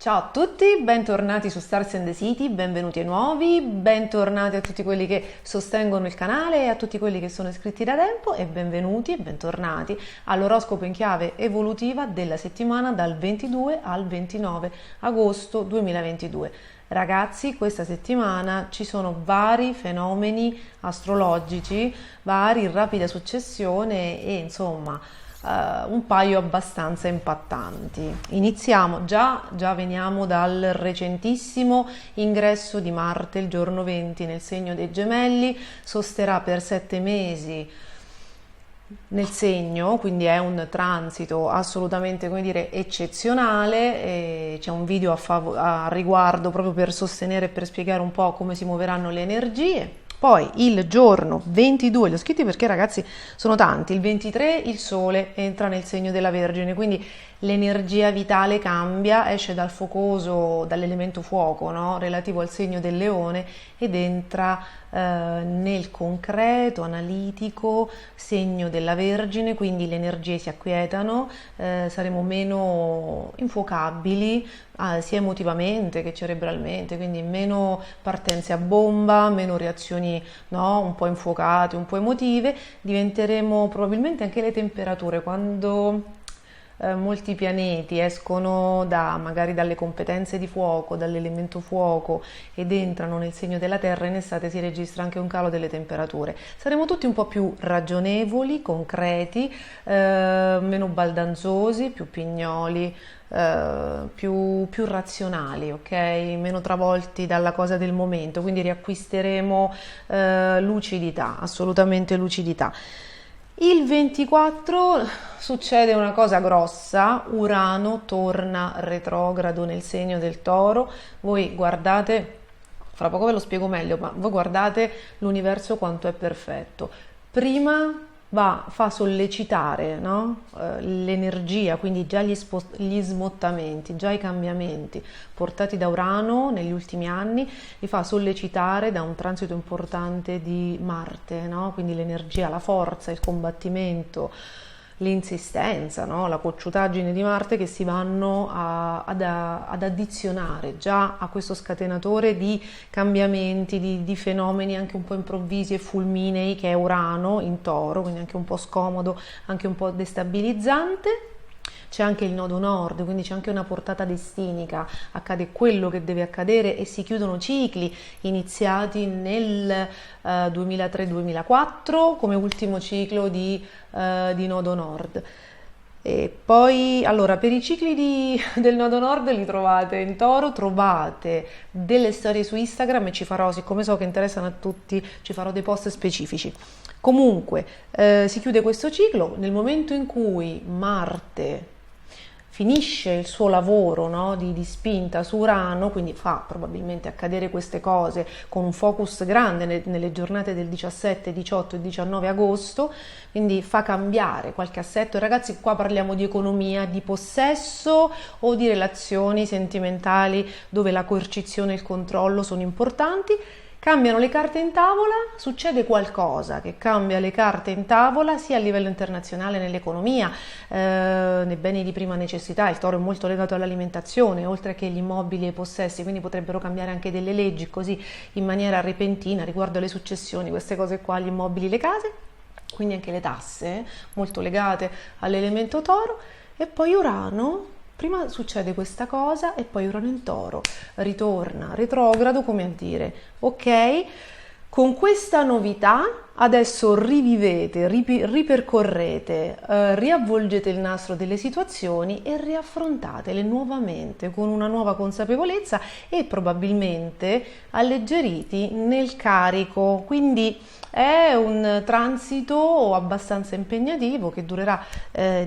Ciao a tutti, bentornati su Stars and the City, benvenuti ai nuovi, bentornati a tutti quelli che sostengono il canale e a tutti quelli che sono iscritti da tempo e benvenuti e bentornati all'oroscopo in chiave evolutiva della settimana dal 22 al 29 agosto 2022. Ragazzi, questa settimana ci sono vari fenomeni astrologici, vari in rapida successione e insomma un paio abbastanza impattanti. Iniziamo, già veniamo dal recentissimo ingresso di Marte il giorno 20 nel segno dei Gemelli, sosterrà per 7 mesi nel segno, quindi è un transito assolutamente, come dire, eccezionale. E c'è un video a riguardo proprio per sostenere e per spiegare un po' come si muoveranno le energie. Poi il giorno 22, li ho scritti perché ragazzi sono tanti, il 23 il Sole entra nel segno della Vergine, quindi l'energia vitale cambia, esce dal focoso, dall'elemento fuoco, no? Relativo al segno del Leone ed entra nel concreto, analitico, segno della Vergine, quindi le energie si acquietano, saremo meno infuocabili sia emotivamente che cerebralmente, quindi meno partenze a bomba, meno reazioni, no, un po' infuocate, un po' emotive. Diventeremo probabilmente anche le temperature quando molti pianeti escono magari dalle competenze di fuoco, dall'elemento fuoco ed entrano nel segno della Terra, in estate si registra anche un calo delle temperature. Saremo tutti un po' più ragionevoli, concreti, meno baldanzosi, più pignoli, più razionali, ok? Meno travolti dalla cosa del momento, quindi riacquisteremo lucidità, assolutamente lucidità. Il 24 succede una cosa grossa, Urano torna retrogrado nel segno del Toro. Voi guardate, fra poco ve lo spiego meglio, ma voi guardate l'universo quanto è perfetto. Prima fa sollecitare, no? L'energia, quindi già gli smottamenti, già i cambiamenti portati da Urano negli ultimi anni, li fa sollecitare da un transito importante di Marte, no? Quindi l'energia, la forza, il combattimento, l'insistenza, no? La cocciutaggine di Marte che si vanno ad addizionare già a questo scatenatore di cambiamenti, di fenomeni anche un po' improvvisi e fulminei che è Urano in Toro, quindi anche un po' scomodo, anche un po' destabilizzante. C'è anche il nodo nord, quindi c'è anche una portata destinica, accade quello che deve accadere e si chiudono cicli iniziati nel 2003-2004 come ultimo ciclo di nodo nord. E poi, allora, per i cicli del nodo nord li trovate in Toro, trovate delle storie su Instagram e ci farò, siccome so che interessano a tutti, ci farò dei post specifici. Comunque, si chiude questo ciclo nel momento in cui Marte finisce il suo lavoro, no, di spinta su Urano, quindi fa probabilmente accadere queste cose con un focus grande nelle giornate del 17, 18 e 19 agosto, quindi fa cambiare qualche assetto. E ragazzi, qua parliamo di economia, di possesso o di relazioni sentimentali dove la coercizione e il controllo sono importanti. Cambiano le carte in tavola, succede qualcosa che cambia le carte in tavola sia a livello internazionale nell'economia, nei beni di prima necessità. Il Toro è molto legato all'alimentazione, oltre che gli immobili e i possessi, quindi potrebbero cambiare anche delle leggi così in maniera repentina riguardo alle successioni, queste cose qua, gli immobili, le case, quindi anche le tasse, molto legate all'elemento Toro. E poi Urano. Prima succede questa cosa e poi Urano in Toro ritorna retrogrado, come a dire, ok, con questa novità adesso rivivete, ripercorrete, riavvolgete il nastro delle situazioni e riaffrontatele nuovamente con una nuova consapevolezza e probabilmente alleggeriti nel carico. Quindi è un transito abbastanza impegnativo che durerà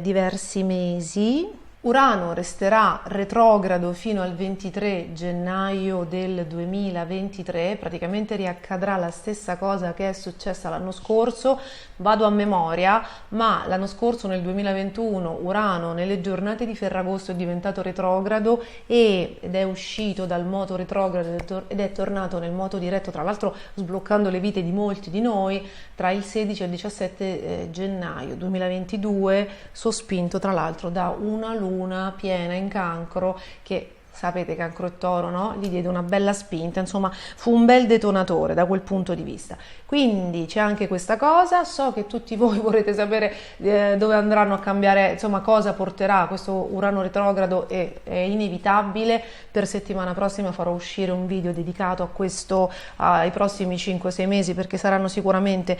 diversi mesi. Urano resterà retrogrado fino al 23 gennaio del 2023, praticamente riaccadrà la stessa cosa che è successa l'anno scorso. Vado a memoria, ma l'anno scorso nel 2021 Urano nelle giornate di Ferragosto è diventato retrogrado ed è uscito dal moto retrogrado ed è tornato nel moto diretto, tra l'altro sbloccando le vite di molti di noi tra il 16 e il 17 gennaio 2022, sospinto tra l'altro da una luna piena in Cancro che sapete Cancro e Toro, no? Gli diede una bella spinta, insomma fu un bel detonatore da quel punto di vista. Quindi c'è anche questa cosa, so che tutti voi vorrete sapere dove andranno a cambiare, insomma cosa porterà questo Urano retrogrado, è inevitabile. Per settimana prossima farò uscire un video dedicato a questo, ai prossimi 5-6 mesi, perché saranno sicuramente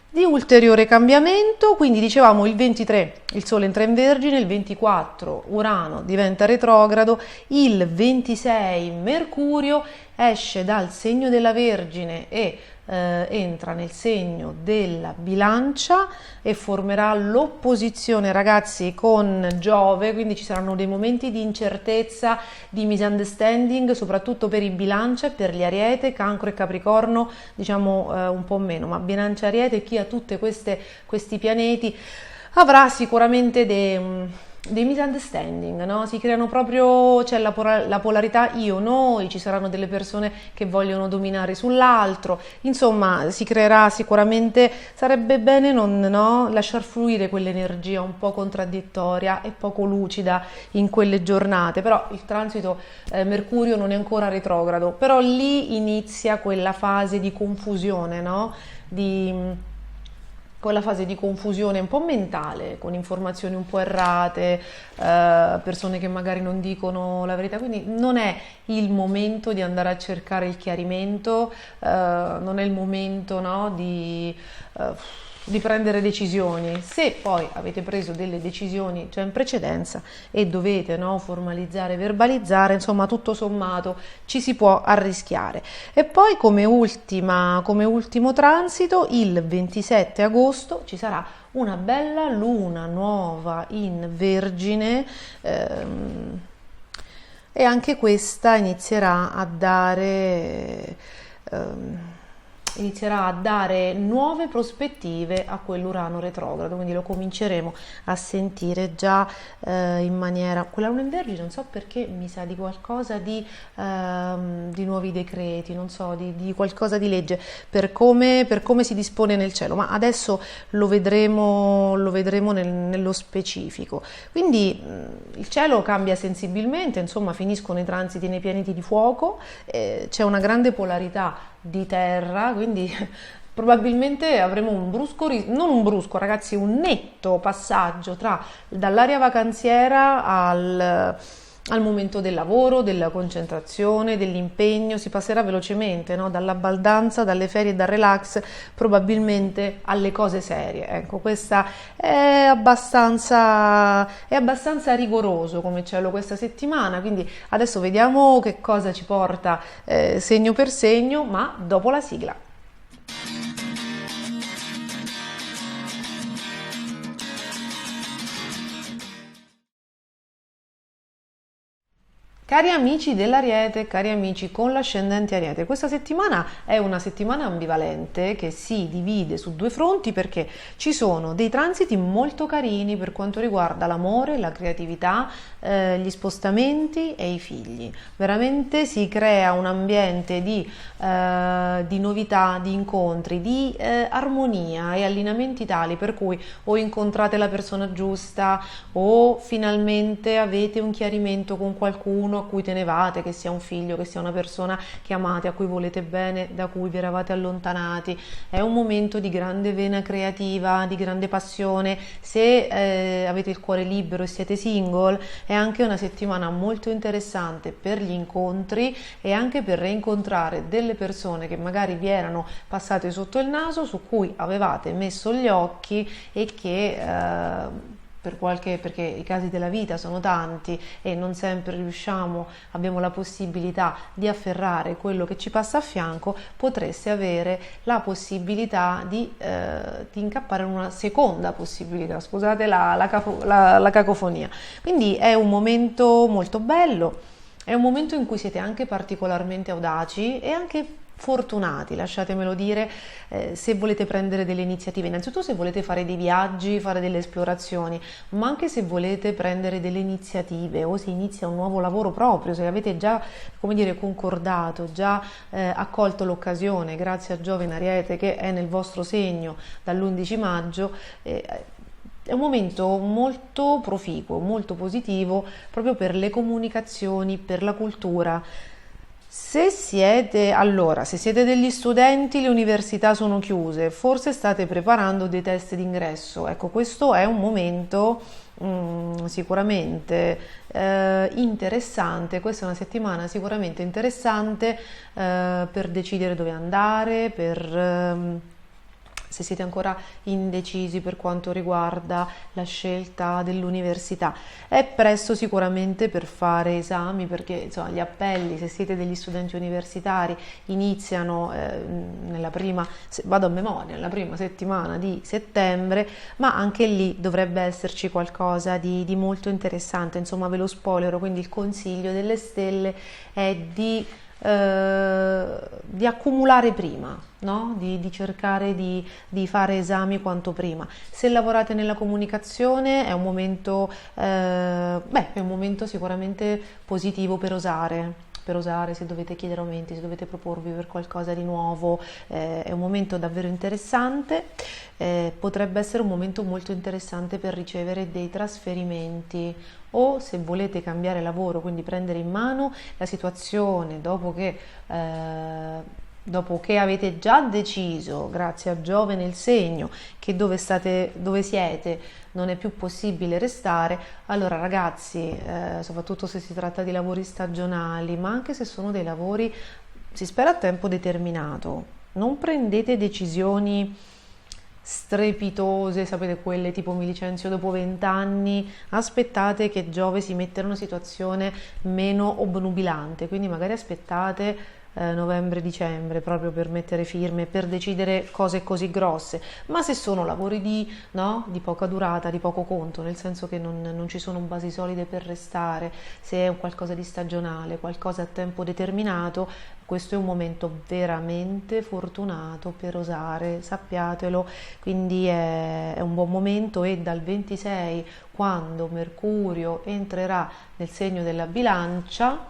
di ulteriore cambiamento. Quindi dicevamo il 23 il Sole entra in Vergine, il 24 Urano diventa retrogrado, il 26 Mercurio esce dal segno della Vergine e entra nel segno della Bilancia e formerà l'opposizione, ragazzi, con Giove, quindi ci saranno dei momenti di incertezza, di misunderstanding, soprattutto per i Bilancia e per gli Ariete. Cancro e Capricorno diciamo un po' meno, ma Bilancia, Ariete, chi ha tutti questi pianeti avrà sicuramente dei misunderstanding, no? Si creano proprio, c'è la polarità io-noi, ci saranno delle persone che vogliono dominare sull'altro, insomma si creerà sicuramente, sarebbe bene non lasciar fluire quell'energia un po' contraddittoria e poco lucida in quelle giornate. Però il transito Mercurio non è ancora retrogrado, però lì inizia quella fase di confusione, no? Quella fase di confusione un po' mentale, con informazioni un po' errate, persone che magari non dicono la verità, quindi non è il momento di andare a cercare il chiarimento, non è il momento, no, di prendere decisioni. Se poi avete preso delle decisioni già in precedenza e dovete, no, formalizzare, verbalizzare, insomma tutto sommato ci si può arrischiare. E poi come ultimo transito il 27 agosto ci sarà una bella luna nuova in Vergine, e anche questa inizierà a dare nuove prospettive a quell'Urano retrogrado, quindi lo cominceremo a sentire già in maniera... Quella luna in Vergine non so perché mi sa di qualcosa di nuovi decreti, non so, di qualcosa di legge, per come si dispone nel cielo, ma adesso lo vedremo nello specifico. Quindi il cielo cambia sensibilmente, insomma finiscono i transiti nei pianeti di fuoco, c'è una grande polarità di terra, quindi probabilmente avremo un netto passaggio dall'area vacanziera al momento del lavoro, della concentrazione, dell'impegno. Si passerà velocemente, no? Dalla baldanza, dalle ferie, dal relax, probabilmente alle cose serie. Ecco, questa è abbastanza rigoroso come cielo questa settimana, quindi adesso vediamo che cosa ci porta segno per segno, ma dopo la sigla. Cari amici dell'Ariete, cari amici con l'ascendente Ariete, questa settimana è una settimana ambivalente che si divide su due fronti, perché ci sono dei transiti molto carini per quanto riguarda l'amore, la creatività, gli spostamenti e i figli. Veramente si crea un ambiente di novità, di incontri, di armonia e allineamenti tali per cui o incontrate la persona giusta o finalmente avete un chiarimento con qualcuno a cui tenevate, che sia un figlio, che sia una persona che amate, a cui volete bene, da cui vi eravate allontanati. È un momento di grande vena creativa, di grande passione. Se avete il cuore libero e siete single, è anche una settimana molto interessante per gli incontri e anche per reincontrare delle persone che magari vi erano passate sotto il naso, su cui avevate messo gli occhi e che perché i casi della vita sono tanti e non sempre abbiamo la possibilità di afferrare quello che ci passa a fianco, potreste avere la possibilità di incappare in una seconda possibilità, scusate la cacofonia. Quindi è un momento molto bello, è un momento in cui siete anche particolarmente audaci e anche fortunati, lasciatemelo dire, se volete prendere delle iniziative, innanzitutto se volete fare dei viaggi, fare delle esplorazioni, ma anche se volete prendere delle iniziative o se inizia un nuovo lavoro proprio, se avete già, come dire, concordato, già accolto l'occasione grazie a Giove in Ariete che è nel vostro segno dall'11 maggio, è un momento molto proficuo, molto positivo proprio per le comunicazioni, per la cultura. Se siete degli studenti, le università sono chiuse, forse state preparando dei test d'ingresso. Ecco, questo è un momento sicuramente interessante. Questa è una settimana sicuramente interessante per decidere dove andare, se siete ancora indecisi per quanto riguarda la scelta dell'università. È presto sicuramente per fare esami, perché insomma gli appelli, se siete degli studenti universitari, iniziano vado a memoria, nella prima settimana di settembre, ma anche lì dovrebbe esserci qualcosa di molto interessante. Insomma, ve lo spoilero, quindi il consiglio delle stelle è di accumulare prima, no? Di cercare di fare esami quanto prima. Se lavorate nella comunicazione è un momento, è un momento sicuramente positivo per osare, se dovete chiedere aumenti, se dovete proporvi per qualcosa di nuovo, è un momento davvero interessante. Potrebbe essere un momento molto interessante per ricevere dei trasferimenti, o se volete cambiare lavoro, quindi prendere in mano la situazione dopo che avete già deciso, grazie a Giove nel segno, che dove siete non è più possibile restare. Allora ragazzi, soprattutto se si tratta di lavori stagionali, ma anche se sono dei lavori, si spera a tempo determinato, non prendete decisioni strepitose, sapete, quelle tipo mi licenzio dopo 20 anni, aspettate che Giove si metta in una situazione meno obnubilante, quindi magari aspettate novembre-dicembre proprio per mettere firme, per decidere cose così grosse. Ma se sono lavori di poca durata, di poco conto, nel senso che non ci sono basi solide per restare, se è un qualcosa di stagionale, qualcosa a tempo determinato, questo è un momento veramente fortunato per osare, sappiatelo. Quindi è un buon momento, e dal 26, quando Mercurio entrerà nel segno della Bilancia,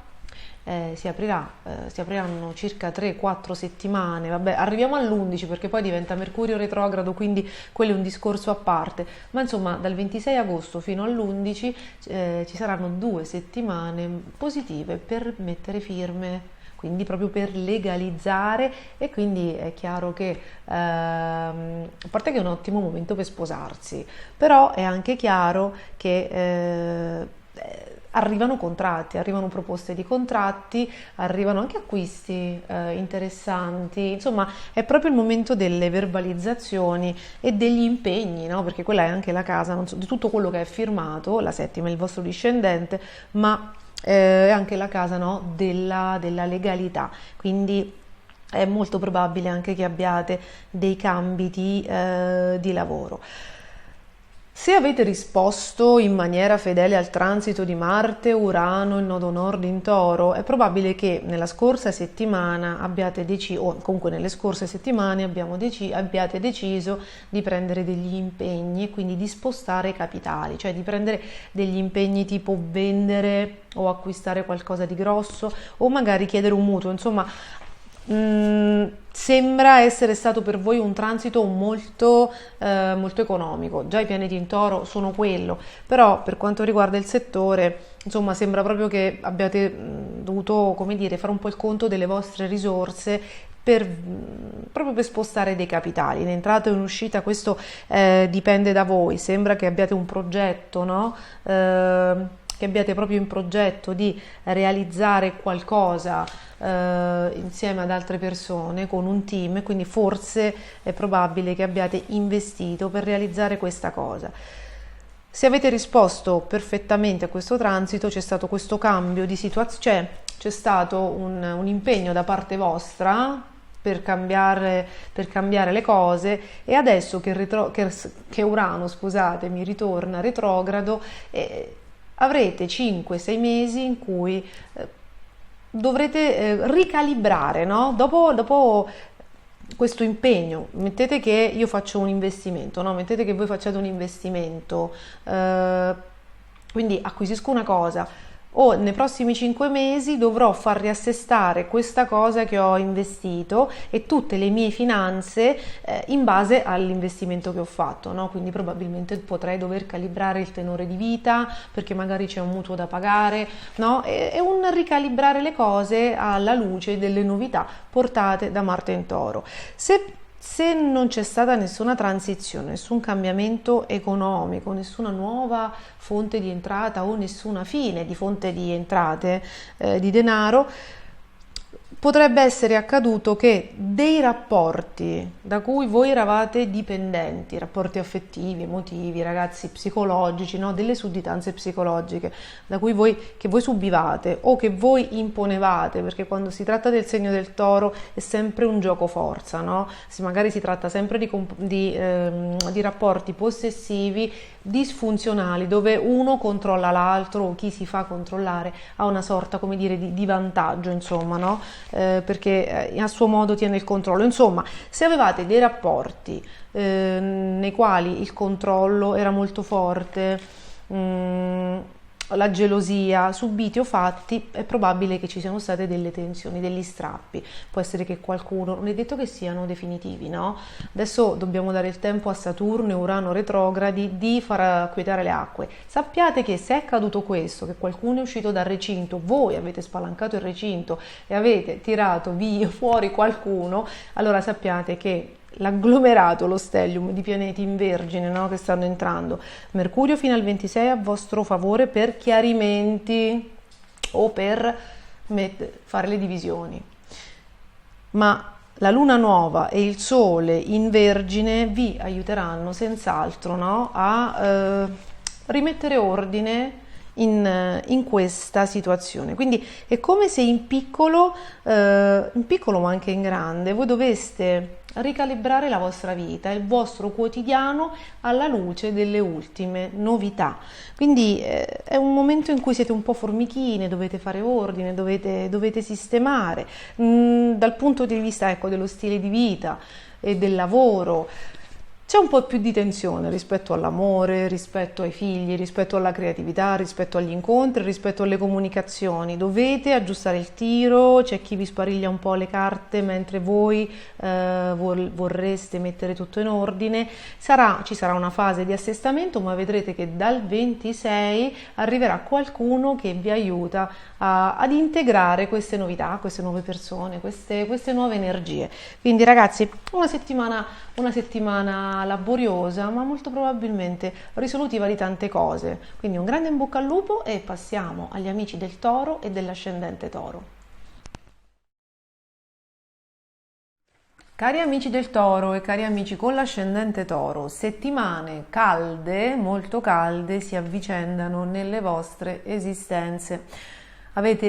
si apriranno circa 3-4 settimane. Vabbè, arriviamo all'11 perché poi diventa Mercurio retrogrado, quindi quello è un discorso a parte, ma insomma dal 26 agosto fino all'11 ci saranno 2 settimane positive per mettere firme, quindi proprio per legalizzare. E quindi è chiaro che a parte che è un ottimo momento per sposarsi, però è anche chiaro che arrivano contratti, arrivano proposte di contratti, arrivano anche acquisti interessanti. Insomma, è proprio il momento delle verbalizzazioni e degli impegni, no? Perché quella è anche la casa, non so, di tutto quello che è firmato, la settima è il vostro discendente, ma è anche la casa, no? della legalità. Quindi è molto probabile anche che abbiate dei cambi di lavoro. Se avete risposto in maniera fedele al transito di Marte, Urano, il nodo nord in Toro, è probabile che nella scorsa settimana abbiate deciso, o comunque nelle scorse settimane abbiate deciso di prendere degli impegni e quindi di spostare i capitali, cioè di prendere degli impegni tipo vendere o acquistare qualcosa di grosso, o magari chiedere un mutuo. Insomma, sembra essere stato per voi un transito molto economico. Già i pianeti in Toro sono quello, però per quanto riguarda il settore, insomma, sembra proprio che abbiate dovuto, come dire, fare un po' il conto delle vostre risorse proprio per spostare dei capitali in entrata e in uscita. Questo dipende da voi. Sembra che abbiate un progetto, no? Che abbiate proprio in progetto di realizzare qualcosa insieme ad altre persone, con un team, quindi forse è probabile che abbiate investito per realizzare questa cosa. Se avete risposto perfettamente a questo transito, c'è stato questo cambio di situazione, cioè c'è stato un impegno da parte vostra per cambiare le cose, e adesso che Urano, scusatemi, ritorna retrogrado, avrete 5-6 mesi in cui dovrete ricalibrare, no? Dopo questo impegno, mettete che io faccio un investimento, no? Mettete che voi facciate un investimento, quindi acquisisco una cosa, o nei prossimi 5 mesi dovrò far riassestare questa cosa che ho investito e tutte le mie finanze in base all'investimento che ho fatto, no? Quindi probabilmente potrei dover calibrare il tenore di vita perché magari c'è un mutuo da pagare, no? È un ricalibrare le cose alla luce delle novità portate da Marte in Toro. Se non c'è stata nessuna transizione, nessun cambiamento economico, nessuna nuova fonte di entrata o nessuna fine di fonte di entrate di denaro, potrebbe essere accaduto che dei rapporti da cui voi eravate dipendenti, rapporti affettivi, emotivi, ragazzi, psicologici, no? Delle sudditanze psicologiche che voi subivate o che voi imponevate, perché quando si tratta del segno del Toro è sempre un gioco forza, no? Magari si tratta sempre di rapporti possessivi, disfunzionali, dove uno controlla l'altro o chi si fa controllare ha una sorta, come dire, di vantaggio, insomma, no? Perché a suo modo tiene il controllo. Insomma, se avevate dei rapporti nei quali il controllo era molto forte, la gelosia, subiti o fatti, è probabile che ci siano state delle tensioni, degli strappi. Può essere che qualcuno, non è detto che siano definitivi, no? Adesso dobbiamo dare il tempo a Saturno e Urano retrogradi di far acquietare le acque. Sappiate che se è accaduto questo, che qualcuno è uscito dal recinto, voi avete spalancato il recinto e avete tirato via fuori qualcuno, allora sappiate che l'agglomerato, lo stellium di pianeti in Vergine, no? Che stanno entrando, Mercurio fino al 26 a vostro favore per chiarimenti o per fare le divisioni, ma la luna nuova e il sole in Vergine vi aiuteranno senz'altro, no? A rimettere ordine in questa situazione. Quindi è come se in piccolo ma anche in grande, voi doveste ricalibrare la vostra vita, il vostro quotidiano alla luce delle ultime novità. Quindi è un momento in cui siete un po' formichine, dovete fare ordine, dovete sistemare dal punto di vista, ecco, dello stile di vita e del lavoro. C'è un po' più di tensione rispetto all'amore, rispetto ai figli, rispetto alla creatività, rispetto agli incontri, rispetto alle comunicazioni. Dovete aggiustare il tiro, c'è chi vi spariglia un po' le carte mentre voi vorreste mettere tutto in ordine. Ci sarà una fase di assestamento, ma vedrete che dal 26 arriverà qualcuno che vi aiuta ad integrare queste novità, queste nuove persone, queste nuove energie. Quindi ragazzi, una settimana laboriosa, ma molto probabilmente risolutiva di tante cose. Quindi un grande in bocca al lupo e passiamo agli amici del Toro e dell'ascendente Toro. Cari amici del Toro e cari amici con l'ascendente Toro, settimane calde, molto calde, si avvicendano nelle vostre esistenze.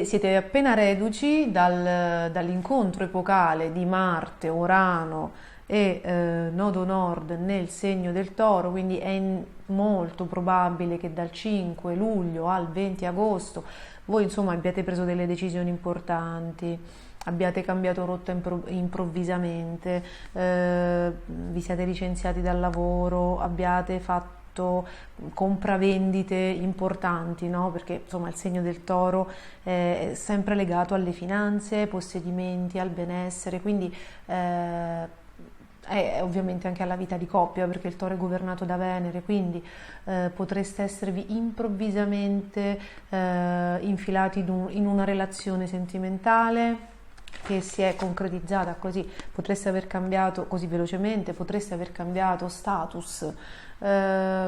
Siete appena reduci dall'incontro epocale di Marte, Urano e nodo nord nel segno del Toro, quindi è molto probabile che dal 5 luglio al 20 agosto voi insomma abbiate preso delle decisioni importanti, abbiate cambiato rotta improvvisamente, vi siate licenziati dal lavoro, abbiate fatto compravendite importanti, no? Perché insomma il segno del Toro è sempre legato alle finanze, ai possedimenti, al benessere, quindi e ovviamente anche alla vita di coppia, perché il Toro è governato da Venere, quindi potreste esservi improvvisamente infilati in una relazione sentimentale che si è concretizzata così, potreste aver cambiato così velocemente, potreste aver cambiato status,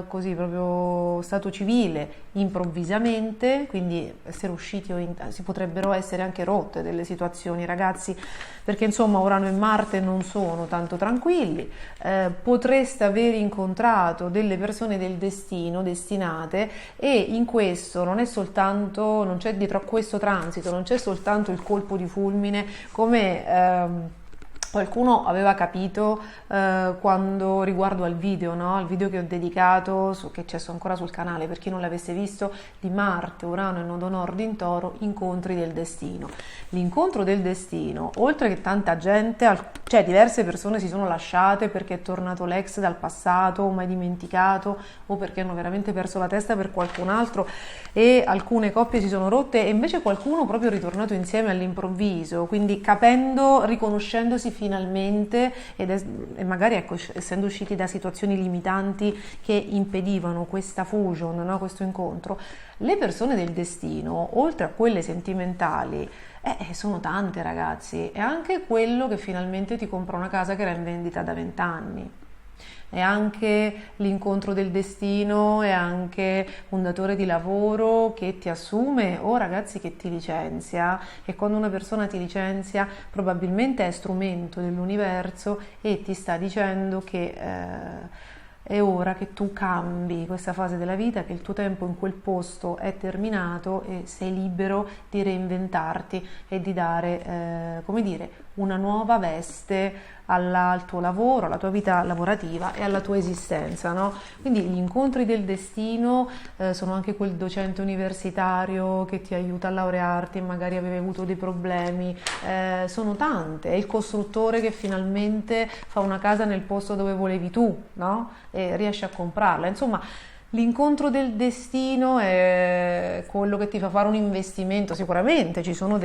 così proprio stato civile improvvisamente, quindi essere usciti si potrebbero essere anche rotte delle situazioni, ragazzi, perché insomma Urano e Marte non sono tanto tranquilli, potreste aver incontrato delle persone del destino, destinate, e in questo non c'è dietro a questo transito, non c'è soltanto il colpo di fulmine come Qualcuno aveva capito quando riguardo al video, no? Al video che ho dedicato, che c'è ancora sul canale, per chi non l'avesse visto, di Marte, Urano e Nodo Nord in Toro, incontri del destino. L'incontro del destino, oltre che tanta gente, cioè diverse persone si sono lasciate perché è tornato l'ex dal passato, o mai dimenticato, o perché hanno veramente perso la testa per qualcun altro, e alcune coppie si sono rotte, e invece qualcuno proprio è ritornato insieme all'improvviso, quindi capendo, riconoscendosi finalmente e magari ecco, essendo usciti da situazioni limitanti che impedivano questa fusion, no? Questo incontro. Le persone del destino, oltre a quelle sentimentali, sono tante, ragazzi, è anche quello che finalmente ti compra una casa che era in vendita da 20 anni. È anche l'incontro del destino, è anche un datore di lavoro che ti assume o ragazzi che ti licenzia, e quando una persona ti licenzia probabilmente è strumento dell'universo e ti sta dicendo che è ora che tu cambi questa fase della vita, che il tuo tempo in quel posto è terminato e sei libero di reinventarti e di dare, come dire, una nuova veste al tuo lavoro, alla tua vita lavorativa e alla tua esistenza, no? Quindi gli incontri del destino sono anche quel docente universitario che ti aiuta a laurearti e magari avevi avuto dei problemi, sono tante, è il costruttore che finalmente fa una casa nel posto dove volevi tu, no? E riesci a comprarla, insomma. L'incontro del destino è quello che ti fa fare un investimento, sicuramente ci sono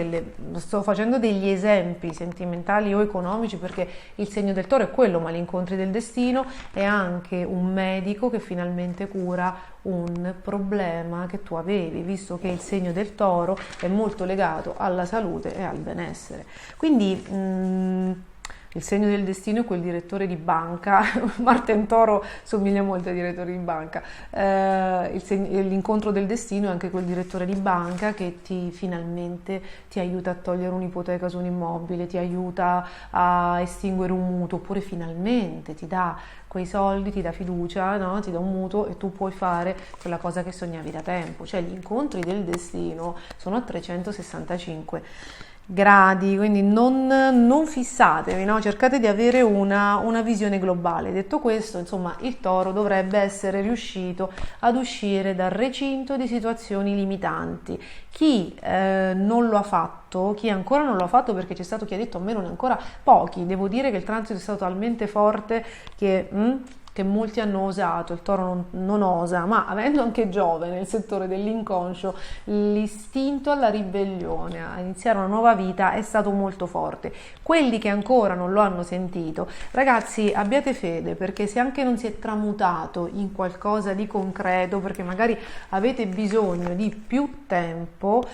sto facendo degli esempi sentimentali o economici perché il segno del Toro è quello, ma l'incontro del destino è anche un medico che finalmente cura un problema che tu avevi, visto che il segno del Toro è molto legato alla salute e al benessere. Quindi il segno del destino è quel direttore di banca, Marte in Toro somiglia molto ai direttori di banca, l'incontro del destino è anche quel direttore di banca che finalmente ti aiuta a togliere un'ipoteca su un immobile, ti aiuta a estinguere un mutuo, oppure finalmente ti dà quei soldi, ti dà fiducia, no? Ti dà un mutuo e tu puoi fare quella cosa che sognavi da tempo. Cioè gli incontri del destino sono a 365 gradi, quindi non fissatevi, no? Cercate di avere una visione globale. Detto questo, insomma, il Toro dovrebbe essere riuscito ad uscire dal recinto di situazioni limitanti. Chi non lo ha fatto, chi ancora non lo ha fatto, perché c'è stato chi ha detto a me non è ancora, pochi, devo dire che il transito è stato talmente forte che molti hanno osato, il Toro non osa, ma avendo anche Giove nel settore dell'inconscio, l'istinto alla ribellione, a iniziare una nuova vita è stato molto forte. Quelli che ancora non lo hanno sentito, ragazzi, abbiate fede, perché se anche non si è tramutato in qualcosa di concreto, perché magari avete bisogno di più tempo,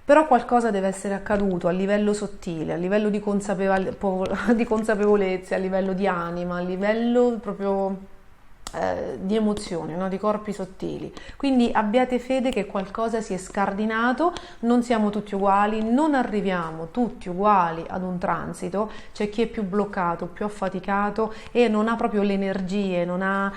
però qualcosa deve essere accaduto a livello sottile, a livello di consapevolezza, a livello di anima, a livello proprio di emozioni, no? Di corpi sottili. Quindi abbiate fede che qualcosa si è scardinato, non siamo tutti uguali, non arriviamo tutti uguali ad un transito, c'è chi è più bloccato, più affaticato e non ha proprio le energie, non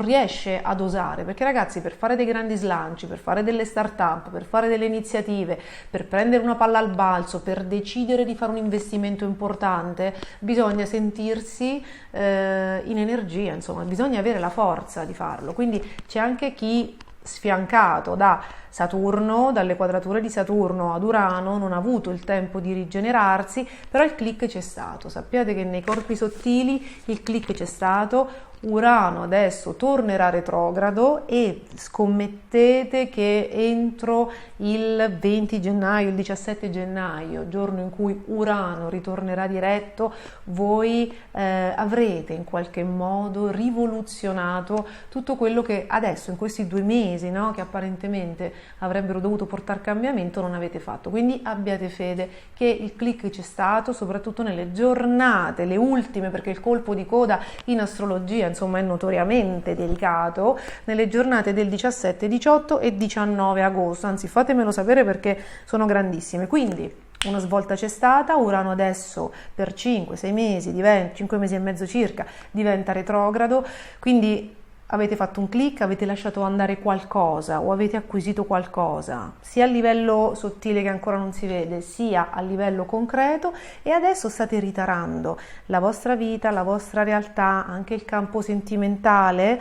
riesce ad osare, perché ragazzi, per fare dei grandi slanci, per fare delle start-up, per fare delle iniziative, per prendere una palla al balzo, per decidere di fare un investimento importante, bisogna sentirsi in energia, insomma, bisogna avere la forza di farlo. Quindi c'è anche chi, sfiancato da Saturno, dalle quadrature di Saturno ad Urano, non ha avuto il tempo di rigenerarsi, però il click c'è stato. Sappiate che nei corpi sottili il click c'è stato. Urano adesso tornerà retrogrado e scommettete che entro il 20 gennaio, il 17 gennaio, giorno in cui Urano ritornerà diretto, voi avrete in qualche modo rivoluzionato tutto quello che adesso in questi 2 mesi, no, che apparentemente avrebbero dovuto portare cambiamento, non avete fatto. Quindi abbiate fede che il click c'è stato, soprattutto nelle giornate, le ultime, perché il colpo di coda in astrologia insomma è notoriamente delicato, nelle giornate del 17, 18 e 19 agosto, anzi fatemelo sapere perché sono grandissime. Quindi una svolta c'è stata, Urano adesso per 5-6 mesi, 5 mesi e mezzo circa, diventa retrogrado, quindi avete fatto un click, avete lasciato andare qualcosa o avete acquisito qualcosa, sia a livello sottile che ancora non si vede, sia a livello concreto, e adesso state ritarando la vostra vita, la vostra realtà, anche il campo sentimentale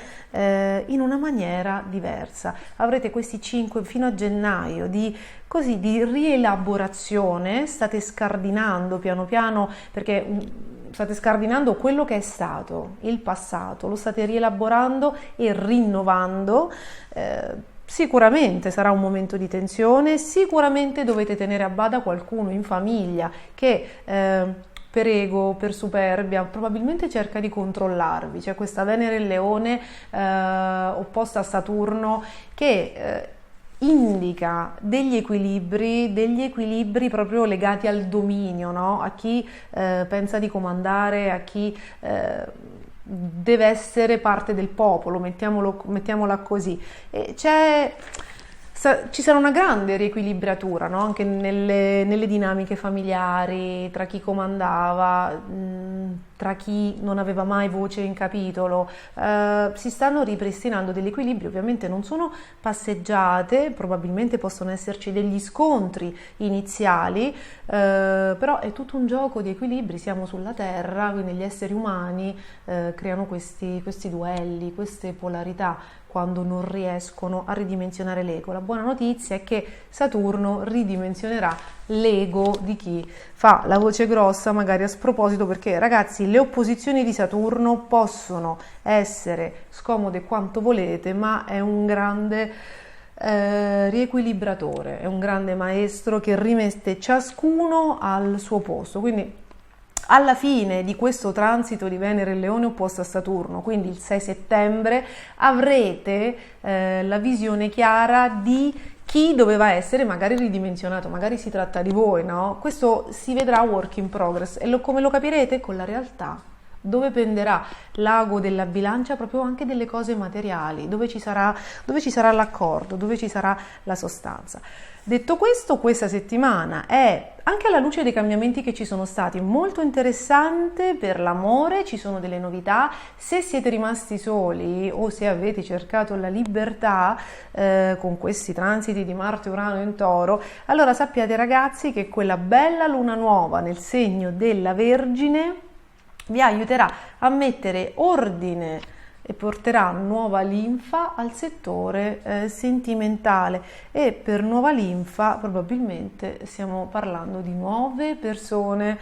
in una maniera diversa. Avrete questi 5 fino a gennaio di rielaborazione, state scardinando piano piano, perché state scardinando quello che è stato, il passato, lo state rielaborando e rinnovando. Sicuramente sarà un momento di tensione, sicuramente dovete tenere a bada qualcuno in famiglia che per ego, per superbia, probabilmente cerca di controllarvi. C'è questa Venere in Leone opposta a Saturno che indica degli equilibri proprio legati al dominio, no? A chi pensa di comandare, a chi deve essere parte del popolo, mettiamola così. E ci sarà una grande riequilibratura, no? Anche nelle dinamiche familiari, tra chi comandava, tra chi non aveva mai voce in capitolo. Si stanno ripristinando degli equilibri, ovviamente non sono passeggiate, probabilmente possono esserci degli scontri iniziali, però è tutto un gioco di equilibri, siamo sulla Terra, quindi gli esseri umani creano questi duelli, queste polarità quando non riescono a ridimensionare l'ego. La buona notizia è che Saturno ridimensionerà l'ego di chi fa la voce grossa, magari a sproposito, perché ragazzi, le opposizioni di Saturno possono essere scomode quanto volete, ma è un grande riequilibratore, è un grande maestro che rimette ciascuno al suo posto. Quindi alla fine di questo transito di Venere in Leone opposto a Saturno, quindi il 6 settembre, avrete la visione chiara di chi doveva essere magari ridimensionato, magari si tratta di voi, no? Questo si vedrà work in progress e come lo capirete? Con la realtà, dove penderà l'ago della bilancia proprio anche delle cose materiali, dove ci sarà l'accordo, dove ci sarà la sostanza. Detto questo, questa settimana è, anche alla luce dei cambiamenti che ci sono stati, molto interessante per l'amore, ci sono delle novità. Se siete rimasti soli o se avete cercato la libertà con questi transiti di Marte, Urano in Toro, allora sappiate ragazzi che quella bella luna nuova nel segno della Vergine vi aiuterà a mettere ordine e porterà nuova linfa al settore sentimentale, e per nuova linfa probabilmente stiamo parlando di nuove persone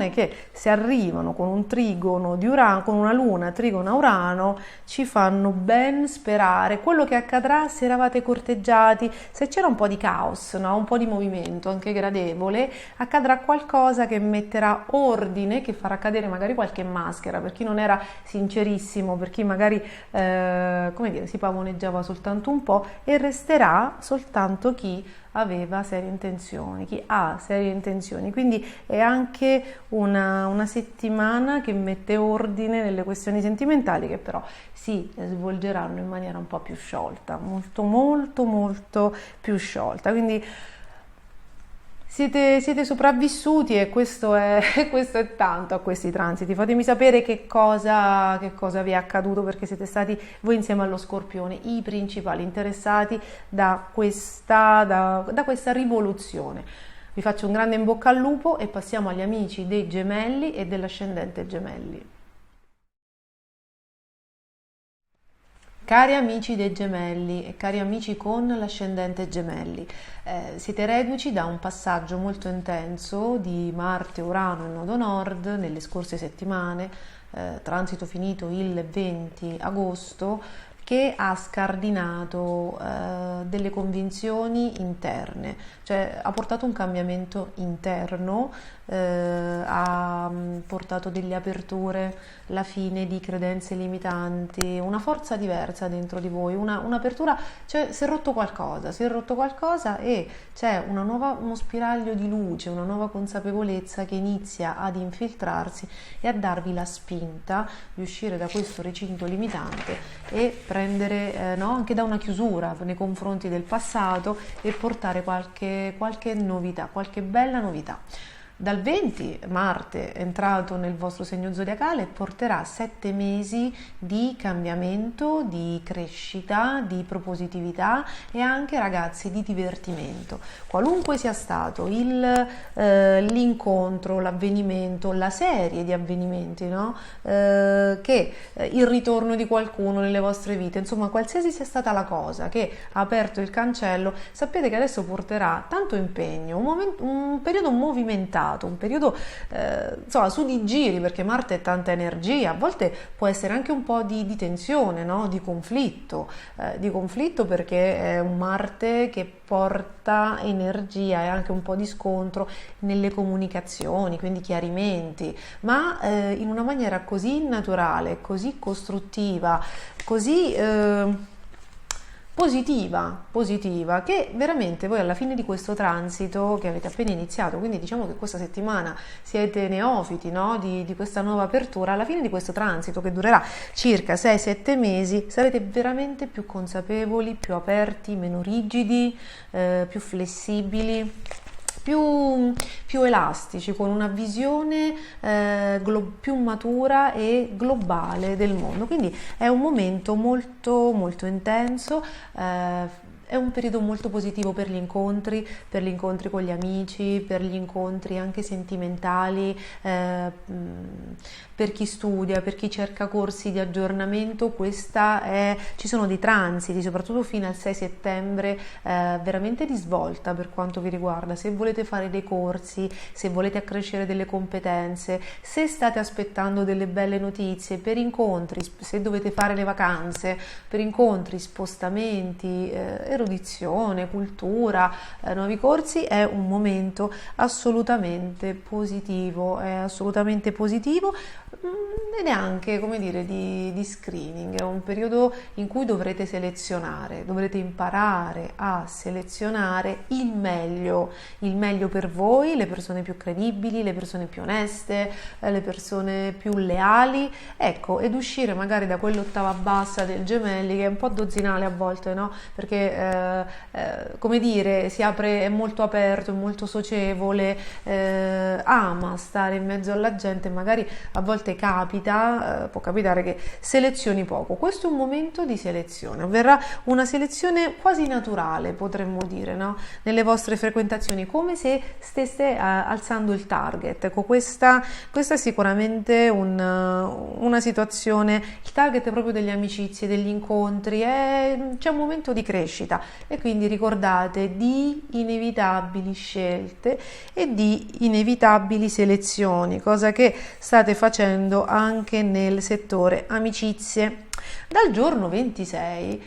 che se arrivano con un trigono di Urano, con una luna trigona Urano, ci fanno ben sperare quello che accadrà se eravate corteggiati, se c'era un po' di caos, no? Un po' di movimento anche gradevole, accadrà qualcosa che metterà ordine, che farà cadere magari qualche maschera per chi non era sincerissimo, per chi magari si pavoneggiava soltanto un po', e resterà soltanto chi aveva serie intenzioni, chi ha serie intenzioni. Quindi è anche una settimana che mette ordine nelle questioni sentimentali, che però si svolgeranno in maniera un po' più sciolta, molto molto molto più sciolta. Quindi siete sopravvissuti, e questo è tanto a questi transiti. Fatemi sapere che cosa vi è accaduto, perché siete stati voi insieme allo Scorpione i principali interessati da questa rivoluzione. Vi faccio un grande in bocca al lupo e passiamo agli amici dei Gemelli e dell'ascendente Gemelli. Cari amici dei Gemelli e cari amici con l'ascendente Gemelli, siete reduci da un passaggio molto intenso di Marte, Urano e Nodo Nord nelle scorse settimane, transito finito il 20 agosto, che ha scardinato delle convinzioni interne, cioè ha portato un cambiamento interno, ha portato delle aperture, la fine di credenze limitanti, una forza diversa dentro di voi, un'apertura, cioè si è rotto qualcosa e c'è uno spiraglio di luce, una nuova consapevolezza che inizia ad infiltrarsi e a darvi la spinta di uscire da questo recinto limitante e prendere anche da una chiusura nei confronti del passato e portare qualche novità, qualche bella novità. Dal 20 Marte è entrato nel vostro segno zodiacale e porterà 7 mesi di cambiamento, di crescita, di propositività e anche, ragazzi, di divertimento. Qualunque sia stato l'incontro, l'avvenimento, la serie di avvenimenti, no? Il ritorno di qualcuno nelle vostre vite, insomma, qualsiasi sia stata la cosa che ha aperto il cancello, sapete che adesso porterà tanto impegno, un periodo movimentato, un periodo insomma su di giri, perché Marte è tanta energia, a volte può essere anche un po' di tensione, no? Di conflitto perché è un Marte che porta energia e anche un po' di scontro nelle comunicazioni, quindi chiarimenti, ma in una maniera così naturale, così costruttiva, così positiva, che veramente voi alla fine di questo transito che avete appena iniziato, quindi diciamo che questa settimana siete neofiti, no? di questa nuova apertura, alla fine di questo transito che durerà circa 6-7 mesi sarete veramente più consapevoli, più aperti, meno rigidi, più flessibili, più elastici, con una visione più matura e globale del mondo. Quindi è un momento molto molto intenso, è un periodo molto positivo per gli incontri con gli amici, per gli incontri anche sentimentali, per chi studia, per chi cerca corsi di aggiornamento. Ci sono dei transiti, soprattutto fino al 6 settembre, veramente di svolta per quanto vi riguarda. Se volete fare dei corsi, se volete accrescere delle competenze, se state aspettando delle belle notizie per incontri, se dovete fare le vacanze, per incontri, spostamenti, erudizione, cultura, nuovi corsi, è un momento assolutamente positivo, ed è anche, come dire, di screening. È un periodo in cui dovrete selezionare, dovrete imparare a selezionare il meglio per voi, le persone più credibili, le persone più oneste, le persone più leali, ecco, ed uscire magari da quell'ottava bassa del Gemelli, che è un po' dozzinale a volte, no? Perché come dire, si apre, è molto aperto, è molto socievole, ama stare in mezzo alla gente, magari a volte può capitare che selezioni poco. Questo è un momento di selezione, avverrà una selezione quasi naturale, potremmo dire, no? Nelle vostre frequentazioni, come se stesse alzando il target. Ecco, questa è sicuramente una situazione, il target è proprio delle amicizie, degli incontri, c'è un momento di crescita, e quindi ricordate di inevitabili scelte e di inevitabili selezioni, cosa che state facendo anche nel settore amicizie. Dal giorno 26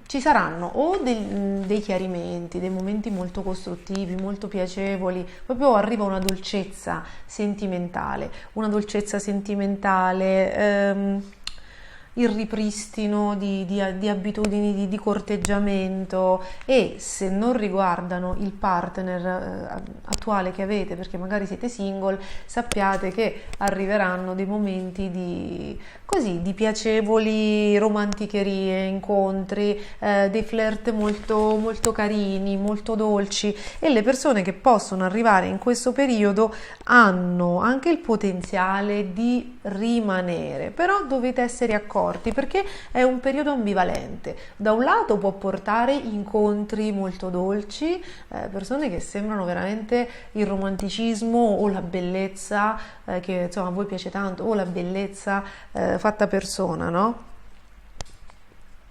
ci saranno o dei chiarimenti, dei momenti molto costruttivi, molto piacevoli, proprio arriva una dolcezza sentimentale, il ripristino di abitudini di corteggiamento, e se non riguardano il partner attuale che avete, perché magari siete single, sappiate che arriveranno dei momenti di piacevoli romanticherie, incontri, dei flirt molto, molto carini, molto dolci, e le persone che possono arrivare in questo periodo hanno anche il potenziale di rimanere, però dovete essere accorti, perché è un periodo ambivalente. Da un lato può portare incontri molto dolci, persone che sembrano veramente il romanticismo o la bellezza, che insomma a voi piace tanto, o la bellezza fatta persona, no?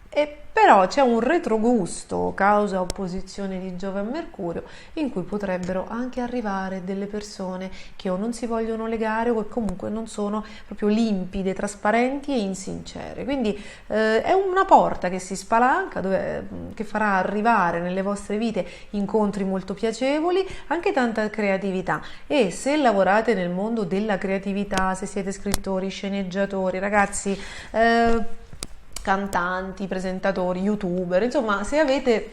E però c'è un retrogusto causa opposizione di Giove a Mercurio, in cui potrebbero anche arrivare delle persone che o non si vogliono legare o che comunque non sono proprio limpide, trasparenti e insincere. Quindi è una porta che si spalanca, che farà arrivare nelle vostre vite incontri molto piacevoli, anche tanta creatività. E se lavorate nel mondo della creatività, se siete scrittori, sceneggiatori, ragazzi, cantanti, presentatori, youtuber, insomma, se avete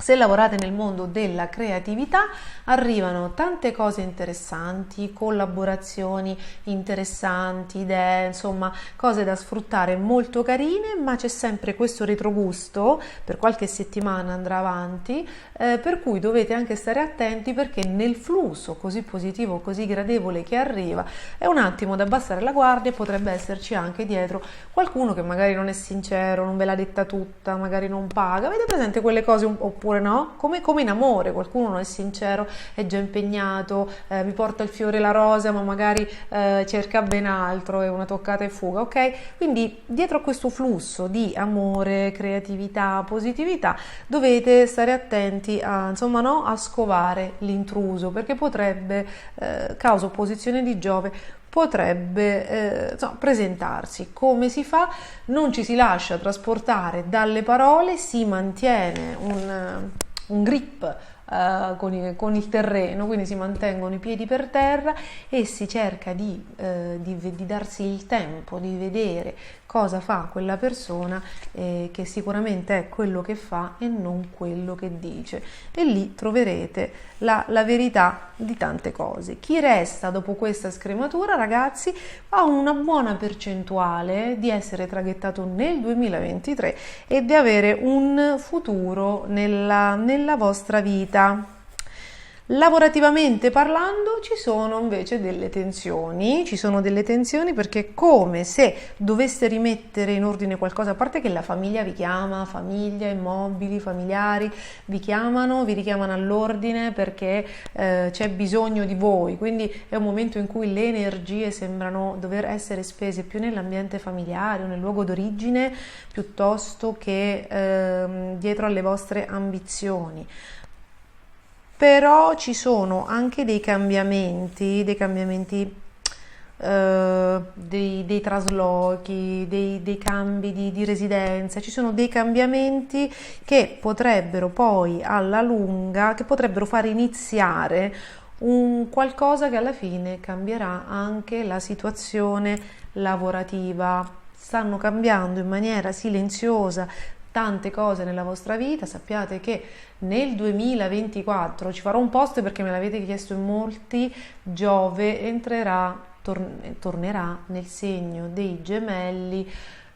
Se lavorate nel mondo della creatività, arrivano tante cose interessanti, collaborazioni interessanti, idee, insomma, cose da sfruttare molto carine, ma c'è sempre questo retrogusto, per qualche settimana andrà avanti, per cui dovete anche stare attenti, perché nel flusso così positivo, così gradevole che arriva, è un attimo da abbassare la guardia, e potrebbe esserci anche dietro qualcuno che magari non è sincero, non ve l'ha detta tutta, magari non paga. Avete presente quelle cose, oppure no? Come in amore, qualcuno non è sincero, è già impegnato, vi porta il fiore e la rosa, ma magari cerca ben altro, è una toccata e fuga, ok? Quindi dietro a questo flusso di amore, creatività, positività, dovete stare attenti a, insomma, no? A scovare l'intruso, perché potrebbe, causa opposizione di Giove, potrebbe insomma, presentarsi. Come si fa? Non ci si lascia trasportare dalle parole, si mantiene un grip con il terreno, quindi si mantengono i piedi per terra e si cerca di darsi il tempo di vedere cosa fa quella persona, che sicuramente è quello che fa e non quello che dice, e lì troverete la verità di tante cose. Chi resta dopo questa scrematura, ragazzi, ha una buona percentuale di essere traghettato nel 2023 e di avere un futuro nella vostra vita. Lavorativamente parlando ci sono invece delle tensioni, perché è come se doveste rimettere in ordine qualcosa, a parte che la famiglia vi chiama, famiglia, immobili, familiari vi chiamano, vi richiamano all'ordine perché c'è bisogno di voi, quindi è un momento in cui le energie sembrano dover essere spese più nell'ambiente familiare o nel luogo d'origine piuttosto che dietro alle vostre ambizioni. Però ci sono anche dei cambiamenti, dei traslochi, dei cambi di residenza. Ci sono dei cambiamenti che potrebbero poi alla lunga, che potrebbero far iniziare un qualcosa che alla fine cambierà anche la situazione lavorativa. Stanno cambiando in maniera silenziosa tante cose nella vostra vita. Sappiate che nel 2024, ci farò un post perché me l'avete chiesto in molti, Giove tornerà nel segno dei Gemelli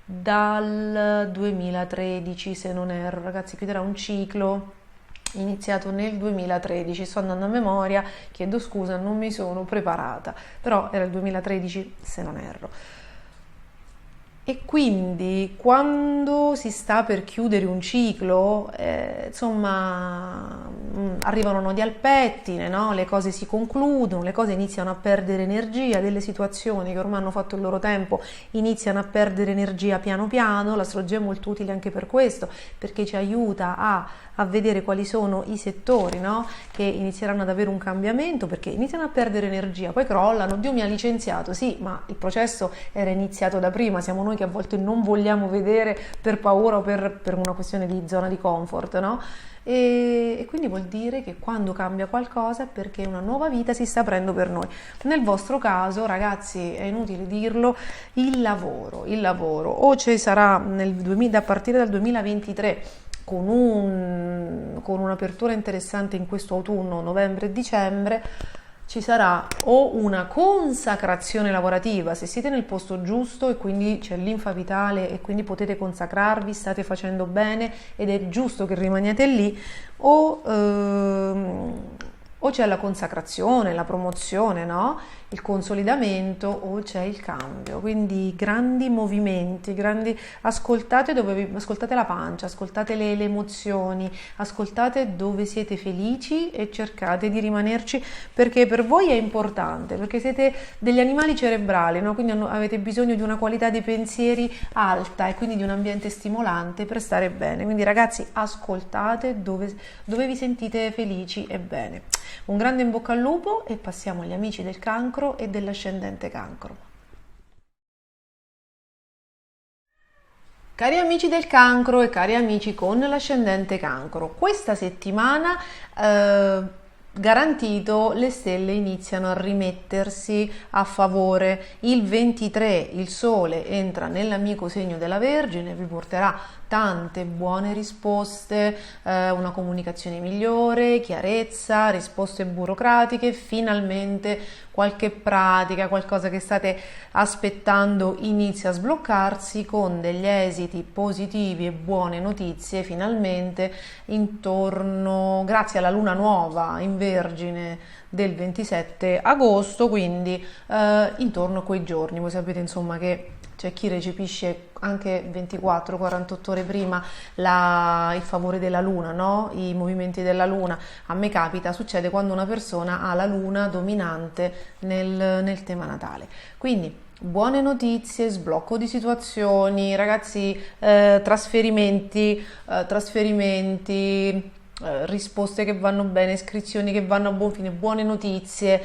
dal 2013, se non erro, ragazzi, chiuderà un ciclo iniziato nel 2013, sto andando a memoria, chiedo scusa, non mi sono preparata, però era il 2013 se non erro. E quindi quando si sta per chiudere un ciclo, insomma, arrivano nodi al pettine, no? Le cose si concludono, le cose iniziano a perdere energia, delle situazioni che ormai hanno fatto il loro tempo iniziano a perdere energia piano piano. L'astrologia è molto utile anche per questo, perché ci aiuta a vedere quali sono i settori, no? Che inizieranno ad avere un cambiamento, perché iniziano a perdere energia, poi crollano. Dio mi ha licenziato, sì, ma il processo era iniziato da prima, siamo noi che a volte non vogliamo vedere per paura o per una questione di zona di comfort, no? E quindi vuol dire che quando cambia qualcosa è perché una nuova vita si sta aprendo per noi. Nel vostro caso, ragazzi, è inutile dirlo, il lavoro o ci sarà a partire dal 2023 con un'apertura interessante in questo autunno, novembre e dicembre. Ci sarà o una consacrazione lavorativa, se siete nel posto giusto e quindi c'è linfa vitale e quindi potete consacrarvi, state facendo bene ed è giusto che rimaniate lì, o c'è la consacrazione, la promozione, no? Il consolidamento, o c'è il cambio. Quindi grandi movimenti, ascoltate ascoltate la pancia, ascoltate le emozioni, ascoltate dove siete felici e cercate di rimanerci, perché per voi è importante, perché siete degli animali cerebrali, no? Quindi avete bisogno di una qualità di pensieri alta e quindi di un ambiente stimolante per stare bene. Quindi ragazzi, ascoltate dove vi sentite felici e bene. Un grande in bocca al lupo e passiamo agli amici del cancro e dell'ascendente cancro. Cari amici del cancro e cari amici con l'ascendente cancro, questa settimana garantito, le stelle iniziano a rimettersi a favore. Il 23 il Sole entra nell'amico segno della Vergine, vi porterà tante buone risposte, una comunicazione migliore, chiarezza, risposte burocratiche, finalmente qualche pratica, qualcosa che state aspettando inizia a sbloccarsi con degli esiti positivi e buone notizie finalmente intorno, grazie alla luna nuova in Vergine del 27 agosto, quindi intorno a quei giorni. Voi sapete insomma che c'è chi recepisce anche 24-48 ore prima il favore della luna, no? I movimenti della luna. A me capita, succede quando una persona ha la luna dominante nel tema natale. Quindi buone notizie, sblocco di situazioni, ragazzi, trasferimenti, risposte che vanno bene, iscrizioni che vanno a buon fine, buone notizie,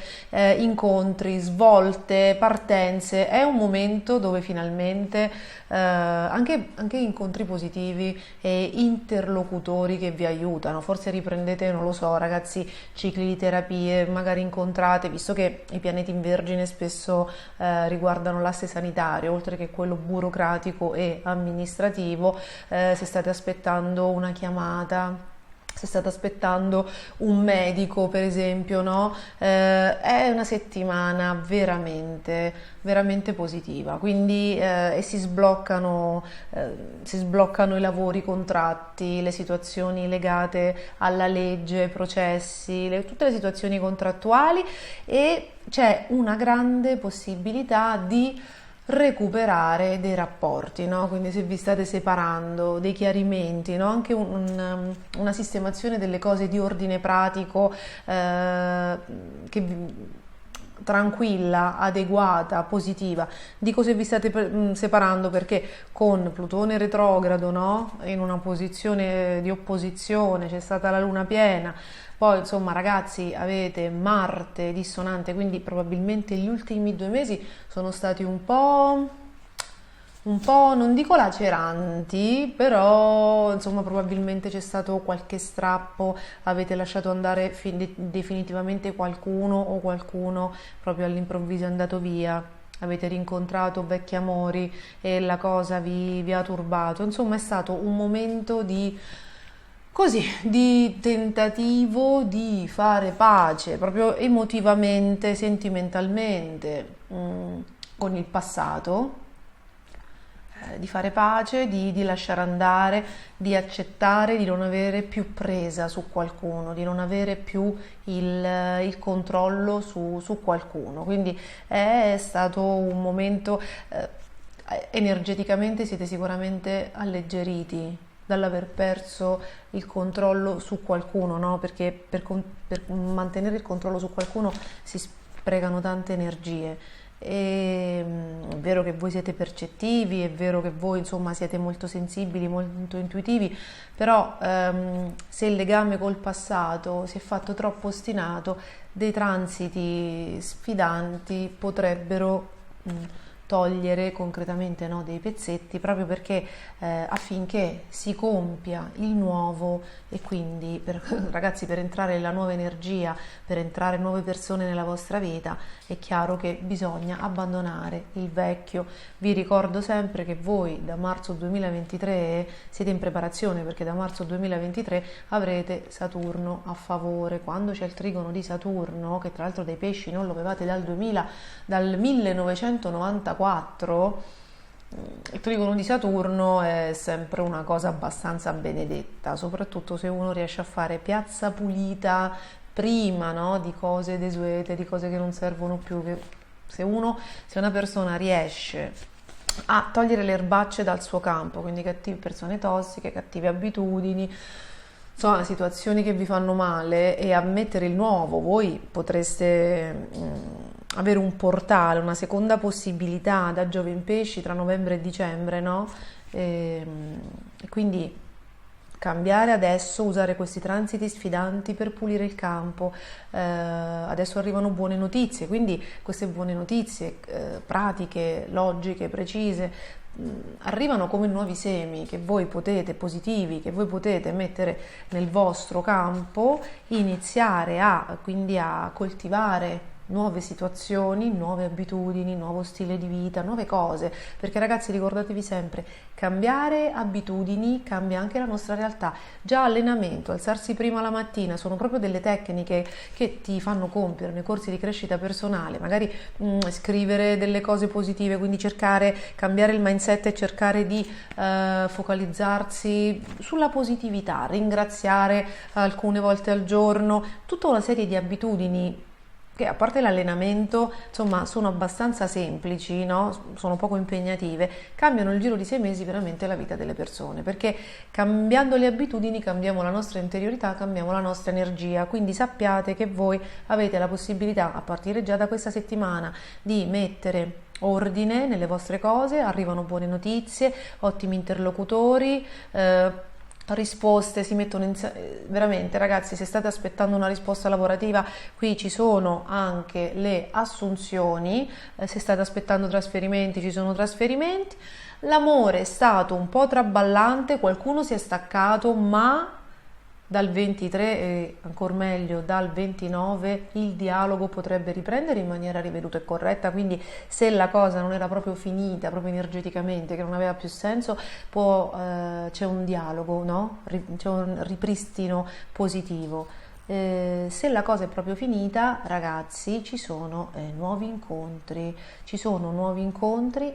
incontri, svolte, partenze. È un momento dove finalmente anche incontri positivi e interlocutori che vi aiutano. Forse riprendete, non lo so, ragazzi, cicli di terapie, magari incontrate, visto che i pianeti in Vergine spesso riguardano l'asse sanitario, oltre che quello burocratico e amministrativo. Se state aspettando una chiamata, se state aspettando un medico, per esempio, no? È una settimana veramente, veramente positiva. Quindi si sbloccano i lavori, i contratti, le situazioni legate alla legge, processi, tutte le situazioni contrattuali, e c'è una grande possibilità di recuperare dei rapporti, no? Quindi se vi state separando, dei chiarimenti, no? Anche una sistemazione delle cose di ordine pratico tranquilla, adeguata, positiva. Dico se vi state separando perché con Plutone retrogrado, no? In una posizione di opposizione, c'è stata la luna piena. Poi insomma ragazzi avete Marte dissonante, quindi probabilmente gli ultimi 2 mesi sono stati un po', non dico laceranti, però insomma probabilmente c'è stato qualche strappo, avete lasciato andare definitivamente qualcuno, o qualcuno proprio all'improvviso è andato via. Avete rincontrato vecchi amori e la cosa vi ha turbato. Insomma è stato un momento di tentativo di fare pace proprio emotivamente, sentimentalmente, con il passato, di fare pace, di lasciare andare, di accettare di non avere più presa su qualcuno, di non avere più il controllo su qualcuno. Quindi è stato un momento, energeticamente siete sicuramente alleggeriti dall'aver perso il controllo su qualcuno, no? Perché per mantenere il controllo su qualcuno si sprecano tante energie. È vero che voi siete percettivi, è vero che voi insomma siete molto sensibili, molto intuitivi, però se il legame col passato si è fatto troppo ostinato, dei transiti sfidanti potrebbero togliere concretamente, no, dei pezzetti, proprio perché affinché si compia il nuovo, e quindi ragazzi, per entrare nella nuova energia, per entrare nuove persone nella vostra vita, è chiaro che bisogna abbandonare il vecchio. Vi ricordo sempre che voi da marzo 2023 siete in preparazione, perché da marzo 2023 avrete Saturno a favore. Quando c'è il trigono di Saturno, che tra l'altro dai pesci non lo avevate dal 1994, il trigono di Saturno è sempre una cosa abbastanza benedetta, soprattutto se uno riesce a fare piazza pulita prima, no, di cose desuete, di cose che non servono più. Se una persona riesce a togliere le erbacce dal suo campo, quindi persone tossiche, cattive abitudini, insomma situazioni che vi fanno male, e a mettere il nuovo, voi potreste avere un portale, una seconda possibilità da Giove in Pesci tra novembre e dicembre, no? E quindi cambiare adesso, usare questi transiti sfidanti per pulire il campo. Adesso arrivano buone notizie, quindi queste buone notizie pratiche, logiche, precise, arrivano come nuovi semi che voi potete, positivi, che voi potete mettere nel vostro campo, iniziare quindi a coltivare nuove situazioni, nuove abitudini, nuovo stile di vita, nuove cose, perché ragazzi ricordatevi sempre, cambiare abitudini cambia anche la nostra realtà. Già allenamento, alzarsi prima la mattina, sono proprio delle tecniche che ti fanno compiere nei corsi di crescita personale, magari scrivere delle cose positive, quindi cercare, cambiare il mindset e cercare di focalizzarsi sulla positività, ringraziare alcune volte al giorno, tutta una serie di abitudini che a parte l'allenamento, insomma, sono abbastanza semplici, no? Sono poco impegnative, cambiano il giro di 6 mesi veramente la vita delle persone, perché cambiando le abitudini cambiamo la nostra interiorità, cambiamo la nostra energia, quindi sappiate che voi avete la possibilità, a partire già da questa settimana, di mettere ordine nelle vostre cose, arrivano buone notizie, ottimi interlocutori, risposte si mettono veramente ragazzi, se state aspettando una risposta lavorativa, qui ci sono anche le assunzioni, se state aspettando trasferimenti, ci sono trasferimenti. L'amore è stato un po' traballante, qualcuno si è staccato, ma dal 23 e ancora meglio dal 29 il dialogo potrebbe riprendere in maniera riveduta e corretta, quindi se la cosa non era proprio finita, proprio energeticamente, che non aveva più senso, c'è un dialogo, no? C'è un ripristino positivo. Se la cosa è proprio finita, ragazzi, ci sono nuovi incontri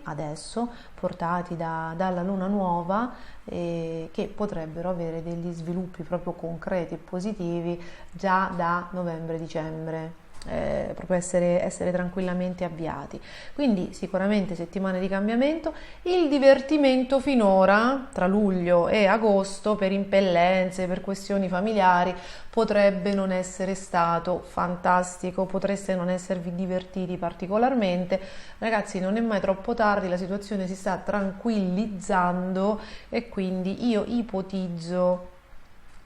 adesso portati dalla luna nuova, che potrebbero avere degli sviluppi proprio concreti e positivi già da novembre-dicembre. Proprio essere tranquillamente avviati, quindi sicuramente settimane di cambiamento. Il divertimento finora tra luglio e agosto, per impellenze, per questioni familiari, potrebbe non essere stato fantastico, potreste non esservi divertiti particolarmente. Ragazzi, non è mai troppo tardi, la situazione si sta tranquillizzando e quindi io ipotizzo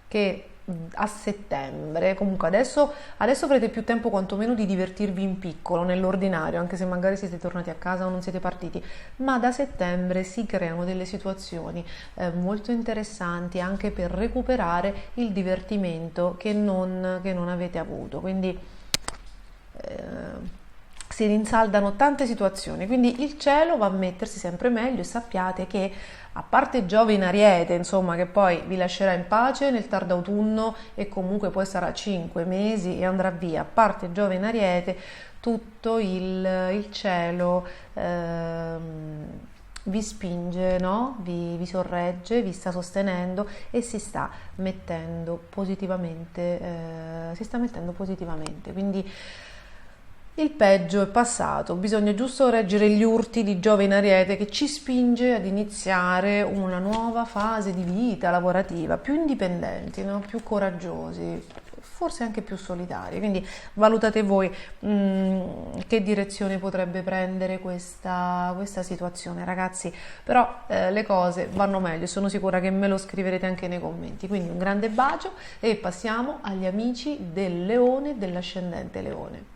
che a settembre, comunque adesso avrete più tempo quantomeno di divertirvi in piccolo, nell'ordinario, anche se magari siete tornati a casa o non siete partiti, ma da settembre si creano delle situazioni molto interessanti anche per recuperare il divertimento che non avete avuto, quindi si rinsaldano tante situazioni, quindi il cielo va a mettersi sempre meglio e sappiate che a parte Giove in Ariete, insomma, che poi vi lascerà in pace nel tardo autunno e comunque poi sarà 5 mesi e andrà via, a parte Giove in Ariete, tutto il cielo vi spinge, no? Vi sorregge, vi sta sostenendo e si sta mettendo positivamente, quindi il peggio è passato, bisogna giusto reggere gli urti di Giove in Ariete che ci spinge ad iniziare una nuova fase di vita lavorativa, più indipendenti, no? Più coraggiosi, forse anche più solitari, quindi valutate voi che direzione potrebbe prendere questa situazione, ragazzi, però le cose vanno meglio, sono sicura che me lo scriverete anche nei commenti, quindi un grande bacio e passiamo agli amici del Leone, dell'ascendente Leone.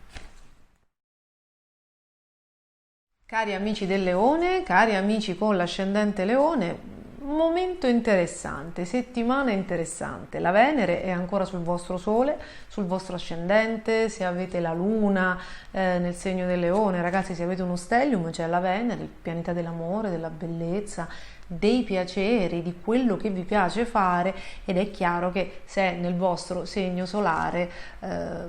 Cari amici del Leone, cari amici con l'ascendente Leone, momento interessante, settimana interessante. La Venere è ancora sul vostro Sole, sul vostro ascendente, se avete la Luna nel segno del Leone, ragazzi, se avete uno stellium, c'è la Venere, il pianeta dell'amore, della bellezza, dei piaceri, di quello che vi piace fare, ed è chiaro che se nel vostro segno solare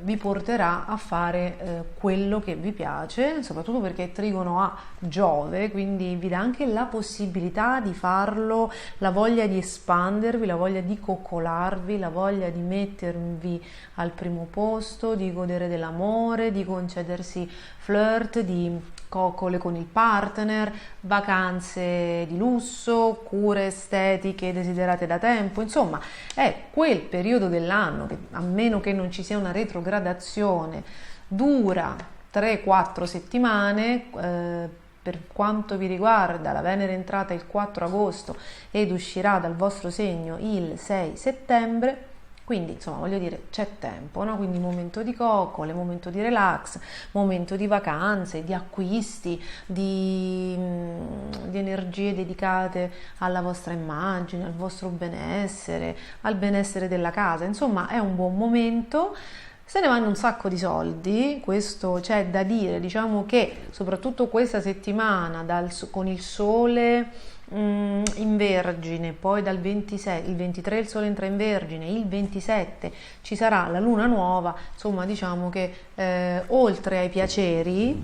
vi porterà a fare quello che vi piace, soprattutto perché è trigono a Giove, quindi vi dà anche la possibilità di farlo, la voglia di espandervi, la voglia di coccolarvi, la voglia di mettervi al primo posto, di godere dell'amore, di concedersi flirt, di coccole con il partner, vacanze di lusso, cure estetiche desiderate da tempo, insomma è quel periodo dell'anno che, a meno che non ci sia una retrogradazione, dura 3-4 settimane. Per quanto vi riguarda, la Venere è entrata il 4 agosto ed uscirà dal vostro segno il 6 settembre. Quindi, insomma, voglio dire, c'è tempo, no? Quindi momento di coccole, momento di relax, momento di vacanze, di acquisti, di energie dedicate alla vostra immagine, al vostro benessere, al benessere della casa. Insomma, è un buon momento. Se ne vanno un sacco di soldi, questo c'è da dire, diciamo che soprattutto questa settimana con il sole in Vergine, poi dal 26, il 23 il sole entra in Vergine, il 27 ci sarà la luna nuova, insomma diciamo che oltre ai piaceri,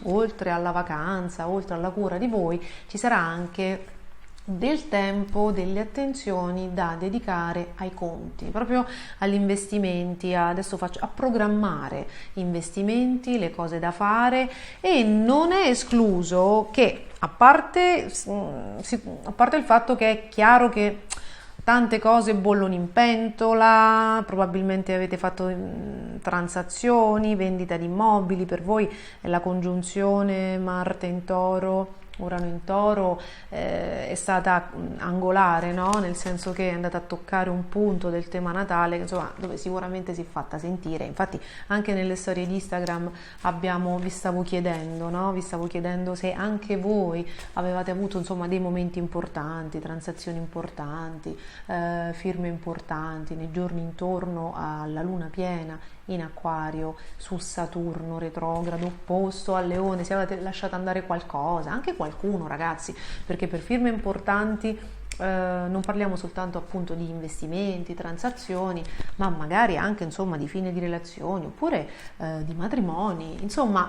oltre alla vacanza, oltre alla cura di voi, ci sarà anche del tempo, delle attenzioni da dedicare ai conti, proprio agli investimenti, a programmare investimenti, le cose da fare, e non è escluso che, a parte il fatto che è chiaro che tante cose bollono in pentola, probabilmente avete fatto transazioni, vendita di immobili, per voi è la congiunzione Marte in Toro, Urano in Toro, è stata angolare, no? Nel senso che è andata a toccare un punto del tema natale, insomma, dove sicuramente si è fatta sentire. Infatti anche nelle storie di Instagram vi stavo chiedendo, no? Vi stavo chiedendo se anche voi avevate avuto, insomma, dei momenti importanti, transazioni importanti, firme importanti nei giorni intorno alla luna piena in Acquario, su Saturno retrogrado opposto al Leone, se avete lasciato andare qualcosa, anche qualcuno, ragazzi, perché per firme importanti non parliamo soltanto appunto di investimenti, transazioni, ma magari anche, insomma, di fine di relazioni, oppure di matrimoni, insomma.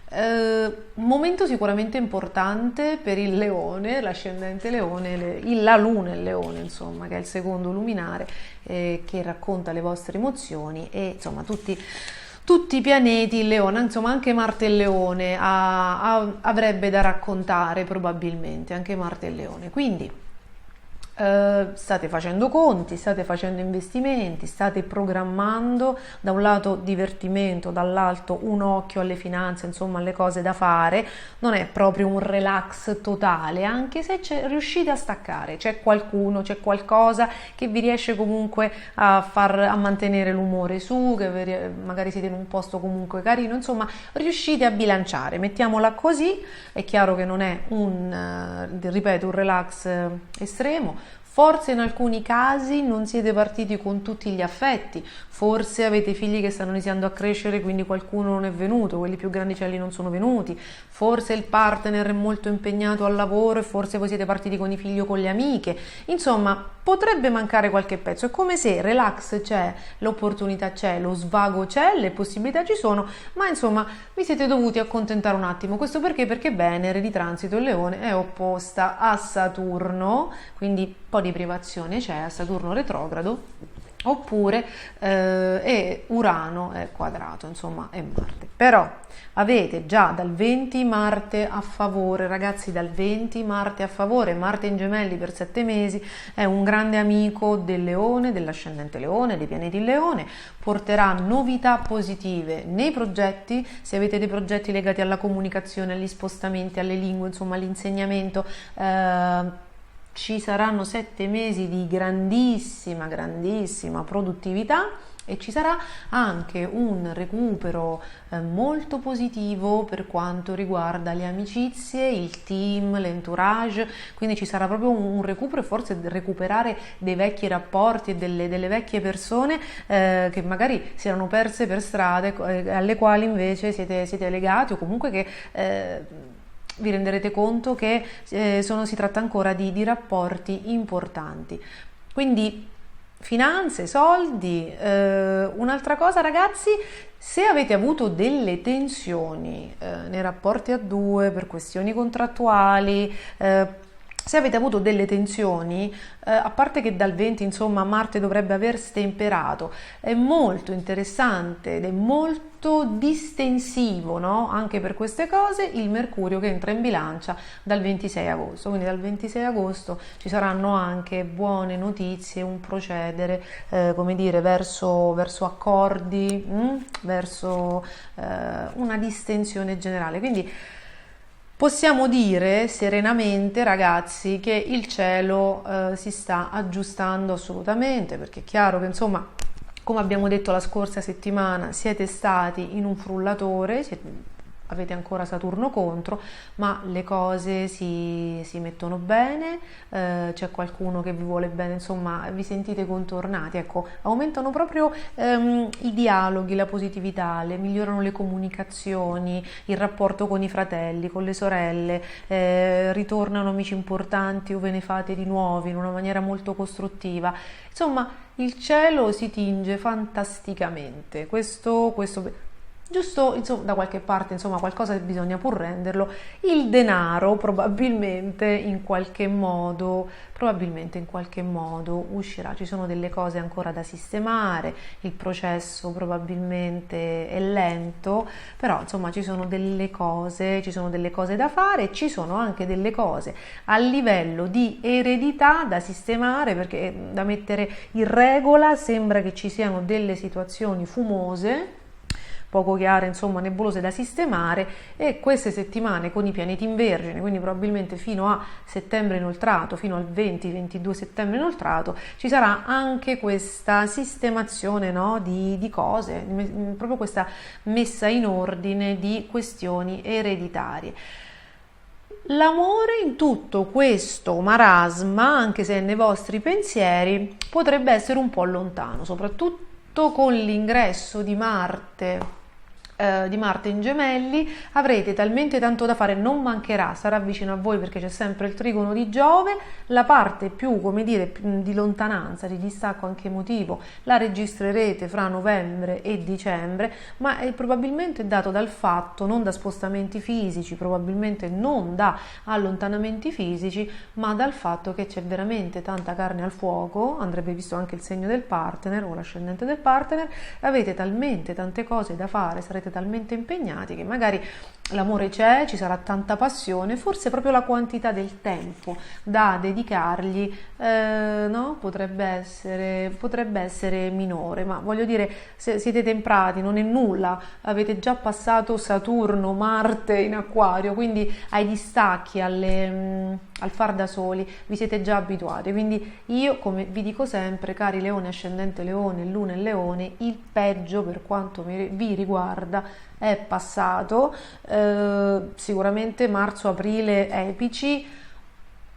Un momento sicuramente importante per il Leone, l'ascendente Leone, la Luna è il Leone, insomma, che è il secondo luminare, che racconta le vostre emozioni, e insomma tutti i pianeti, il Leone, insomma anche Marte e il Leone avrebbe da raccontare, probabilmente anche Marte e il Leone. Quindi state facendo conti, state facendo investimenti, state programmando, da un lato divertimento, dall'altro un occhio alle finanze, insomma alle cose da fare. Non è proprio un relax totale, anche se riuscite a staccare, c'è qualcuno, c'è qualcosa che vi riesce comunque a mantenere l'umore su, che magari siete in un posto comunque carino, insomma riuscite a bilanciare, mettiamola così. È chiaro che non è ripeto, un relax estremo. Forse in alcuni casi non siete partiti con tutti gli affetti, forse avete figli che stanno iniziando a crescere, quindi qualcuno non è venuto, quelli più grandicelli non sono venuti, forse il partner è molto impegnato al lavoro e forse voi siete partiti con i figli o con le amiche. Insomma, potrebbe mancare qualche pezzo. È come se relax c'è, l'opportunità c'è, lo svago c'è, le possibilità ci sono, ma insomma vi siete dovuti accontentare un attimo. Questo perché Venere di transito in Leone è opposta a Saturno, quindi un po' di privazione c'è a Saturno retrogrado, oppure Urano è quadrato, insomma è Marte. Però avete già dal 20 Marte a favore, ragazzi, dal 20 Marte a favore. Marte in Gemelli per 7 mesi, è un grande amico del Leone, dell'ascendente Leone, dei pianeti in Leone, porterà novità positive nei progetti. Se avete dei progetti legati alla comunicazione, agli spostamenti, alle lingue, insomma all'insegnamento, ci saranno 7 mesi di grandissima produttività, e ci sarà anche un recupero molto positivo per quanto riguarda le amicizie, il team, l'entourage. Quindi ci sarà proprio un recupero, forse recuperare dei vecchi rapporti e delle vecchie persone che magari si erano perse per strade, alle quali invece siete legati, o comunque che vi renderete conto che si tratta ancora di rapporti importanti. Quindi finanze, soldi. Un'altra cosa, ragazzi, se avete avuto delle tensioni nei rapporti a due per questioni contrattuali, se avete avuto delle tensioni, a parte che dal 20 insomma Marte dovrebbe aver stemperato, è molto interessante ed è molto distensivo, no? Anche per queste cose il Mercurio che entra in Bilancia dal 26 agosto, quindi dal 26 agosto ci saranno anche buone notizie, un procedere come dire verso accordi, verso una distensione generale. Quindi Possiamo dire serenamente, ragazzi, che il cielo si sta aggiustando assolutamente, perché è chiaro che, insomma, come abbiamo detto la scorsa settimana, siete stati in un frullatore, avete ancora Saturno contro, ma le cose si mettono bene, c'è qualcuno che vi vuole bene, insomma, vi sentite contornati, ecco, aumentano proprio i dialoghi, la positività, migliorano le comunicazioni, il rapporto con i fratelli, con le sorelle, ritornano amici importanti o ve ne fate di nuovi in una maniera molto costruttiva. Insomma, il cielo si tinge fantasticamente. Questo giusto, insomma, da qualche parte, insomma, qualcosa bisogna pur renderlo. Il denaro probabilmente in qualche modo uscirà. Ci sono delle cose ancora da sistemare, il processo probabilmente è lento, però insomma ci sono delle cose da fare, ci sono anche delle cose a livello di eredità da sistemare, perché da mettere in regola. Sembra che ci siano delle situazioni fumose, poco chiare, insomma nebulose da sistemare, e queste settimane con i pianeti in Vergine, quindi probabilmente fino a settembre inoltrato, fino al 20-22 settembre inoltrato, ci sarà anche questa sistemazione, no, di cose, proprio questa messa in ordine di questioni ereditarie. L'amore in tutto questo marasma, anche se nei vostri pensieri, potrebbe essere un po' lontano, soprattutto con l'ingresso di Marte in Gemelli. Avrete talmente tanto da fare, non mancherà, sarà vicino a voi perché c'è sempre il trigono di Giove. La parte più, come dire, di lontananza, di distacco anche emotivo, la registrerete fra novembre e dicembre, ma è probabilmente dato dal fatto, non da spostamenti fisici, probabilmente non da allontanamenti fisici, ma dal fatto che c'è veramente tanta carne al fuoco. Andrebbe visto anche il segno del partner o l'ascendente del partner. Avete talmente tante cose da fare, sarete talmente impegnati che magari l'amore c'è, ci sarà tanta passione, forse proprio la quantità del tempo da dedicargli no? potrebbe essere minore, ma voglio dire, se siete temprati, non è nulla, avete già passato Saturno, Marte in Acquario, quindi ai distacchi, al far da soli, vi siete già abituati. Quindi io, come vi dico sempre, cari Leone, ascendente Leone, Luna e Leone, il peggio per quanto vi riguarda è passato. Sicuramente marzo-aprile epici,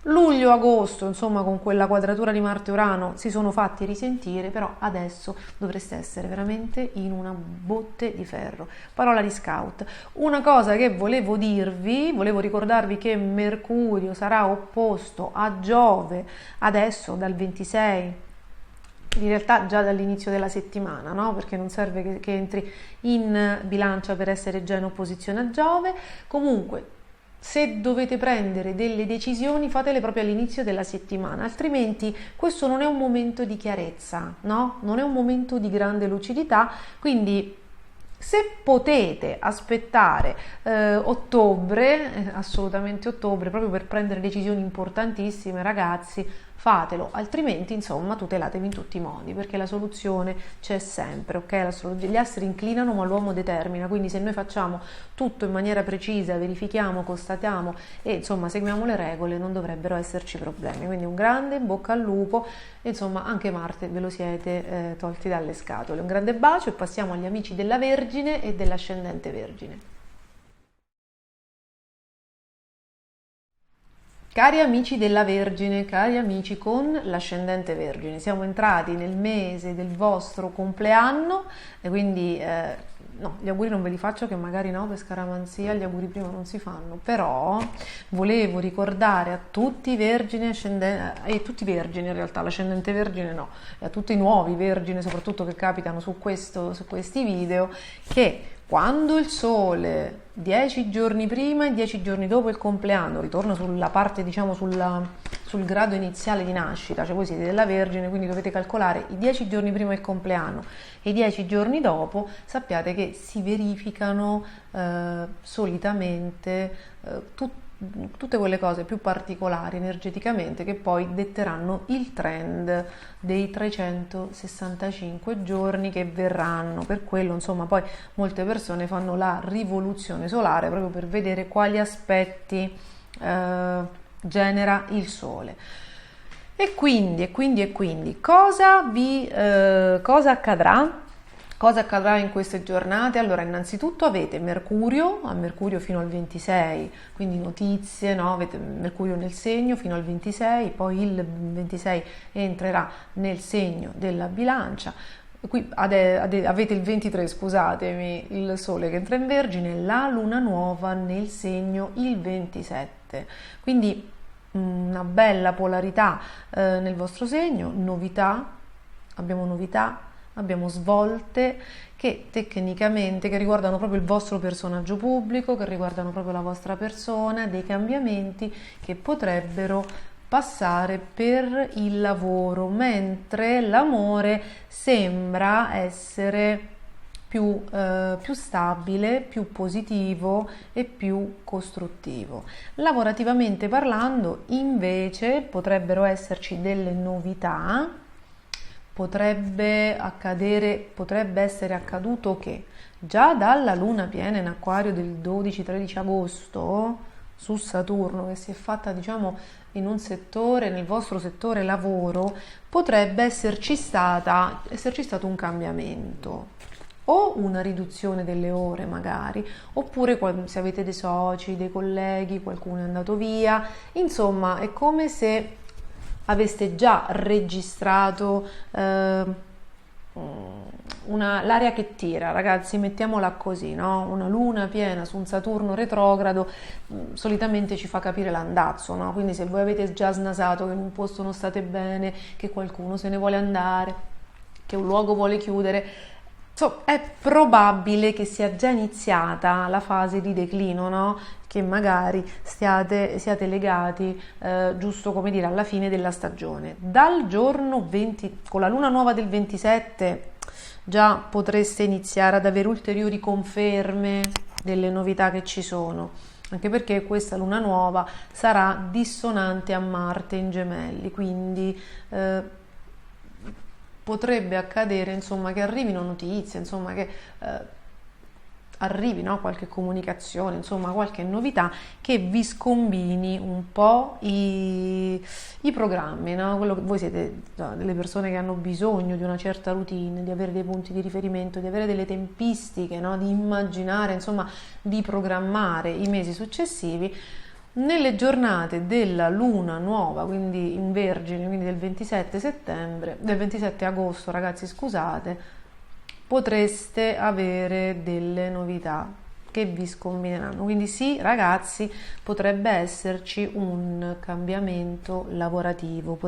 luglio-agosto, insomma, con quella quadratura di Marte-Urano si sono fatti risentire, però adesso dovreste essere veramente in una botte di ferro. Parola di scout. Una cosa che volevo ricordarvi che Mercurio sarà opposto a Giove adesso dal 26, in realtà già dall'inizio della settimana, no? Perché non serve che entri in bilancia per essere già in opposizione a Giove. Comunque, se dovete prendere delle decisioni, fatele proprio all'inizio della settimana, altrimenti questo non è un momento di chiarezza, no? Non è un momento di grande lucidità, quindi se potete aspettare ottobre, assolutamente ottobre, proprio per prendere decisioni importantissime, ragazzi, fatelo, altrimenti insomma tutelatevi in tutti i modi, perché la soluzione c'è sempre, ok? Gli astri inclinano ma l'uomo determina, quindi se noi facciamo tutto in maniera precisa, verifichiamo, constatiamo e insomma seguiamo le regole, non dovrebbero esserci problemi. Quindi un grande in bocca al lupo, insomma anche Marte ve lo siete tolti dalle scatole. Un grande bacio e passiamo agli amici della Vergine e dell'ascendente Vergine. Cari amici della Vergine, cari amici con l'ascendente Vergine, siamo entrati nel mese del vostro compleanno e quindi no, gli auguri non ve li faccio, che magari no, per scaramanzia gli auguri prima non si fanno, però volevo ricordare a tutti i Vergine e tutti i Vergini in realtà, l'ascendente Vergine no, e a tutti i nuovi Vergine soprattutto che capitano su questi video, che quando il Sole 10 giorni prima e 10 giorni dopo il compleanno ritorna sulla parte, diciamo, sul grado iniziale di nascita, cioè voi siete della Vergine, quindi dovete calcolare i 10 giorni prima del compleanno e i 10 giorni dopo, sappiate che si verificano solitamente tutte quelle cose più particolari energeticamente che poi detteranno il trend dei 365 giorni che verranno. Per quello, insomma, poi molte persone fanno la rivoluzione solare proprio per vedere quali aspetti genera il Sole. E quindi cosa accadrà? Cosa accadrà in queste giornate? Allora, innanzitutto avete Mercurio, a Mercurio fino al 26, quindi notizie, no? Avete Mercurio nel segno fino al 26, poi il 26 entrerà nel segno della Bilancia. Qui avete il 23, scusatemi, il Sole che entra in Vergine, la Luna nuova nel segno il 27. Quindi una bella polarità nel vostro segno, abbiamo svolte che tecnicamente, che riguardano proprio il vostro personaggio pubblico, che riguardano proprio la vostra persona, dei cambiamenti che potrebbero passare per il lavoro, mentre l'amore sembra essere più stabile, più positivo e più costruttivo. Lavorativamente parlando, invece, potrebbero esserci delle novità. Potrebbe essere accaduto che già dalla luna piena in Acquario del 12-13 agosto su Saturno, che si è fatta diciamo in un settore, nel vostro settore lavoro, potrebbe esserci stato un cambiamento o una riduzione delle ore magari, oppure se avete dei soci, dei colleghi, qualcuno è andato via, insomma è come se aveste già registrato l'aria che tira, ragazzi, mettiamola così, no? Una luna piena su un Saturno retrogrado solitamente ci fa capire l'andazzo, no? Quindi se voi avete già snasato che in un posto non state bene, che qualcuno se ne vuole andare, che un luogo vuole chiudere, è probabile che sia già iniziata la fase di declino, no? Che magari siate legati giusto come dire alla fine della stagione. Dal giorno 20, con la luna nuova del 27, già potreste iniziare ad avere ulteriori conferme delle novità che ci sono, anche perché questa luna nuova sarà dissonante a Marte in Gemelli, quindi potrebbe accadere insomma che arrivino notizie, insomma che arrivi, no? Qualche comunicazione, insomma qualche novità che vi scombini un po' i programmi, no? Voi siete delle persone che hanno bisogno di una certa routine, di avere dei punti di riferimento, di avere delle tempistiche, no? Di immaginare, insomma di programmare i mesi successivi. Nelle giornate della luna nuova, quindi in Vergine, quindi del 27 agosto, ragazzi, scusate, potreste avere delle novità che vi scombineranno. Quindi sì, ragazzi, potrebbe esserci un cambiamento lavorativo,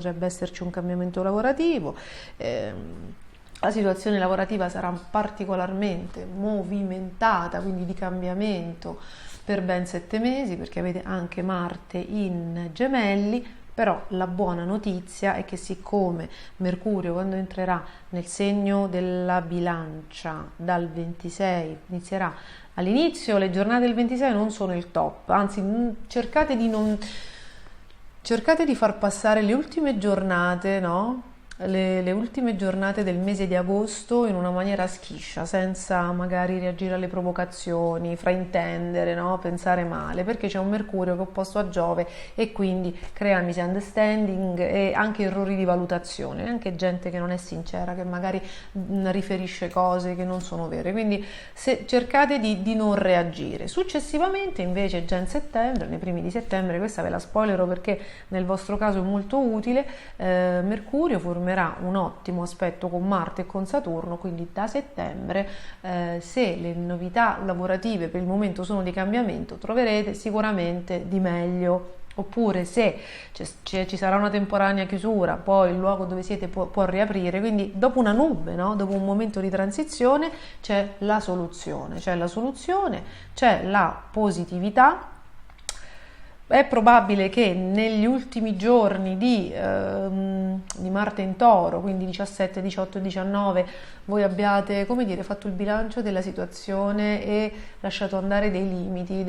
la situazione lavorativa sarà particolarmente movimentata, quindi di cambiamento per ben 7 mesi, perché avete anche Marte in Gemelli. Però la buona notizia è che siccome Mercurio, quando entrerà nel segno della Bilancia dal 26, inizierà all'inizio, le giornate del 26 non sono il top, anzi cercate di far passare le ultime giornate, no? Le ultime giornate del mese di agosto in una maniera schiscia, senza magari reagire alle provocazioni, fraintendere, no? Pensare male, perché c'è un Mercurio che è opposto a Giove e quindi crea misunderstanding e anche errori di valutazione, anche gente che non è sincera, che magari riferisce cose che non sono vere, quindi cercate di non reagire. Successivamente invece già in settembre, nei primi di settembre, questa ve la spoilerò perché nel vostro caso è molto utile, Mercurio formerà un ottimo aspetto con Marte e con Saturno, quindi da settembre se le novità lavorative per il momento sono di cambiamento, troverete sicuramente di meglio. Oppure se ci sarà una temporanea chiusura, poi il luogo dove siete può riaprire, quindi dopo una nube, no? Dopo un momento di transizione c'è la soluzione, c'è la positività. È probabile che negli ultimi giorni di Marte in Toro, quindi 17, 18 e 19, voi abbiate, come dire, fatto il bilancio della situazione e lasciato andare dei limiti,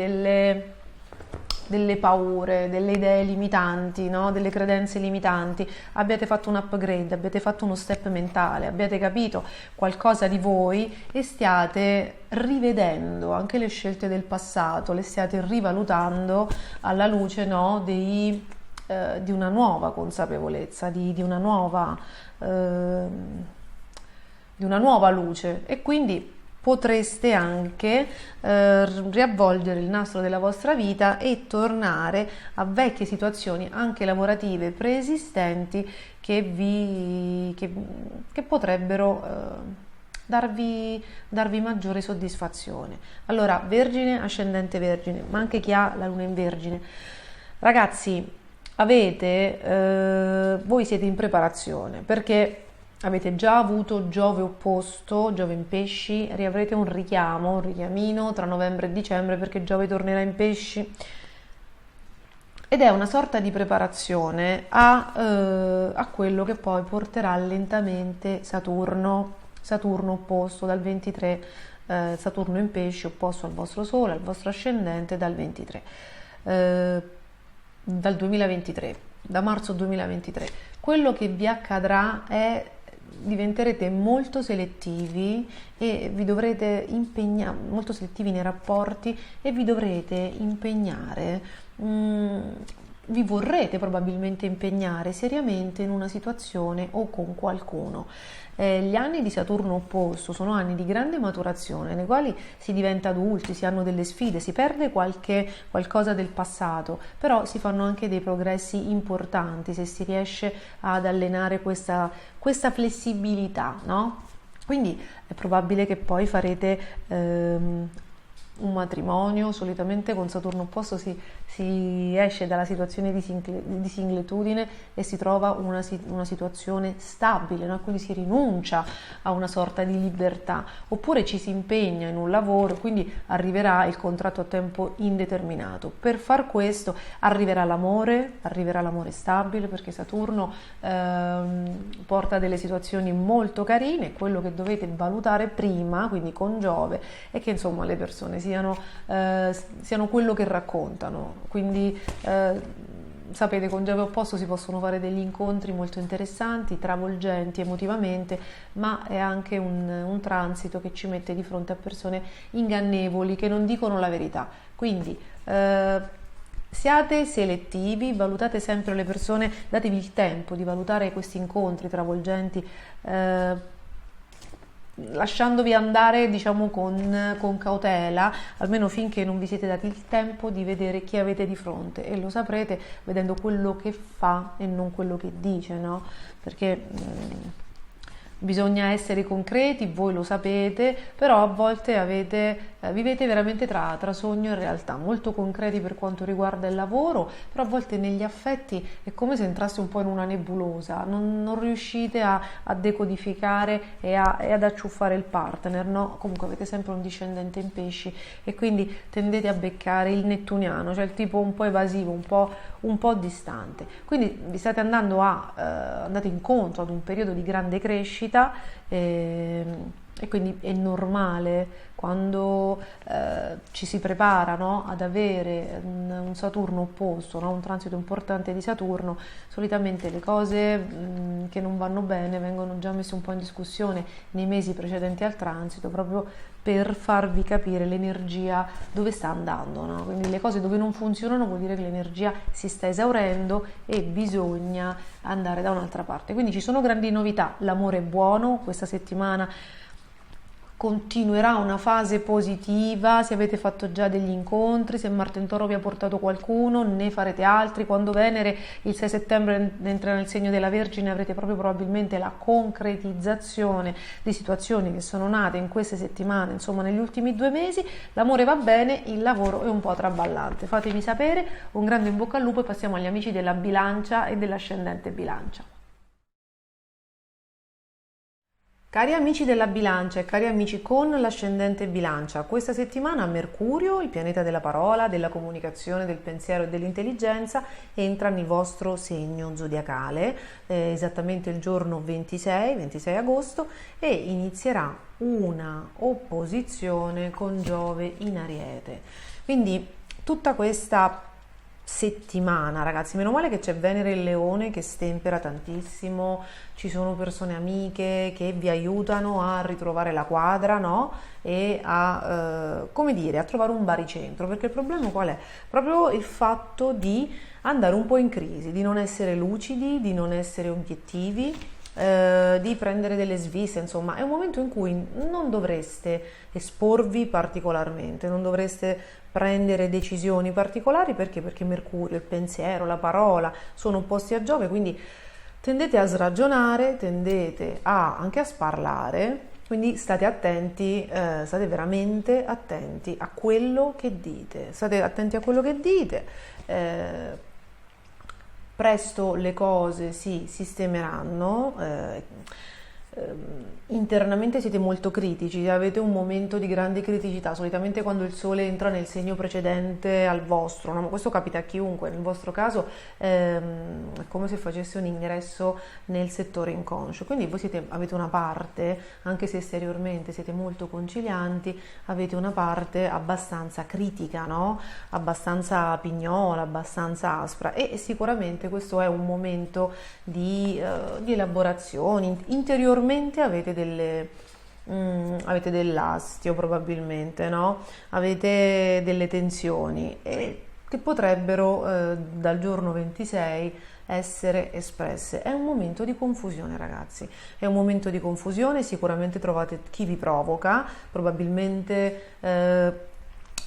delle paure, delle idee limitanti, no? Delle credenze limitanti, abbiate fatto un upgrade, abbiate fatto uno step mentale, abbiate capito qualcosa di voi e stiate rivedendo anche le scelte del passato, le stiate rivalutando alla luce, no? Di una nuova consapevolezza, di una nuova luce, e quindi potreste anche riavvolgere il nastro della vostra vita e tornare a vecchie situazioni anche lavorative preesistenti che potrebbero darvi maggiore soddisfazione. Allora, Vergine, ascendente Vergine, ma anche chi ha la luna in Vergine, ragazzi, voi siete in preparazione, perché avete già avuto Giove opposto, Giove in Pesci, riavrete un richiamino tra novembre e dicembre, perché Giove tornerà in Pesci, ed è una sorta di preparazione a quello che poi porterà lentamente Saturno opposto dal 23, Saturno in Pesci opposto al vostro Sole, al vostro ascendente dal 23. Dal 2023, da marzo 2023. Quello che vi accadrà è diventerete molto selettivi e vi dovrete impegnare, molto selettivi nei rapporti, e vi dovrete impegnare, vi vorrete probabilmente impegnare seriamente in una situazione o con qualcuno. Gli anni di Saturno opposto sono anni di grande maturazione, nei quali si diventa adulti, si hanno delle sfide, si perde qualcosa del passato, però si fanno anche dei progressi importanti se si riesce ad allenare questa flessibilità, no? Quindi è probabile che poi farete un matrimonio. Solitamente con Saturno opposto si esce dalla situazione di singletudine e si trova una situazione stabile, no? Quindi si rinuncia a una sorta di libertà, oppure ci si impegna in un lavoro, quindi arriverà il contratto a tempo indeterminato. Per far questo arriverà l'amore stabile, perché Saturno porta delle situazioni molto carine. Quello che dovete valutare prima, quindi con Giove, è che insomma le persone siano quello che raccontano. Quindi sapete, con Giove opposto si possono fare degli incontri molto interessanti, travolgenti emotivamente, ma è anche un transito che ci mette di fronte a persone ingannevoli che non dicono la verità. Quindi siate selettivi, valutate sempre le persone, datevi il tempo di valutare questi incontri travolgenti, lasciandovi andare, diciamo, con cautela, almeno finché non vi siete dati il tempo di vedere chi avete di fronte, e lo saprete vedendo quello che fa e non quello che dice, no? Perché bisogna essere concreti, voi lo sapete, però a volte vivete veramente tra sogno e realtà, molto concreti per quanto riguarda il lavoro, però a volte negli affetti è come se entraste un po' in una nebulosa, non riuscite a decodificare e ad acciuffare il partner, no? Comunque avete sempre un discendente in Pesci e quindi tendete a beccare il nettuniano, cioè il tipo un po' evasivo, un po' distante. Quindi vi state andate incontro ad un periodo di grande crescita, e quindi è normale quando ci si prepara, no, ad avere un Saturno opposto, no, un transito importante di Saturno. Solitamente le cose che non vanno bene vengono già messe un po' in discussione nei mesi precedenti al transito, proprio per farvi capire l'energia dove sta andando, no? Quindi le cose dove non funzionano vuol dire che l'energia si sta esaurendo e bisogna andare da un'altra parte. Quindi ci sono grandi novità, l'amore è buono, questa settimana continuerà una fase positiva, se avete fatto già degli incontri, se Marte in Toro vi ha portato qualcuno, ne farete altri. Quando Venere il 6 settembre entrerà nel segno della Vergine, avrete proprio probabilmente la concretizzazione di situazioni che sono nate in queste settimane, insomma negli ultimi 2 mesi. L'amore va bene, il lavoro è un po' traballante. Fatemi sapere, un grande in bocca al lupo, e passiamo agli amici della Bilancia e dell'ascendente Bilancia. Cari amici della Bilancia e cari amici con l'ascendente Bilancia, questa settimana Mercurio, il pianeta della parola, della comunicazione, del pensiero e dell'intelligenza, entra nel vostro segno zodiacale, esattamente il giorno 26 agosto, e inizierà una opposizione con Giove in Ariete. Quindi tutta questa settimana, ragazzi. Meno male che c'è Venere il Leone che stempera tantissimo, ci sono persone amiche che vi aiutano a ritrovare la quadra, no? E a, come dire, a trovare un baricentro, perché il problema qual è? Proprio il fatto di andare un po' in crisi, di non essere lucidi, di non essere obiettivi, di prendere delle sviste, insomma, è un momento in cui non dovreste esporvi particolarmente, non dovreste prendere decisioni particolari perché Mercurio, il pensiero, la parola sono opposti a Giove, quindi tendete a sragionare, tendete anche a sparlare, quindi state attenti, state veramente attenti a quello che dite, state attenti a quello che dite. Presto le cose si sistemeranno, internamente siete molto critici, avete un momento di grande criticità, solitamente quando il sole entra nel segno precedente al vostro, no? Ma questo capita a chiunque, nel vostro caso è come se facesse un ingresso nel settore inconscio, quindi voi avete una parte, anche se esteriormente siete molto concilianti, avete una parte abbastanza critica, no? Abbastanza pignola, abbastanza aspra, e sicuramente questo è un momento di elaborazioni. Interiormente avete dell'astio probabilmente, no? Avete delle tensioni che potrebbero dal giorno 26 essere espresse. È un momento di confusione, ragazzi, è un momento di confusione, sicuramente trovate chi vi provoca, probabilmente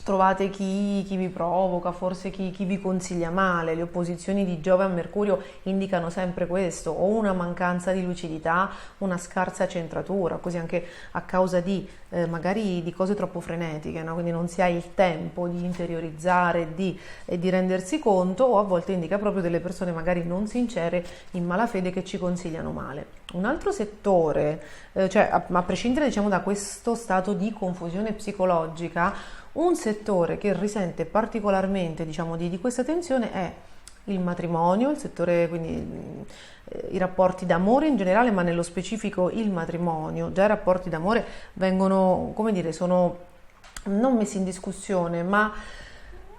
trovate chi vi provoca, forse chi vi consiglia male. Le opposizioni di Giove a Mercurio indicano sempre questo, o una mancanza di lucidità, una scarsa centratura, così anche a causa di magari di cose troppo frenetiche, no? Quindi non si ha il tempo di interiorizzare e di rendersi conto, o a volte indica proprio delle persone magari non sincere, in malafede, che ci consigliano male. Un altro settore, cioè a prescindere diciamo da questo stato di confusione psicologica, un settore che risente particolarmente, diciamo, di questa tensione è il matrimonio, il settore, quindi i rapporti d'amore in generale, ma nello specifico il matrimonio. Già i rapporti d'amore vengono, come dire, sono non messi in discussione, ma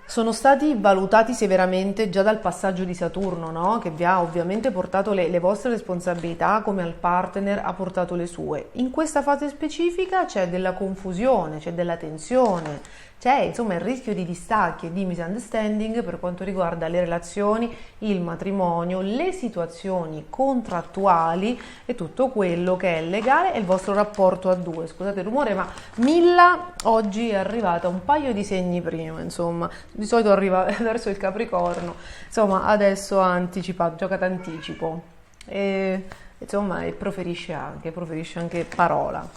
sono stati valutati severamente già dal passaggio di Saturno, no? Che vi ha ovviamente portato le vostre responsabilità, come al partner ha portato le sue. In questa fase specifica c'è della confusione, c'è della tensione, c'è insomma il rischio di distacchi e di misunderstanding per quanto riguarda le relazioni, il matrimonio, le situazioni contrattuali e tutto quello che è legale e il vostro rapporto a due. Scusate il rumore, ma Milla oggi è arrivata un paio di segni prima, insomma, di solito arriva verso il Capricorno, insomma adesso ha anticipato, gioca d'anticipo e insomma e proferisce anche parola.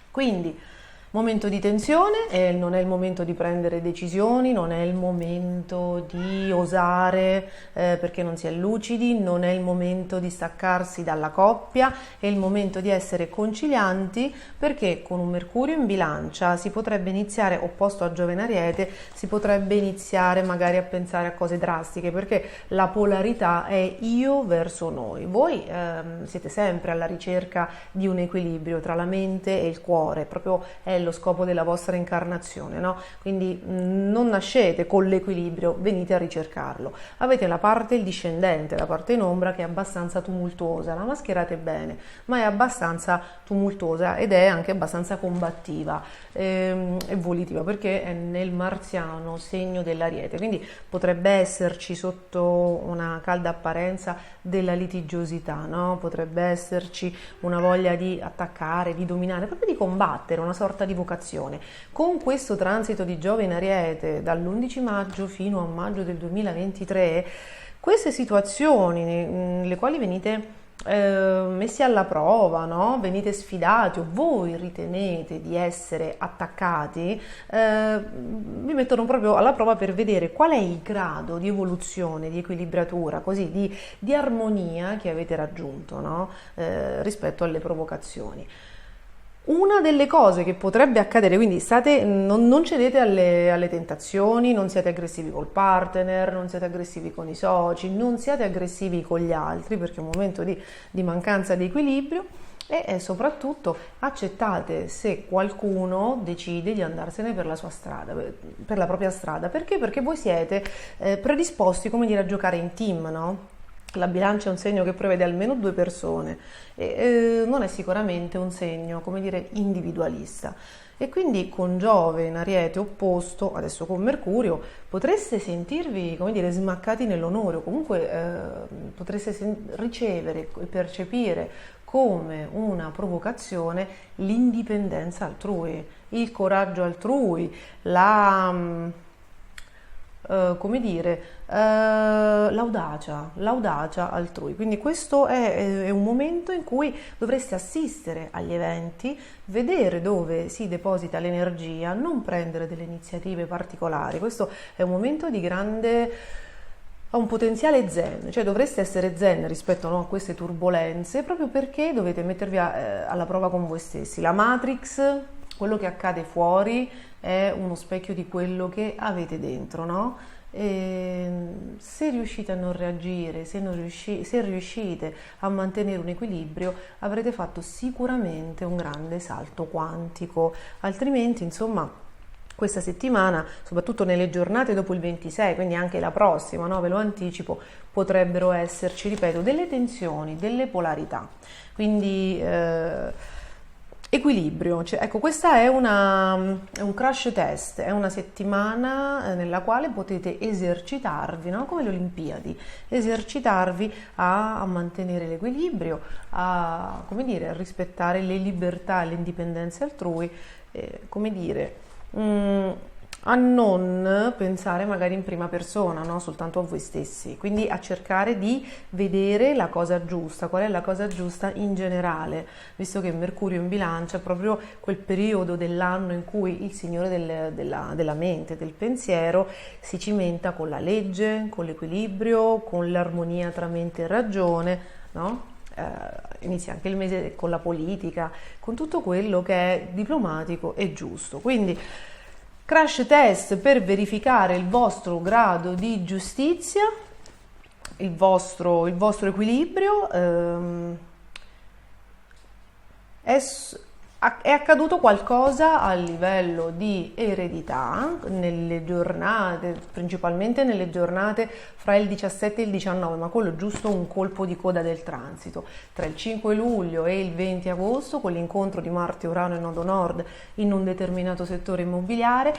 Quindi momento di tensione, non è il momento di prendere decisioni, non è il momento di osare perché non si è lucidi, non è il momento di staccarsi dalla coppia, è il momento di essere concilianti, perché con un Mercurio in bilancia si potrebbe iniziare, opposto a Giove in Ariete, si potrebbe iniziare magari a pensare a cose drastiche, perché la polarità è io verso noi. Voi siete sempre alla ricerca di un equilibrio tra la mente e il cuore, proprio è lo scopo della vostra incarnazione, no? Quindi non nascete con l'equilibrio, venite a ricercarlo. Avete la parte, il discendente, la parte in ombra, che è abbastanza tumultuosa, la mascherate bene, ma è abbastanza tumultuosa ed è anche abbastanza combattiva e volitiva, perché è nel marziano, segno dell'Ariete, quindi potrebbe esserci sotto una calda apparenza della litigiosità, no? Potrebbe esserci una voglia di attaccare, di dominare, proprio di combattere, una sorta di vocazione. Con questo transito di Giove in Ariete dall'11 maggio fino a maggio del 2023, queste situazioni le quali venite messi alla prova, no? Venite sfidati o voi ritenete di essere attaccati, vi mettono proprio alla prova per vedere qual è il grado di evoluzione, di equilibratura, così di armonia che avete raggiunto, no? Rispetto alle provocazioni. Una delle cose che potrebbe accadere, quindi non cedete alle tentazioni, non siate aggressivi col partner, non siate aggressivi con i soci, non siate aggressivi con gli altri, perché è un momento di mancanza di equilibrio. e soprattutto accettate se qualcuno decide di andarsene per la sua strada, per la propria strada. Perché? Perché voi siete predisposti, come dire, a giocare in team, no? La bilancia è un segno che prevede almeno due persone e non è sicuramente un segno, come dire, individualista. E quindi con Giove in Ariete opposto, adesso con Mercurio, potreste sentirvi, come dire, smaccati nell'onore, o comunque potreste ricevere e percepire come una provocazione l'indipendenza altrui, il coraggio altrui, come dire, l'audacia altrui. Quindi questo è un momento in cui dovreste assistere agli eventi, vedere dove si deposita l'energia, non prendere delle iniziative particolari. Questo è un momento di grande, ha un potenziale zen, cioè dovreste essere zen rispetto, no, a queste turbolenze, proprio perché dovete mettervi alla prova con voi stessi. La Matrix, quello che accade fuori, è uno specchio di quello che avete dentro, no? E se riuscite a non reagire, se riuscite a mantenere un equilibrio, avrete fatto sicuramente un grande salto quantico. Altrimenti, insomma, questa settimana, soprattutto nelle giornate dopo il 26, quindi anche la prossima, no? Ve lo anticipo, potrebbero esserci, ripeto, delle tensioni, delle polarità. Quindi equilibrio, cioè, ecco, questa è un crash test, è una settimana nella quale potete esercitarvi, no? Come le Olimpiadi, esercitarvi a mantenere l'equilibrio, a, come dire, a rispettare le libertà e le indipendenze altrui, come dire, a non pensare magari in prima persona, no? Soltanto a voi stessi, quindi a cercare di vedere la cosa giusta, qual è la cosa giusta in generale, visto che Mercurio in Bilancia è proprio quel periodo dell'anno in cui il signore della mente, del pensiero, si cimenta con la legge, con l'equilibrio, con l'armonia tra mente e ragione, no? Inizia anche il mese con la politica, con tutto quello che è diplomatico e giusto. Quindi crash test per verificare il vostro grado di giustizia, il vostro equilibrio. È accaduto qualcosa a livello di eredità nelle giornate, principalmente nelle giornate fra il 17 e il 19, ma quello è giusto un colpo di coda del transito. Tra il 5 luglio e il 20 agosto, con l'incontro di Marte, Urano e Nodo Nord in un determinato settore immobiliare,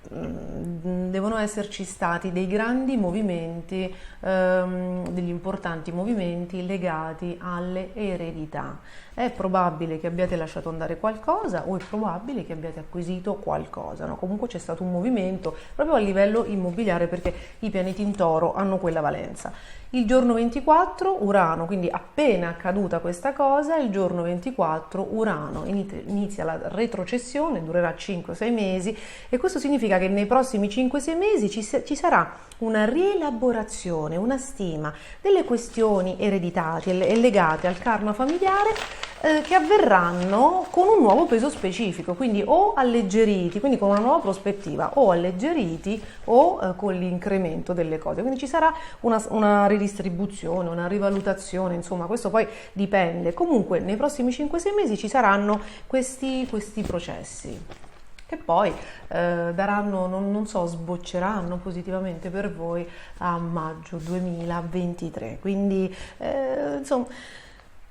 devono esserci stati dei grandi movimenti, degli importanti movimenti legati alle eredità. È probabile che abbiate lasciato andare qualcosa o è probabile che abbiate acquisito qualcosa, no? Comunque c'è stato un movimento proprio a livello immobiliare, perché i pianeti in Toro hanno quella valenza. Il giorno 24 Urano, quindi appena accaduta questa cosa, il giorno 24 Urano inizia la retrocessione, durerà 5-6 mesi, e questo significa che nei prossimi 5-6 mesi ci sarà una rielaborazione, una stima delle questioni ereditate e legate al karma familiare, che avverranno con un nuovo peso specifico, quindi o alleggeriti, quindi con una nuova prospettiva, o alleggeriti o con l'incremento delle cose. Quindi ci sarà una ridistribuzione, una rivalutazione, insomma, questo poi dipende. Comunque nei prossimi 5-6 mesi ci saranno questi processi che poi daranno, non so, sbocceranno positivamente per voi a maggio 2023. Quindi insomma,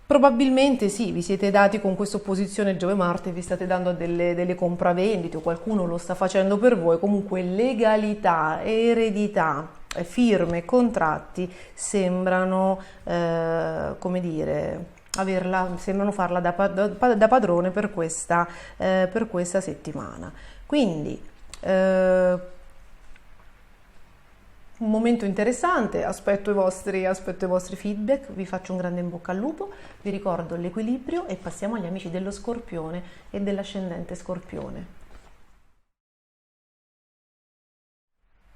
probabilmente sì, vi siete dati con questa opposizione Giove-Marte, vi state dando delle compravendite o qualcuno lo sta facendo per voi. Comunque legalità, eredità, firme, contratti sembrano, come dire, sembrano farla da padrone per questa settimana. Quindi un momento interessante, aspetto i vostri feedback, vi faccio un grande in bocca al lupo, vi ricordo l'equilibrio e passiamo agli amici dello Scorpione e dell'ascendente Scorpione.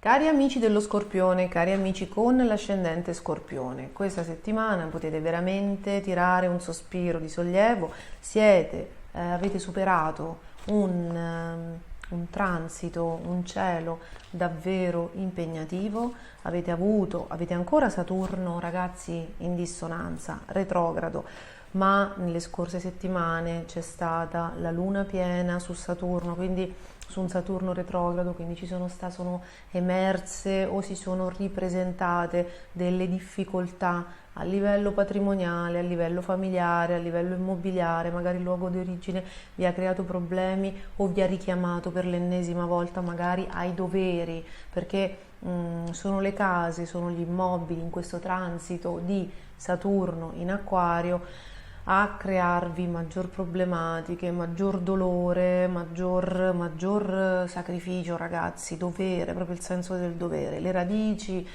Cari amici dello Scorpione, cari amici con l'ascendente Scorpione, questa settimana potete veramente tirare un sospiro di sollievo, avete superato un transito, un cielo davvero impegnativo, avete ancora Saturno, ragazzi, in dissonanza, retrogrado, ma nelle scorse settimane c'è stata la luna piena su Saturno, quindi su un Saturno retrogrado, quindi sono emerse o si sono ripresentate delle difficoltà a livello patrimoniale, a livello familiare, a livello immobiliare, magari il luogo di origine vi ha creato problemi o vi ha richiamato per l'ennesima volta magari ai doveri, perché sono le case, sono gli immobili in questo transito di Saturno in Acquario a crearvi maggior problematiche, maggior dolore, maggior sacrificio, ragazzi, dovere, proprio il senso del dovere, le radici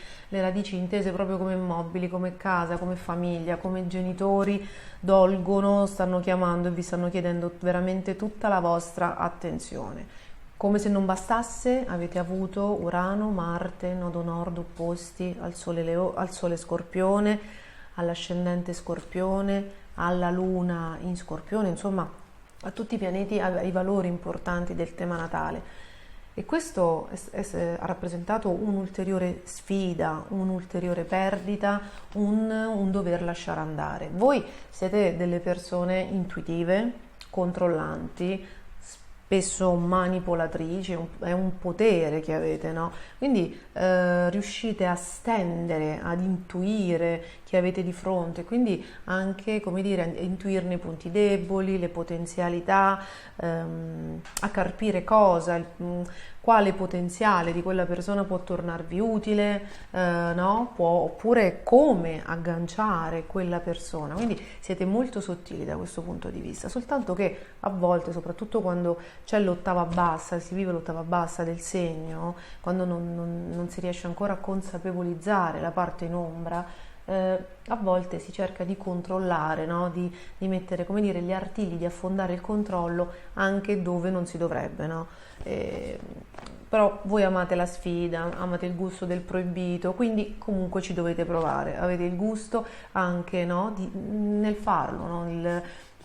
intese proprio come immobili, come casa, come famiglia, come genitori, dolgono, stanno chiamando e vi stanno chiedendo veramente tutta la vostra attenzione. Come se non bastasse, avete avuto Urano, Marte, nodo nord opposti al Sole Scorpione, all'ascendente Scorpione, alla Luna in Scorpione, insomma a tutti i pianeti, ai valori importanti del tema natale. E questo ha rappresentato un'ulteriore sfida, un'ulteriore perdita, un dover lasciare andare. Voi siete delle persone intuitive, controllanti, spesso manipolatrici, è un potere che avete, no? Quindi riuscite a stendere, ad intuire chi avete di fronte, quindi anche, come dire, a intuirne i punti deboli, le potenzialità, a carpire quale potenziale di quella persona può tornarvi utile, no? Oppure come agganciare quella persona. Quindi siete molto sottili da questo punto di vista, soltanto che a volte, soprattutto quando c'è l'ottava bassa, si vive l'ottava bassa del segno, quando non si riesce ancora a consapevolizzare la parte in ombra, a volte si cerca di controllare, no? di mettere, come dire, gli artigli, di affondare il controllo anche dove non si dovrebbe, no? Però voi amate la sfida, amate il gusto del proibito, quindi comunque ci dovete provare, avete il gusto anche, no? Nel farlo, no?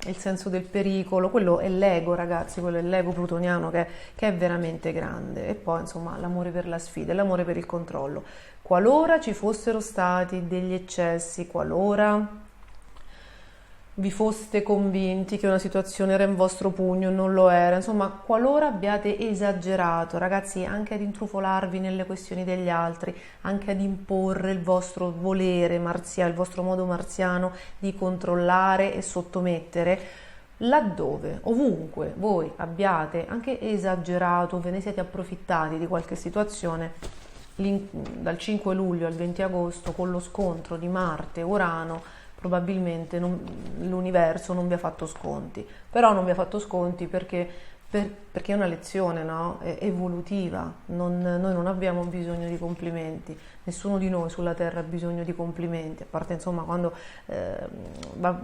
Il senso del pericolo, quello è l'ego, ragazzi, quello è l'ego plutoniano che è veramente grande. E poi insomma l'amore per la sfida, l'amore per il controllo. Qualora ci fossero stati degli eccessi, qualora vi foste convinti che una situazione era in vostro pugno e non lo era, insomma, qualora abbiate esagerato, ragazzi, anche ad intrufolarvi nelle questioni degli altri, anche ad imporre il vostro volere marziale, il vostro modo marziano di controllare e sottomettere, laddove, ovunque voi abbiate anche esagerato, ve ne siete approfittati di qualche situazione, dal 5 luglio al 20 agosto, con lo scontro di Marte e Urano, probabilmente l'universo non vi ha fatto sconti, però non vi ha fatto sconti perché è una lezione, no? Evolutiva, noi non abbiamo bisogno di complimenti, nessuno di noi sulla Terra ha bisogno di complimenti, a parte insomma quando va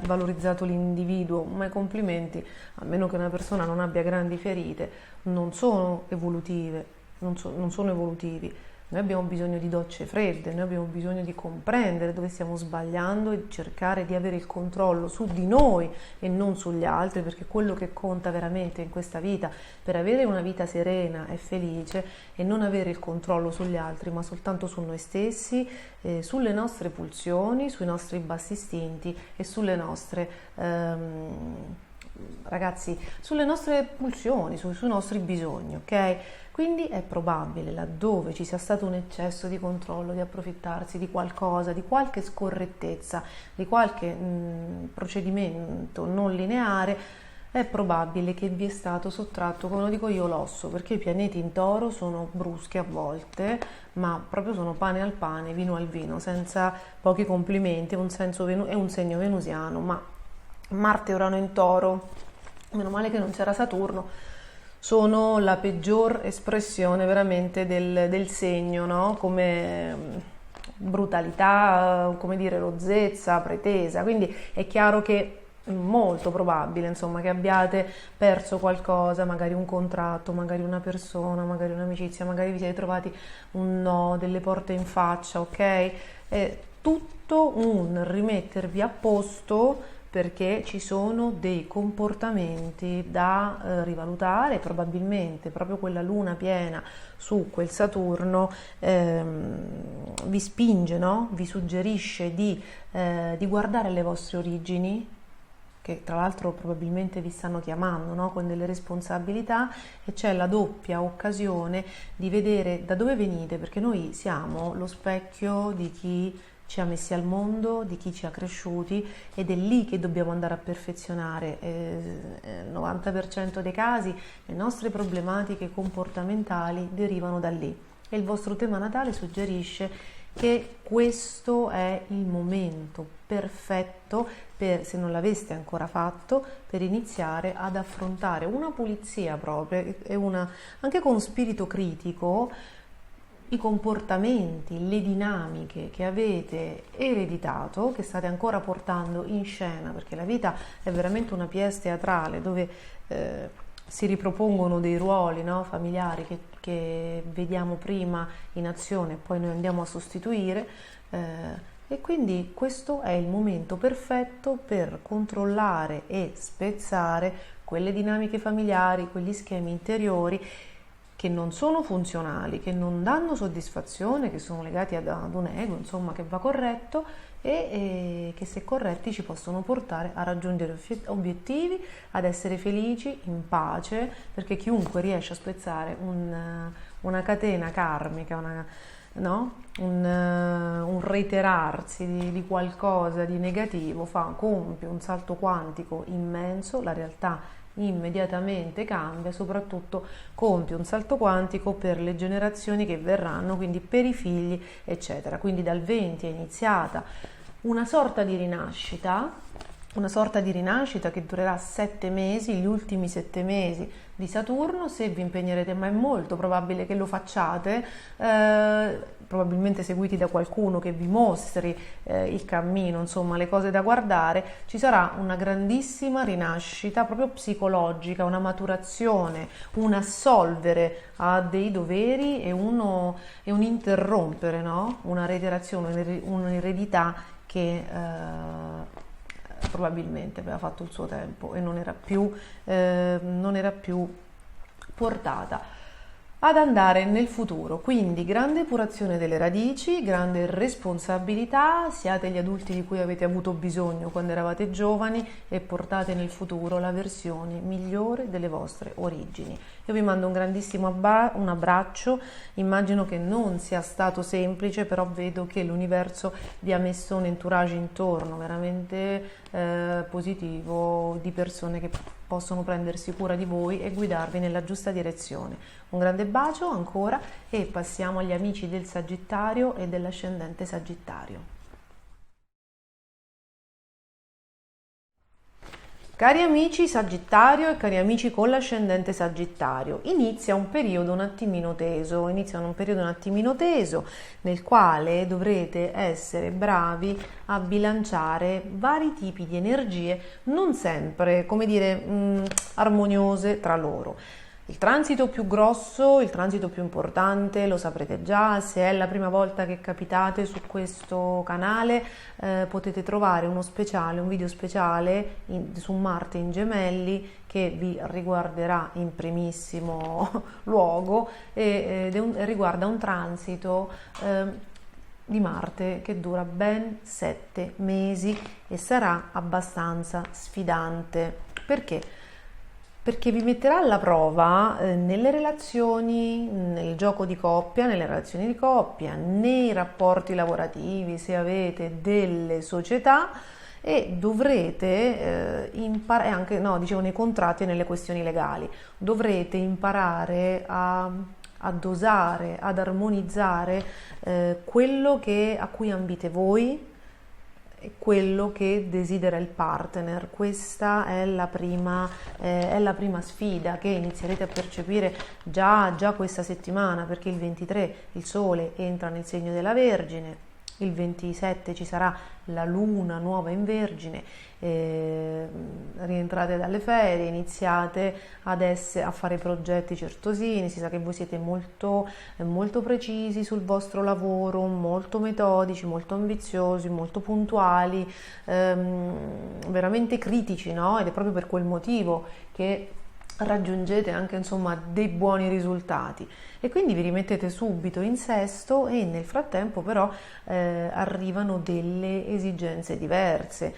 valorizzato l'individuo, ma i complimenti, a meno che una persona non abbia grandi ferite, non sono evolutive, non sono evolutivi. Noi abbiamo bisogno di docce fredde, noi abbiamo bisogno di comprendere dove stiamo sbagliando e cercare di avere il controllo su di noi e non sugli altri, perché quello che conta veramente in questa vita, per avere una vita serena e felice, è non avere il controllo sugli altri, ma soltanto su noi stessi, sulle nostre pulsioni, sui nostri bassi istinti e sulle nostre... ragazzi, sulle nostre pulsioni, sui nostri bisogni, ok? Quindi è probabile, laddove ci sia stato un eccesso di controllo, di approfittarsi di qualcosa, di qualche scorrettezza, di qualche procedimento non lineare, è probabile che vi è stato sottratto, come lo dico io, l'osso, perché i pianeti in Toro sono bruschi a volte, ma proprio sono pane al pane, vino al vino, senza pochi complimenti, è un segno venusiano, ma Marte e Urano in Toro, meno male che non c'era Saturno, sono la peggior espressione veramente del segno, no? Come brutalità, come dire, rozzezza, pretesa, quindi è chiaro che è molto probabile, insomma, che abbiate perso qualcosa, magari un contratto, magari una persona, magari un'amicizia, magari vi siete trovati un no, delle porte in faccia, ok? È tutto un rimettervi a posto perché ci sono dei comportamenti da rivalutare, probabilmente proprio quella luna piena su quel Saturno vi spinge, no? Vi suggerisce di guardare le vostre origini, che tra l'altro probabilmente vi stanno chiamando, no? Con delle responsabilità, e c'è la doppia occasione di vedere da dove venite, perché noi siamo lo specchio di chi ci ha messi al mondo, di chi ci ha cresciuti, ed è lì che dobbiamo andare a perfezionare. Il 90% dei casi le nostre problematiche comportamentali derivano da lì, e il vostro tema natale suggerisce che questo è il momento perfetto per, se non l'aveste ancora fatto, per iniziare ad affrontare una pulizia propria e anche con spirito critico, i comportamenti, le dinamiche che avete ereditato, che state ancora portando in scena, perché la vita è veramente una pièce teatrale dove si ripropongono dei ruoli, no, familiari che vediamo prima in azione e poi noi andiamo a sostituire, e quindi questo è il momento perfetto per controllare e spezzare quelle dinamiche familiari, quegli schemi interiori che non sono funzionali, che non danno soddisfazione, che sono legati ad un ego, insomma, che va corretto e che, se corretti, ci possono portare a raggiungere obiettivi, ad essere felici, in pace, perché chiunque riesce a spezzare una catena karmica, un reiterarsi di qualcosa di negativo, compie un salto quantico immenso, la realtà immediatamente cambia, soprattutto compie un salto quantico per le generazioni che verranno, quindi per i figli, eccetera. Quindi dal 20 è iniziata una sorta di rinascita che durerà 7 mesi, gli ultimi 7 mesi di Saturno, se vi impegnerete, ma è molto probabile che lo facciate, probabilmente seguiti da qualcuno che vi mostri il cammino, insomma, le cose da guardare. Ci sarà una grandissima rinascita proprio psicologica, una maturazione, un assolvere a dei doveri e un interrompere, no? Una reiterazione, un'eredità che probabilmente aveva fatto il suo tempo e non era più portata ad andare nel futuro. Quindi grande epurazione delle radici, grande responsabilità, siate gli adulti di cui avete avuto bisogno quando eravate giovani e portate nel futuro la versione migliore delle vostre origini. Io vi mando un grandissimo un abbraccio, immagino che non sia stato semplice, però vedo che l'universo vi ha messo un entourage intorno veramente positivo, di persone che possono prendersi cura di voi e guidarvi nella giusta direzione. Un grande bacio ancora e passiamo agli amici del Sagittario e dell'ascendente Sagittario. Cari amici Sagittario e cari amici con l'ascendente Sagittario, inizia un periodo un attimino teso, nel quale dovrete essere bravi a bilanciare vari tipi di energie, non sempre, armoniose tra loro. Il transito più grosso, il transito più importante, lo saprete già, se è la prima volta che capitate su questo canale, potete trovare un video speciale su Marte in Gemelli che vi riguarderà in primissimo luogo riguarda un transito di Marte che dura ben 7 mesi e sarà abbastanza sfidante. Perché? Perché vi metterà alla prova nelle relazioni, nel gioco di coppia, nelle relazioni di coppia, nei rapporti lavorativi, se avete delle società, e dovrete imparare anche, nei contratti e nelle questioni legali, dovrete imparare a dosare, ad armonizzare quello a cui ambite voi, quello che desidera il partner. Questa è la prima sfida che inizierete a percepire già questa settimana, perché il 23 il Sole entra nel segno della Vergine il 27 ci sarà la luna nuova in Vergine, rientrate dalle ferie, iniziate a fare progetti certosini, si sa che voi siete molto, molto precisi sul vostro lavoro, molto metodici, molto ambiziosi, molto puntuali, veramente critici, no? Ed è proprio per quel motivo che raggiungete anche insomma dei buoni risultati e quindi vi rimettete subito in sesto e nel frattempo però arrivano delle esigenze diverse,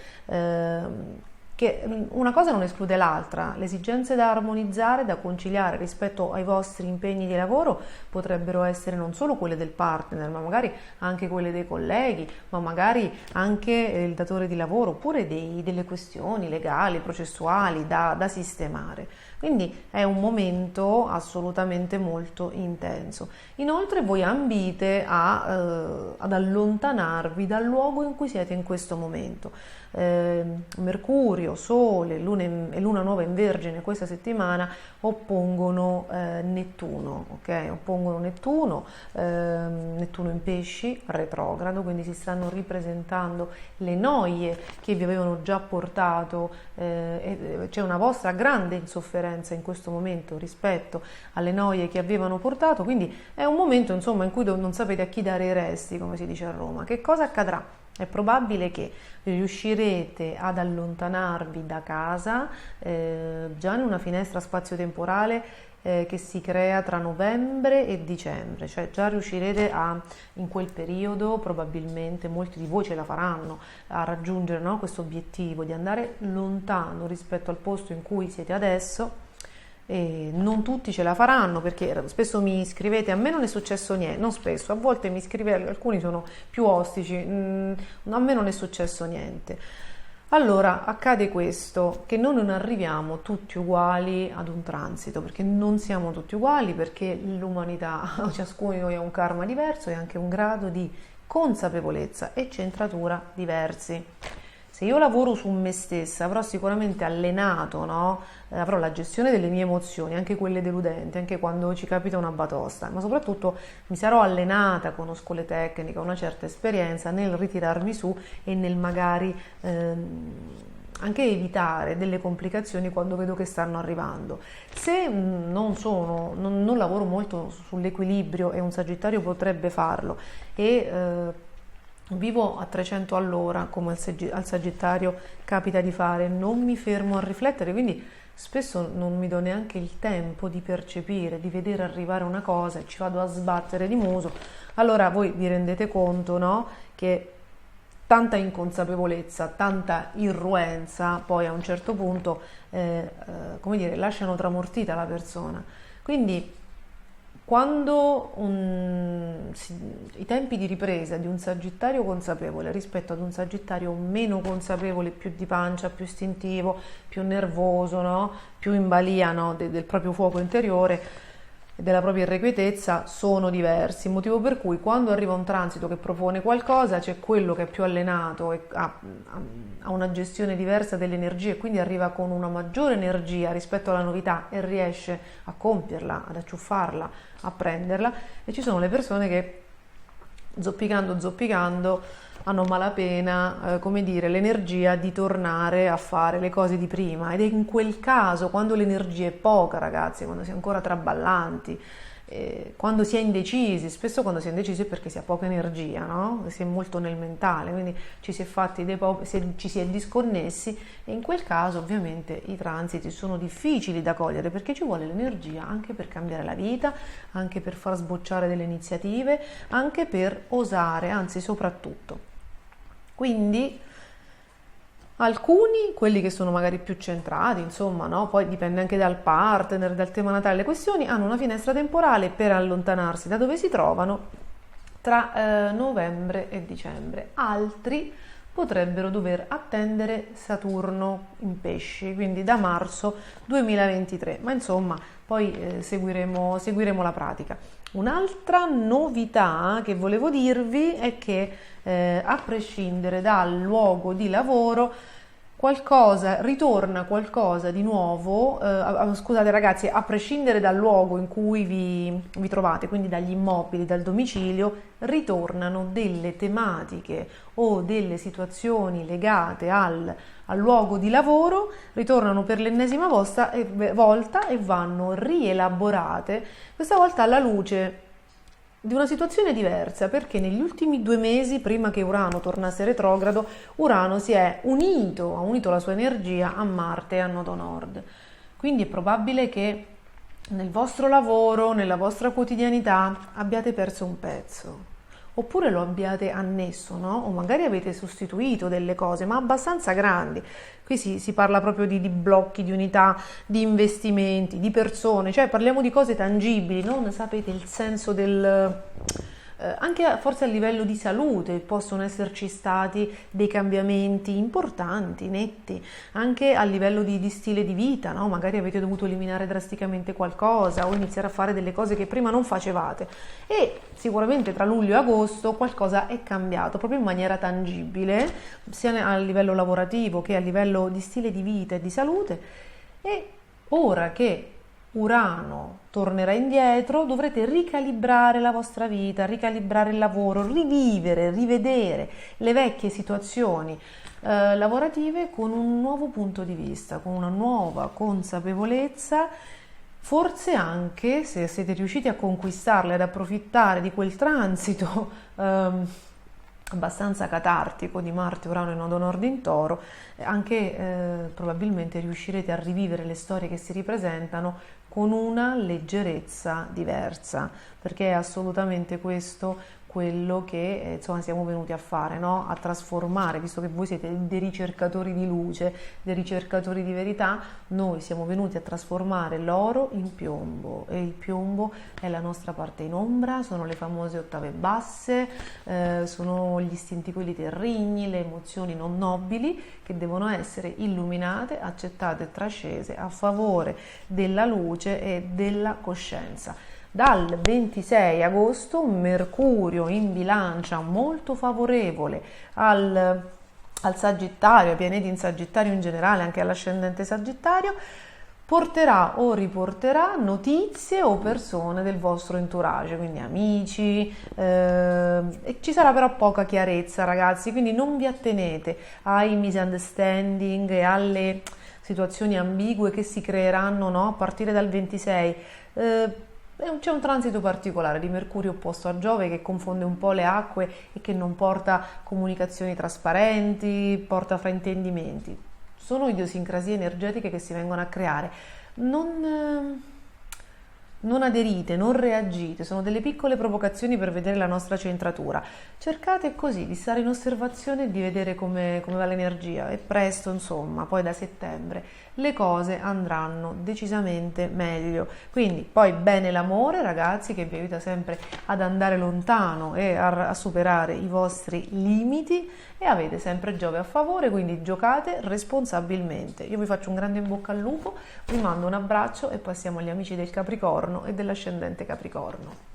che una cosa non esclude l'altra. Le esigenze da armonizzare, da conciliare rispetto ai vostri impegni di lavoro potrebbero essere non solo quelle del partner, ma magari anche quelle dei colleghi, ma magari anche il datore di lavoro, oppure delle questioni legali, processuali da sistemare. Quindi è un momento assolutamente molto intenso. Inoltre voi ambite ad allontanarvi dal luogo in cui siete in questo momento. Mercurio, Sole e Luna nuova in Vergine questa settimana oppongono Nettuno, ok? Oppongono Nettuno, Nettuno in Pesci, retrogrado, quindi si stanno ripresentando le noie che vi avevano già portato, c'è una vostra grande insofferenza in questo momento rispetto alle noie che avevano portato, quindi è un momento insomma in cui non sapete a chi dare i resti, come si dice a Roma. Che cosa accadrà? È probabile che riuscirete ad allontanarvi da casa già in una finestra spazio-temporale che si crea tra novembre e dicembre, cioè già riuscirete in quel periodo, probabilmente molti di voi ce la faranno, a raggiungere, no, questo obiettivo di andare lontano rispetto al posto in cui siete adesso. E non tutti ce la faranno, perché spesso mi scrivete: a me non è successo niente, non spesso, a volte mi scrivete, alcuni sono più ostici, a me non è successo niente. Allora accade questo, che noi non arriviamo tutti uguali ad un transito, perché non siamo tutti uguali, perché l'umanità, ciascuno di noi ha un karma diverso e anche un grado di consapevolezza e centratura diversi. Se io lavoro su me stessa, avrò sicuramente allenato, no? Avrò la gestione delle mie emozioni, anche quelle deludenti, anche quando ci capita una batosta, ma soprattutto mi sarò allenata, conosco le tecniche, ho una certa esperienza nel ritirarmi su e nel magari anche evitare delle complicazioni quando vedo che stanno arrivando. Se non lavoro molto sull'equilibrio, e un Sagittario potrebbe farlo, e vivo a 300 all'ora, come al Sagittario capita di fare, non mi fermo a riflettere, quindi spesso non mi do neanche il tempo di percepire, di vedere arrivare una cosa e ci vado a sbattere di muso. Allora voi vi rendete conto, no? Che tanta inconsapevolezza, tanta irruenza, poi a un certo punto, come dire, lasciano tramortita la persona. Quindi quando i tempi di ripresa di un Sagittario consapevole rispetto ad un Sagittario meno consapevole, più di pancia, più istintivo, più nervoso, no? Più in balia, no? del proprio fuoco interiore e della propria irrequietezza, sono diversi, motivo per cui quando arriva un transito che propone qualcosa, c'è quello che è più allenato e ha una gestione diversa delle energie, quindi arriva con una maggiore energia rispetto alla novità e riesce a compierla, ad acciuffarla, a prenderla, e ci sono le persone che zoppicando hanno malapena, come dire, l'energia di tornare a fare le cose di prima, ed è in quel caso, quando l'energia è poca, ragazzi, quando si è ancora traballanti, quando si è indecisi, spesso quando si è indecisi è perché si ha poca energia, no? Si è molto nel mentale, quindi ci si è fatti ci si è disconnessi, e in quel caso ovviamente i transiti sono difficili da cogliere, perché ci vuole l'energia anche per cambiare la vita, anche per far sbocciare delle iniziative, anche per osare, anzi soprattutto. Quindi alcuni, quelli che sono magari più centrati, insomma, no? Poi dipende anche dal partner, dal tema natale, le questioni, hanno una finestra temporale per allontanarsi da dove si trovano tra novembre e dicembre. Altri potrebbero dover attendere Saturno in Pesci, quindi da marzo 2023, ma insomma poi seguiremo la pratica. Un'altra novità che volevo dirvi è che a prescindere dal luogo di lavoro, ritorna qualcosa di nuovo, scusate ragazzi, a prescindere dal luogo in cui vi trovate, quindi dagli immobili, dal domicilio, ritornano delle tematiche o delle situazioni legate al luogo di lavoro, ritornano per l'ennesima volta e vanno rielaborate, questa volta alla luce di una situazione diversa, perché negli ultimi 2 mesi, prima che Urano tornasse retrogrado, Urano ha unito la sua energia a Marte a nodo nord. Quindi è probabile che nel vostro lavoro, nella vostra quotidianità, abbiate perso un pezzo. Oppure lo abbiate annesso, no? O magari avete sostituito delle cose, ma abbastanza grandi. Qui si parla proprio di blocchi, di unità, di investimenti, di persone, cioè parliamo di cose tangibili, non sapete il senso anche forse a livello di salute possono esserci stati dei cambiamenti importanti, netti, anche a livello di stile di vita, no? Magari avete dovuto eliminare drasticamente qualcosa o iniziare a fare delle cose che prima non facevate e sicuramente tra luglio e agosto qualcosa è cambiato proprio in maniera tangibile, sia a livello lavorativo che a livello di stile di vita e di salute. E ora che Urano tornerà indietro, dovrete ricalibrare la vostra vita, ricalibrare il lavoro, rivedere le vecchie situazioni lavorative con un nuovo punto di vista, con una nuova consapevolezza, forse anche se siete riusciti a conquistarle, ad approfittare di quel transito abbastanza catartico di Marte, Urano e nodo nord in Toro, anche probabilmente riuscirete a rivivere le storie che si ripresentano con una leggerezza diversa, perché è assolutamente questo quello che insomma siamo venuti a fare, no? A trasformare, visto che voi siete dei ricercatori di luce, dei ricercatori di verità, noi siamo venuti a trasformare l'oro in piombo, e il piombo è la nostra parte in ombra, sono le famose ottave basse, sono gli istinti quelli terrigni, le emozioni non nobili che devono essere illuminate, accettate e trascese a favore della luce e della coscienza. Dal 26 agosto Mercurio in bilancia molto favorevole al Sagittario, ai pianeti in Sagittario in generale, anche all'ascendente Sagittario, porterà o riporterà notizie o persone del vostro entourage, quindi amici, e ci sarà però poca chiarezza, ragazzi, quindi non vi attenete ai misunderstanding e alle situazioni ambigue che si creeranno, no, a partire dal 26. C'è un transito particolare di Mercurio opposto a Giove che confonde un po' le acque e che non porta comunicazioni trasparenti, porta fraintendimenti. Sono idiosincrasie energetiche che si vengono a creare. Non aderite, non reagite, sono delle piccole provocazioni per vedere la nostra centratura. Cercate così di stare in osservazione e di vedere come va l'energia, e presto, insomma, poi da settembre le cose andranno decisamente meglio. Quindi poi bene l'amore, ragazzi, che vi aiuta sempre ad andare lontano e a superare i vostri limiti, e avete sempre Giove a favore, quindi giocate responsabilmente. Io vi faccio un grande in bocca al lupo, vi mando un abbraccio e passiamo agli amici del Capricorno e dell'ascendente Capricorno.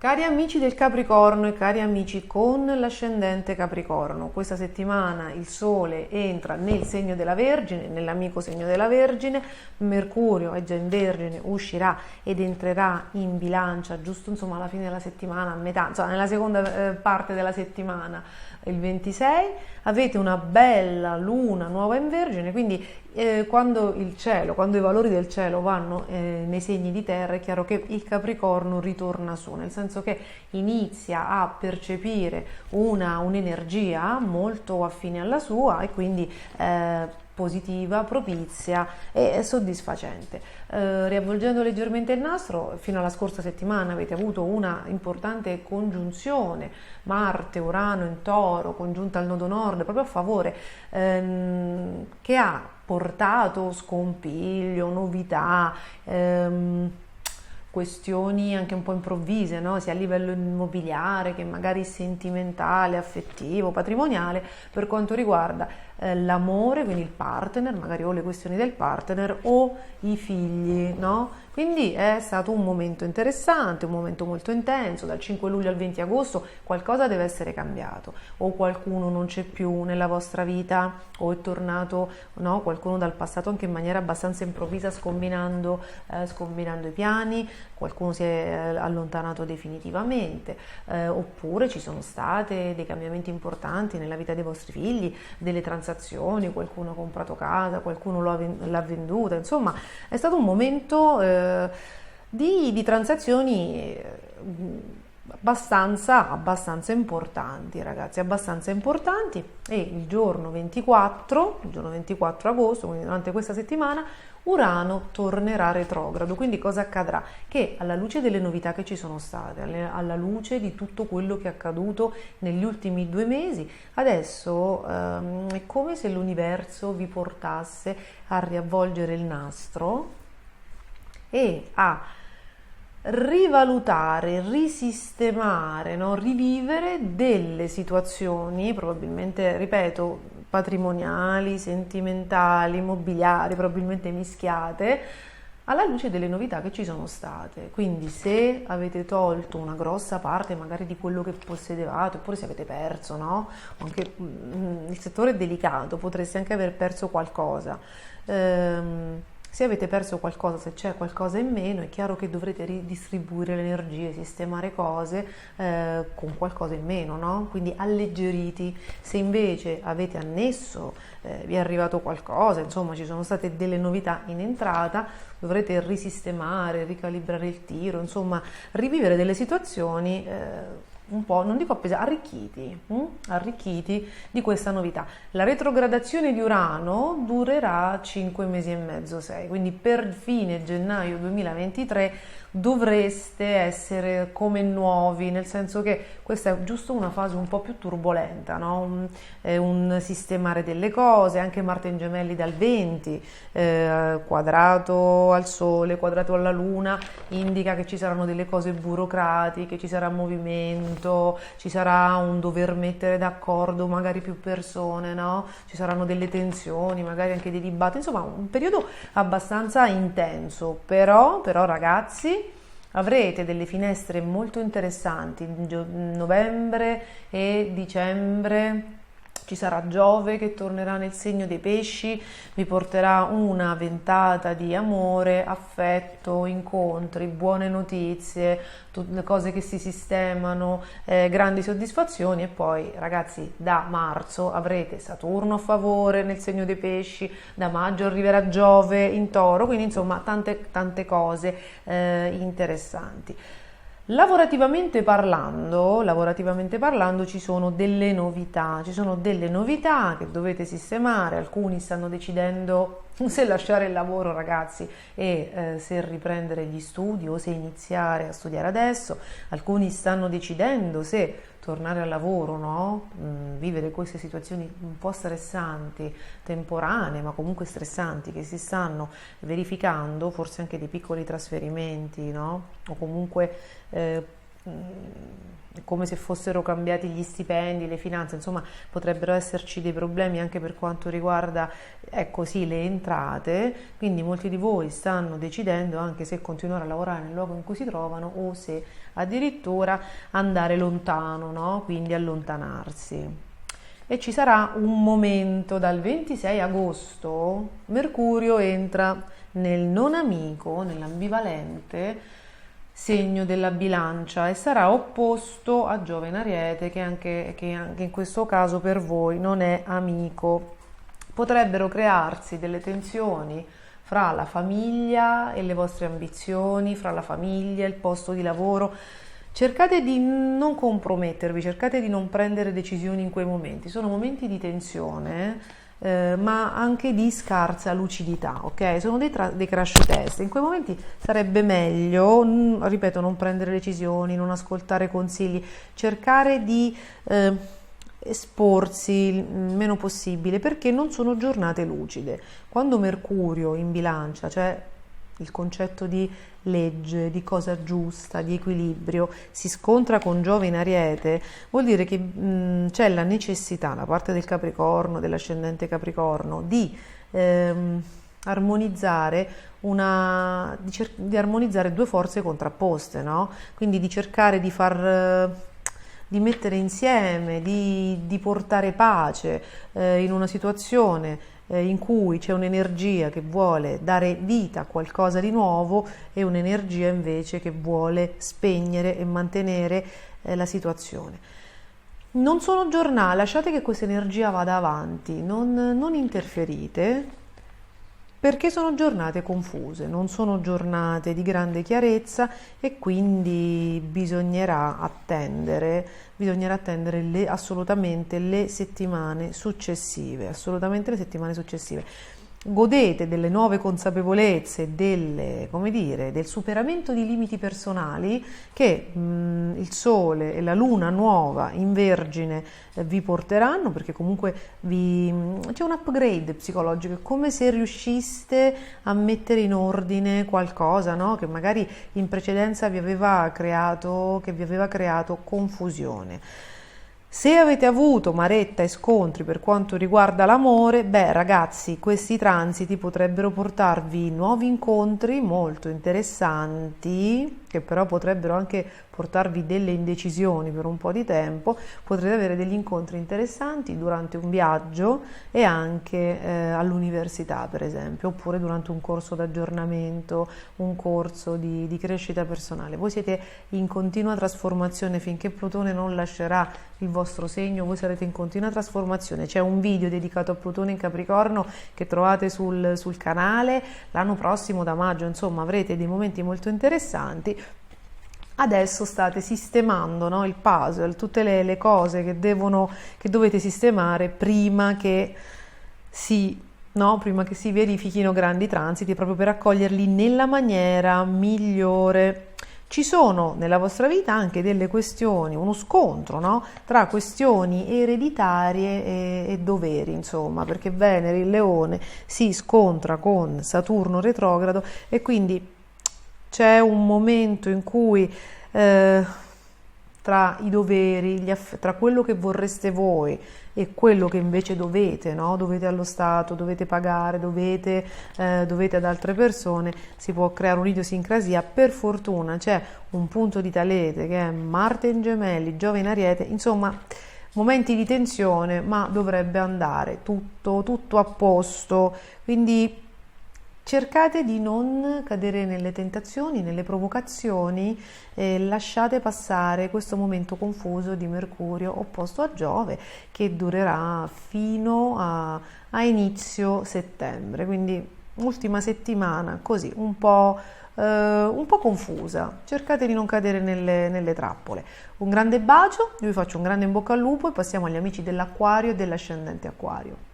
Cari amici del Capricorno e cari amici con l'ascendente Capricorno, questa settimana il Sole entra nel segno della Vergine, nell'amico segno della Vergine, Mercurio è già in Vergine, uscirà ed entrerà in Bilancia giusto insomma alla fine della settimana, a metà, insomma nella seconda parte della settimana, il 26, avete una bella luna nuova in Vergine, quindi quando i valori del cielo vanno nei segni di terra, è chiaro che il Capricorno ritorna su, nel senso che inizia a percepire un'energia molto affine alla sua e quindi positiva, propizia e soddisfacente. Riavvolgendo leggermente il nastro, fino alla scorsa settimana avete avuto una importante congiunzione Marte, Urano in Toro, congiunta al nodo nord, proprio a favore, che ha portato scompiglio, novità, questioni anche un po' improvvise, no? Sia a livello immobiliare che magari sentimentale, affettivo, patrimoniale, per quanto riguarda l'amore, quindi il partner, magari o le questioni del partner o i figli, no? Quindi è stato un momento interessante, un momento molto intenso. Dal 5 luglio al 20 agosto qualcosa deve essere cambiato, o qualcuno non c'è più nella vostra vita, o è tornato, no, qualcuno dal passato anche in maniera abbastanza improvvisa, scombinando i piani, qualcuno si è allontanato definitivamente, oppure ci sono state dei cambiamenti importanti nella vita dei vostri figli, delle transazioni, qualcuno ha comprato casa, qualcuno l'ha venduta, insomma è stato un momento di transazioni abbastanza importanti, ragazzi, abbastanza importanti. E il giorno 24 agosto, quindi durante questa settimana, Urano tornerà retrogrado. Quindi cosa accadrà? Che alla luce delle novità che ci sono state, alla luce di tutto quello che è accaduto negli ultimi 2 mesi, adesso è come se l'universo vi portasse a riavvolgere il nastro e a rivalutare, risistemare, no? Rivivere delle situazioni, probabilmente, ripeto, patrimoniali, sentimentali, immobiliari, probabilmente mischiate, alla luce delle novità che ci sono state. Quindi se avete tolto una grossa parte magari di quello che possedevate, oppure se avete perso, no? Anche il settore è delicato, potreste anche aver perso qualcosa. Se avete perso qualcosa, se c'è qualcosa in meno, è chiaro che dovrete ridistribuire le energie, sistemare cose con qualcosa in meno, no? Quindi alleggeriti. Se invece avete annesso, vi è arrivato qualcosa, insomma ci sono state delle novità in entrata, dovrete risistemare, ricalibrare il tiro, insomma rivivere delle situazioni un po', non dico appesi, arricchiti di questa novità. La retrogradazione di Urano durerà 5 mesi e mezzo, 6, quindi per fine gennaio 2023 dovreste essere come nuovi, nel senso che questa è giusto una fase un po' più turbolenta, no? Un sistemare delle cose, anche Marte in Gemelli dal 20, quadrato al Sole, quadrato alla Luna, indica che ci saranno delle cose burocratiche, ci sarà movimento, ci sarà un dover mettere d'accordo magari più persone, no? Ci saranno delle tensioni, magari anche dei dibattiti, insomma un periodo abbastanza intenso, però ragazzi, avrete delle finestre molto interessanti. In novembre e dicembre ci sarà Giove che tornerà nel segno dei pesci, vi porterà una ventata di amore, affetto, incontri, buone notizie, tutte cose che si sistemano, grandi soddisfazioni. E poi ragazzi, da marzo avrete Saturno a favore nel segno dei pesci, da maggio arriverà Giove in Toro, quindi insomma tante cose interessanti. Lavorativamente parlando ci sono delle novità che dovete sistemare. Alcuni stanno decidendo se lasciare il lavoro, ragazzi, e se riprendere gli studi o se iniziare a studiare adesso. Alcuni stanno decidendo se tornare al lavoro, no? Vivere queste situazioni un po' stressanti, temporanee, ma comunque stressanti, che si stanno verificando, forse anche dei piccoli trasferimenti, no? O comunque come se fossero cambiati gli stipendi, le finanze, insomma potrebbero esserci dei problemi anche per quanto riguarda, ecco sì, le entrate. Quindi molti di voi stanno decidendo anche se continuare a lavorare nel luogo in cui si trovano o se addirittura andare lontano, no? Quindi allontanarsi. E ci sarà un momento dal 26 agosto, Mercurio entra nel non amico, nell'ambivalente segno della bilancia e sarà opposto a Giove in Ariete, che anche in questo caso per voi non è amico. Potrebbero crearsi delle tensioni fra la famiglia e le vostre ambizioni, fra la famiglia e il posto di lavoro. Cercate di non compromettervi, cercate di non prendere decisioni in quei momenti. Sono momenti di tensione, ma anche di scarsa lucidità, ok? Sono dei crash test. In quei momenti sarebbe meglio, ripeto, non prendere decisioni, non ascoltare consigli, cercare di esporsi il meno possibile, perché non sono giornate lucide. Quando Mercurio in bilancia, cioè il concetto di legge, di cosa giusta, di equilibrio, si scontra con Giove in Ariete, vuol dire che c'è la necessità da parte del Capricorno, dell'ascendente Capricorno, di armonizzare di armonizzare due forze contrapposte, no? Quindi di cercare di mettere insieme, di portare pace in una situazione in cui c'è un'energia che vuole dare vita a qualcosa di nuovo e un'energia invece che vuole spegnere e mantenere la situazione. Non sono giornate, lasciate che questa energia vada avanti, non interferite, perché sono giornate confuse, non sono giornate di grande chiarezza e quindi bisognerà attendere assolutamente le settimane successive, Godete delle nuove consapevolezze, come dire, del superamento di limiti personali che il Sole e la Luna nuova in Vergine vi porteranno, perché comunque c'è un upgrade psicologico, è come se riusciste a mettere in ordine qualcosa, no? Che magari in precedenza vi aveva creato confusione. Se avete avuto maretta e scontri per quanto riguarda l'amore, beh ragazzi, questi transiti potrebbero portarvi nuovi incontri molto interessanti, che però potrebbero anche portarvi delle indecisioni per un po' di tempo. Potrete avere degli incontri interessanti durante un viaggio e anche all'università, per esempio, oppure durante un corso d'aggiornamento, un corso di crescita personale. Voi siete in continua trasformazione finché Plutone non lascerà il vostro segno, voi sarete in continua trasformazione. C'è un video dedicato a Plutone in Capricorno che trovate sul canale. L'anno prossimo, da maggio, insomma, avrete dei momenti molto interessanti. Adesso state sistemando, no, il puzzle, tutte le cose che dovete sistemare prima che si verifichino grandi transiti, proprio per accoglierli nella maniera migliore. Ci sono nella vostra vita anche delle questioni, uno scontro, no? Tra questioni ereditarie e doveri, insomma, perché Venere, il Leone, si scontra con Saturno retrogrado e quindi c'è un momento in cui tra i doveri, tra quello che vorreste voi e quello che invece dovete, no? Dovete allo Stato, dovete pagare, dovete ad altre persone, si può creare un'idiosincrasia. Per fortuna c'è un punto di Talete che è Marte in Gemelli, Giove in Ariete, insomma momenti di tensione, ma dovrebbe andare tutto a posto, quindi cercate di non cadere nelle tentazioni, nelle provocazioni, lasciate passare questo momento confuso di Mercurio opposto a Giove che durerà fino a inizio settembre, quindi ultima settimana così un po' confusa. Cercate di non cadere nelle trappole. Un grande bacio, io vi faccio un grande in bocca al lupo e passiamo agli amici dell'Acquario e dell'ascendente Acquario.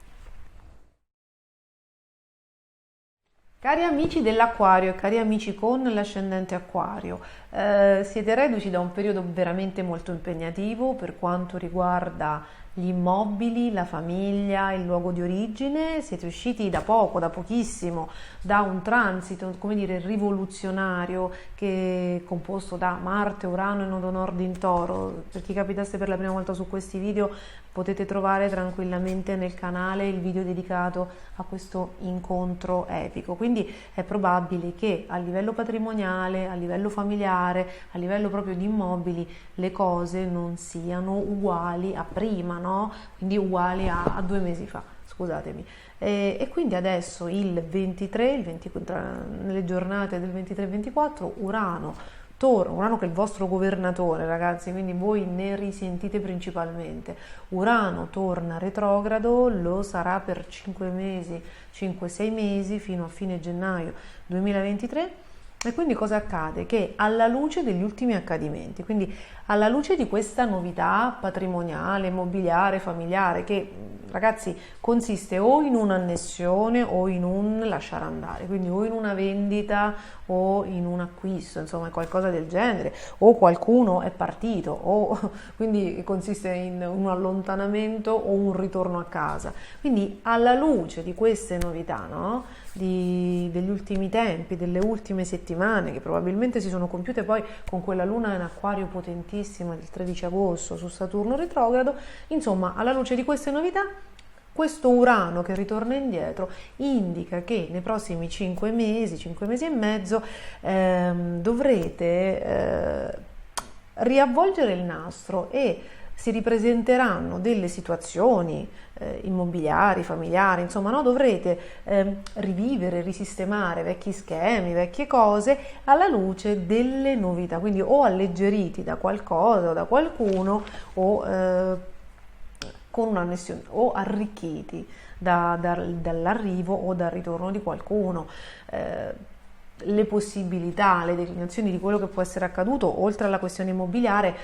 Cari amici dell'Acquario e cari amici con l'ascendente Acquario, siete reduci da un periodo veramente molto impegnativo per quanto riguarda gli immobili, la famiglia, il luogo di origine. Siete usciti da pochissimo, da un transito, come dire, rivoluzionario che è composto da Marte, Urano e Nodo Nord in Toro. Per chi capitasse per la prima volta su questi video, potete trovare tranquillamente nel canale il video dedicato a questo incontro epico. Quindi è probabile che a livello patrimoniale, a livello familiare, a livello proprio di immobili, le cose non siano uguali a prima, no? Quindi uguali a 2 mesi fa, scusatemi. E quindi adesso il 23, nelle giornate del 23 e 24, Urano che è il vostro governatore, ragazzi, quindi voi ne risentite principalmente. Urano torna retrogrado, lo sarà per 5-6 mesi fino a fine gennaio 2023. E quindi cosa accade? Che alla luce degli ultimi accadimenti, quindi alla luce di questa novità patrimoniale, immobiliare, familiare, che ragazzi consiste o in un'annessione o in un lasciare andare, quindi o in una vendita o in un acquisto, insomma qualcosa del genere, o qualcuno è partito, o quindi consiste in un allontanamento o un ritorno a casa. Quindi alla luce di queste novità, no? Degli ultimi tempi, delle ultime settimane che probabilmente si sono compiute poi con quella luna in Acquario potentissima del 13 agosto su Saturno retrogrado, insomma alla luce di queste novità Questo Urano che ritorna indietro indica che nei prossimi 5 mesi e mezzo, dovrete riavvolgere il nastro e si ripresenteranno delle situazioni immobiliari, familiari, insomma, no? Dovrete rivivere, risistemare vecchi schemi, vecchie cose alla luce delle novità, quindi o alleggeriti da qualcosa o da qualcuno o con un'annessione o arricchiti dall'arrivo o dal ritorno di qualcuno. Le possibilità, le declinazioni di quello che può essere accaduto, oltre alla questione immobiliare,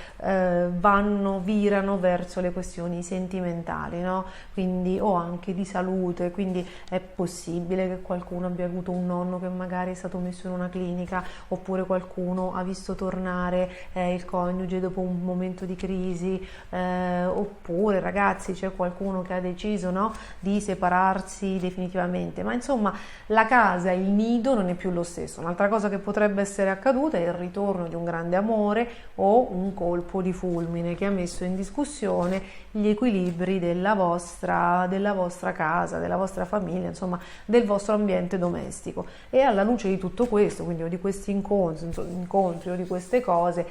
virano verso le questioni sentimentali, no? Quindi, o anche di salute, quindi è possibile che qualcuno abbia avuto un nonno che magari è stato messo in una clinica, oppure qualcuno ha visto tornare il coniuge dopo un momento di crisi, oppure ragazzi c'è qualcuno che ha deciso, no, di separarsi definitivamente, ma insomma la casa, il nido non è più lo stesso. Un'altra cosa che potrebbe essere accaduta è il ritorno di un grande amore o un colpo di fulmine che ha messo in discussione gli equilibri della vostra casa, della vostra famiglia, insomma del vostro ambiente domestico. E alla luce di tutto questo, quindi o di questi incontri o di queste cose,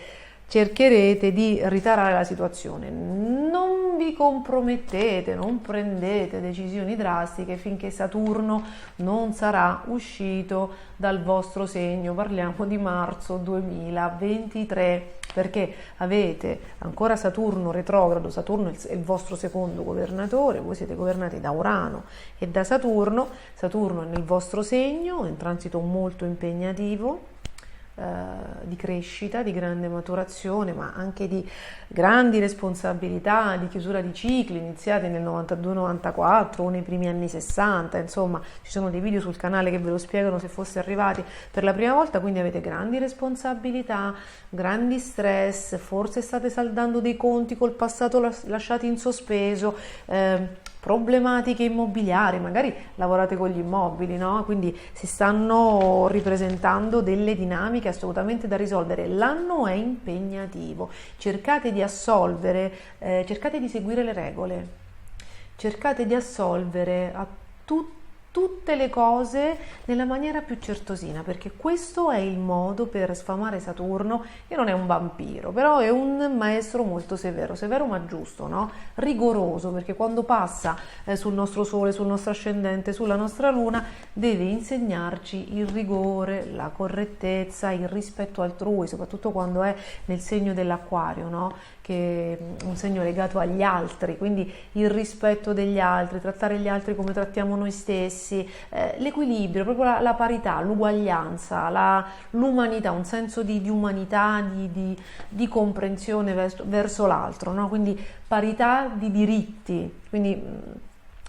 cercherete di ritarare la situazione. Non vi compromettete, non prendete decisioni drastiche finché Saturno non sarà uscito dal vostro segno. Parliamo di marzo 2023, perché avete ancora Saturno retrogrado. Saturno è il vostro secondo governatore, voi siete governati da Urano e da Saturno. Saturno è nel vostro segno, è un transito molto impegnativo, di crescita, di grande maturazione, ma anche di grandi responsabilità, di chiusura di cicli iniziati nel 92-94 o nei primi anni 60. Insomma, ci sono dei video sul canale che ve lo spiegano se foste arrivati per la prima volta. Quindi avete grandi responsabilità, grandi stress, forse state saldando dei conti col passato lasciati in sospeso, problematiche immobiliari, magari lavorate con gli immobili, no? Quindi si stanno ripresentando delle dinamiche assolutamente da risolvere. L'anno è impegnativo, cercate di assolvere, cercate di seguire le regole, cercate di assolvere a tutte le cose nella maniera più certosina, perché questo è il modo per sfamare Saturno, che non è un vampiro, però è un maestro molto severo ma giusto, no? Rigoroso, perché quando passa sul nostro Sole, sul nostro ascendente, sulla nostra Luna, deve insegnarci il rigore, la correttezza, il rispetto altrui, soprattutto quando è nel segno dell'Acquario, no? Che è un segno legato agli altri, quindi il rispetto degli altri, trattare gli altri come trattiamo noi stessi, l'equilibrio, proprio la parità, l'uguaglianza, l'umanità, un senso di umanità, di comprensione verso l'altro, no? Quindi parità di diritti. Quindi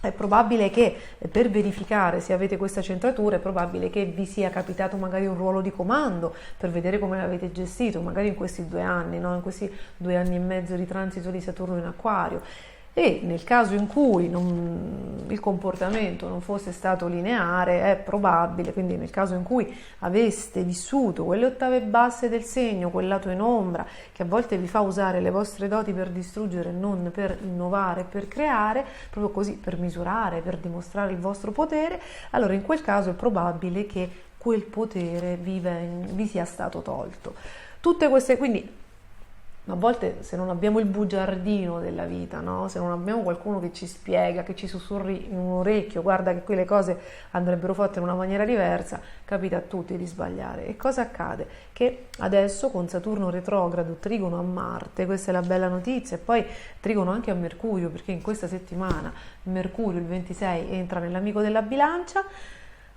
è probabile che per verificare se avete questa centratura è probabile che vi sia capitato magari un ruolo di comando per vedere come l'avete gestito, magari in questi 2 anni, no? In questi 2 anni e mezzo di transito di Saturno in Acquario. E nel caso in cui il comportamento non fosse stato lineare, è probabile, quindi nel caso in cui aveste vissuto quelle ottave basse del segno, quel lato in ombra che a volte vi fa usare le vostre doti per distruggere, non per innovare, per creare, proprio così per misurare, per dimostrare il vostro potere, allora in quel caso è probabile che quel potere vi sia stato tolto. Tutte queste, quindi a volte se non abbiamo il bugiardino della vita, no? Se non abbiamo qualcuno che ci spiega, che ci sussurri in un orecchio, guarda che quelle cose andrebbero fatte in una maniera diversa, capita a tutti di sbagliare. E cosa accade? Che adesso con Saturno retrogrado, trigono a Marte, questa è la bella notizia, e poi trigono anche a Mercurio, perché in questa settimana Mercurio il 26 entra nell'amico della Bilancia.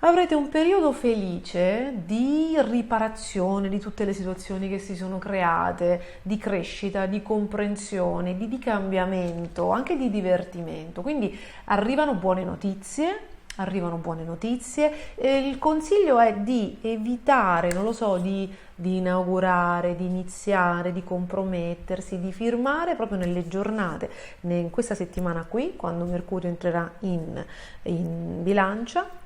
Avrete un periodo felice di riparazione di tutte le situazioni che si sono create, di crescita, di comprensione, di cambiamento, anche di divertimento. Quindi arrivano buone notizie. Il consiglio è di evitare, non lo so, di inaugurare, di iniziare, di compromettersi, di firmare proprio nelle giornate, in questa settimana qui, quando Mercurio entrerà in Bilancia.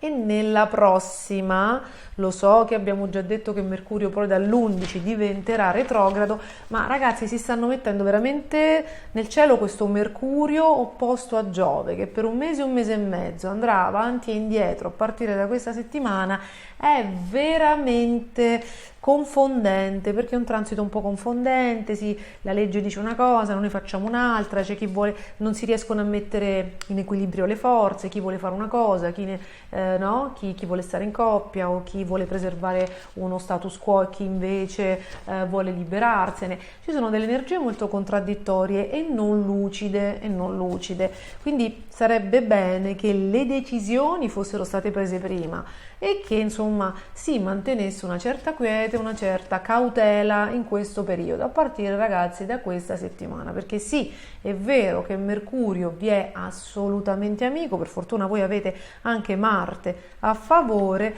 E nella prossima, lo so che abbiamo già detto che Mercurio poi dall'11 diventerà retrogrado, ma ragazzi si stanno mettendo veramente nel cielo questo Mercurio opposto a Giove, che per un mese e mezzo andrà avanti e indietro a partire da questa settimana. È veramente confondente, perché è un transito un po' confondente, sì, la legge dice una cosa, noi facciamo un'altra, c'è chi vuole, non si riescono a mettere in equilibrio le forze, chi vuole fare una cosa, no? Chi vuole stare in coppia o chi vuole preservare uno status quo e chi invece vuole liberarsene. Ci sono delle energie molto contraddittorie e non lucide, quindi sarebbe bene che le decisioni fossero state prese prima e che insomma si mantenesse una certa quiete, una certa cautela in questo periodo, a partire ragazzi da questa settimana, perché sì, è vero che Mercurio vi è assolutamente amico, per fortuna voi avete anche Marte a favore,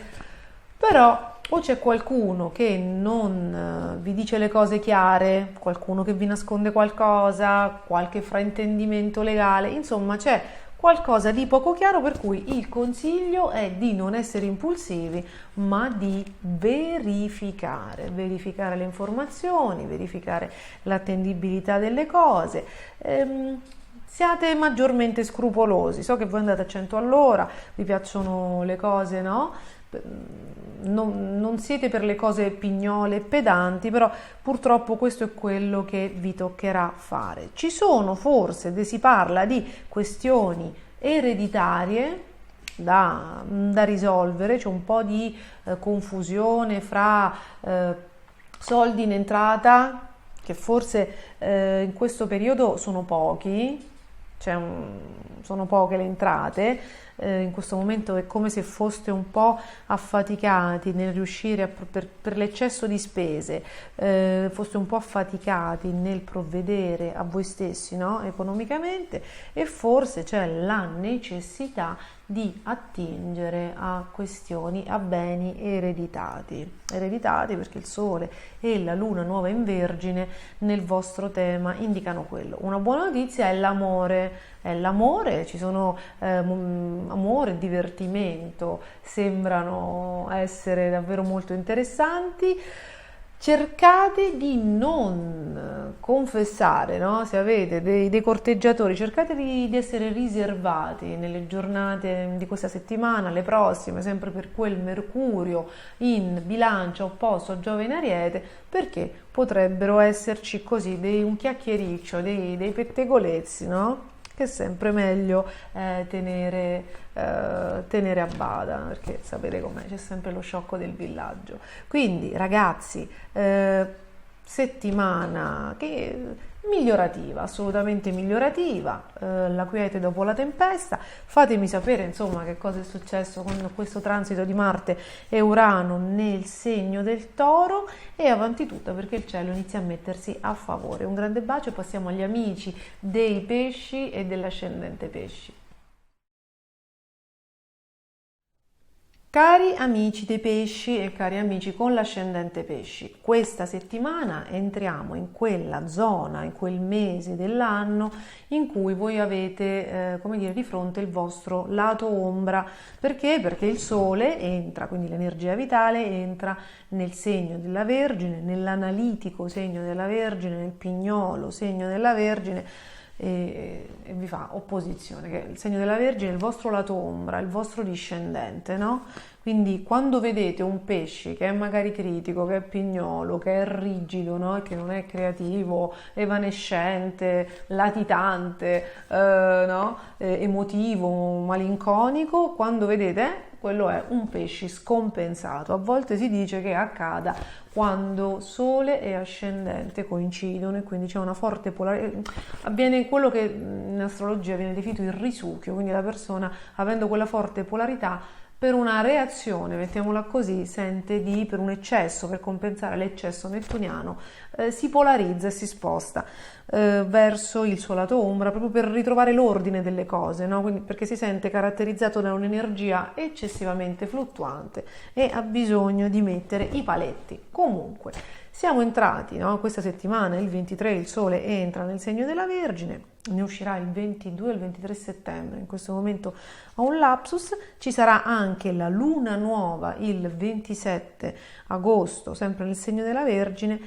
però o c'è qualcuno che non vi dice le cose chiare, qualcuno che vi nasconde qualcosa, qualche fraintendimento legale, insomma c'è qualcosa di poco chiaro, per cui il consiglio è di non essere impulsivi, ma di verificare le informazioni, verificare l'attendibilità delle cose. Siate maggiormente scrupolosi, so che voi andate a 100 all'ora, vi piacciono le cose, no? Non siete per le cose pignole e pedanti, però purtroppo questo è quello che vi toccherà fare. Ci sono forse, si parla di questioni ereditarie da risolvere, c'è un po' di confusione fra soldi in entrata, che forse in questo periodo sono pochi, sono poche le entrate, in questo momento è come se foste un po' affaticati nel riuscire per l'eccesso di spese, foste un po' affaticati nel provvedere a voi stessi, no? Economicamente, e forse c'è la necessità di attingere a questioni, a beni ereditati perché il Sole e la Luna nuova in Vergine nel vostro tema indicano quello. Una buona notizia è l'amore, ci sono amore e divertimento, sembrano essere davvero molto interessanti. Cercate di non confessare, no? Se avete dei corteggiatori, cercate di essere riservati nelle giornate di questa settimana, le prossime, sempre per quel Mercurio in Bilancia opposto a Giove in Ariete, perché potrebbero esserci così un chiacchiericcio, dei pettegolezzi, no? Che è sempre meglio tenere a bada, perché sapete com'è, c'è sempre lo sciocco del villaggio. Quindi ragazzi, settimana migliorativa, assolutamente migliorativa, la quiete dopo la tempesta. Fatemi sapere insomma che cosa è successo con questo transito di Marte e Urano nel segno del Toro, e avanti tutta, perché il cielo inizia a mettersi a favore. Un grande bacio e passiamo agli amici dei pesci e dell'ascendente pesci. Cari amici dei pesci e cari amici con l'ascendente pesci, questa settimana entriamo in quella zona, in quel mese dell'anno in cui voi avete, di fronte il vostro lato ombra. Perché? Perché il Sole entra, quindi l'energia vitale entra nel segno della Vergine, nell'analitico segno della Vergine, nel pignolo segno della Vergine, e vi fa opposizione, che il segno della Vergine è il vostro lato ombra, il vostro discendente, no? Quindi quando vedete un pesce che è magari critico, che è pignolo, che è rigido, no? E che non è creativo, evanescente, latitante, no? Emotivo, malinconico, quando vedete quello è un pesce scompensato. A volte si dice che accada quando Sole e ascendente coincidono e quindi c'è una forte polarità, avviene quello che in astrologia viene definito il risucchio, quindi la persona, avendo quella forte polarità, per una reazione, mettiamola così, sente per un eccesso, per compensare l'eccesso nettuniano, si polarizza e si sposta verso il suo lato ombra, proprio per ritrovare l'ordine delle cose, no? Quindi, perché si sente caratterizzato da un'energia eccessivamente fluttuante e ha bisogno di mettere i paletti. Comunque, siamo entrati, no? Questa settimana, il 23, il Sole entra nel segno della Vergine, ne uscirà il 22 o il 23 settembre, in questo momento ho un lapsus. Ci sarà anche la luna nuova il 27 agosto, sempre nel segno della Vergine,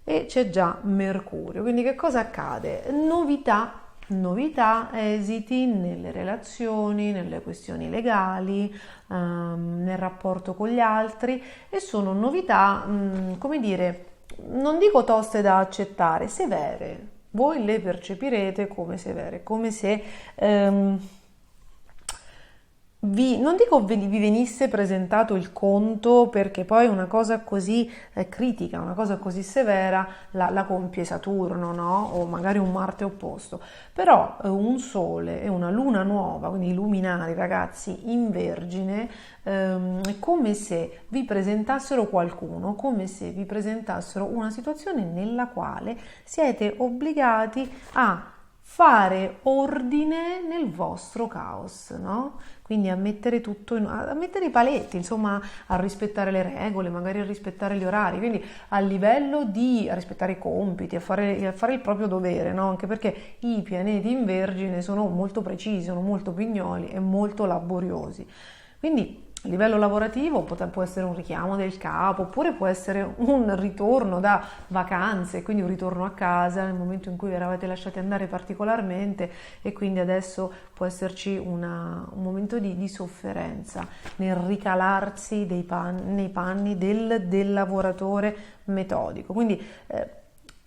e c'è già Mercurio. Quindi che cosa accade? Novità, esiti nelle relazioni, nelle questioni legali, nel rapporto con gli altri, e sono novità, come dire, non dico toste da accettare, severe. Voi le percepirete come severe, come se non dico vi venisse presentato il conto, perché poi una cosa così critica, una cosa così severa la compie Saturno, no? O magari un Marte opposto. Però un Sole e una Luna nuova, quindi i luminari, ragazzi, in Vergine, è come se vi presentassero qualcuno, come se vi presentassero una situazione nella quale siete obbligati a fare ordine nel vostro caos, no? Quindi a mettere tutto, a mettere i paletti, insomma, a rispettare le regole, magari a rispettare gli orari, quindi a livello di a rispettare i compiti, a fare il proprio dovere, no? Anche perché i pianeti in Vergine sono molto precisi, sono molto pignoli e molto laboriosi. Quindi a livello lavorativo può essere un richiamo del capo, oppure può essere un ritorno da vacanze, quindi un ritorno a casa nel momento in cui vi eravate lasciati andare particolarmente, e quindi adesso può esserci un momento di sofferenza nel ricalarsi nei panni del lavoratore metodico. Quindi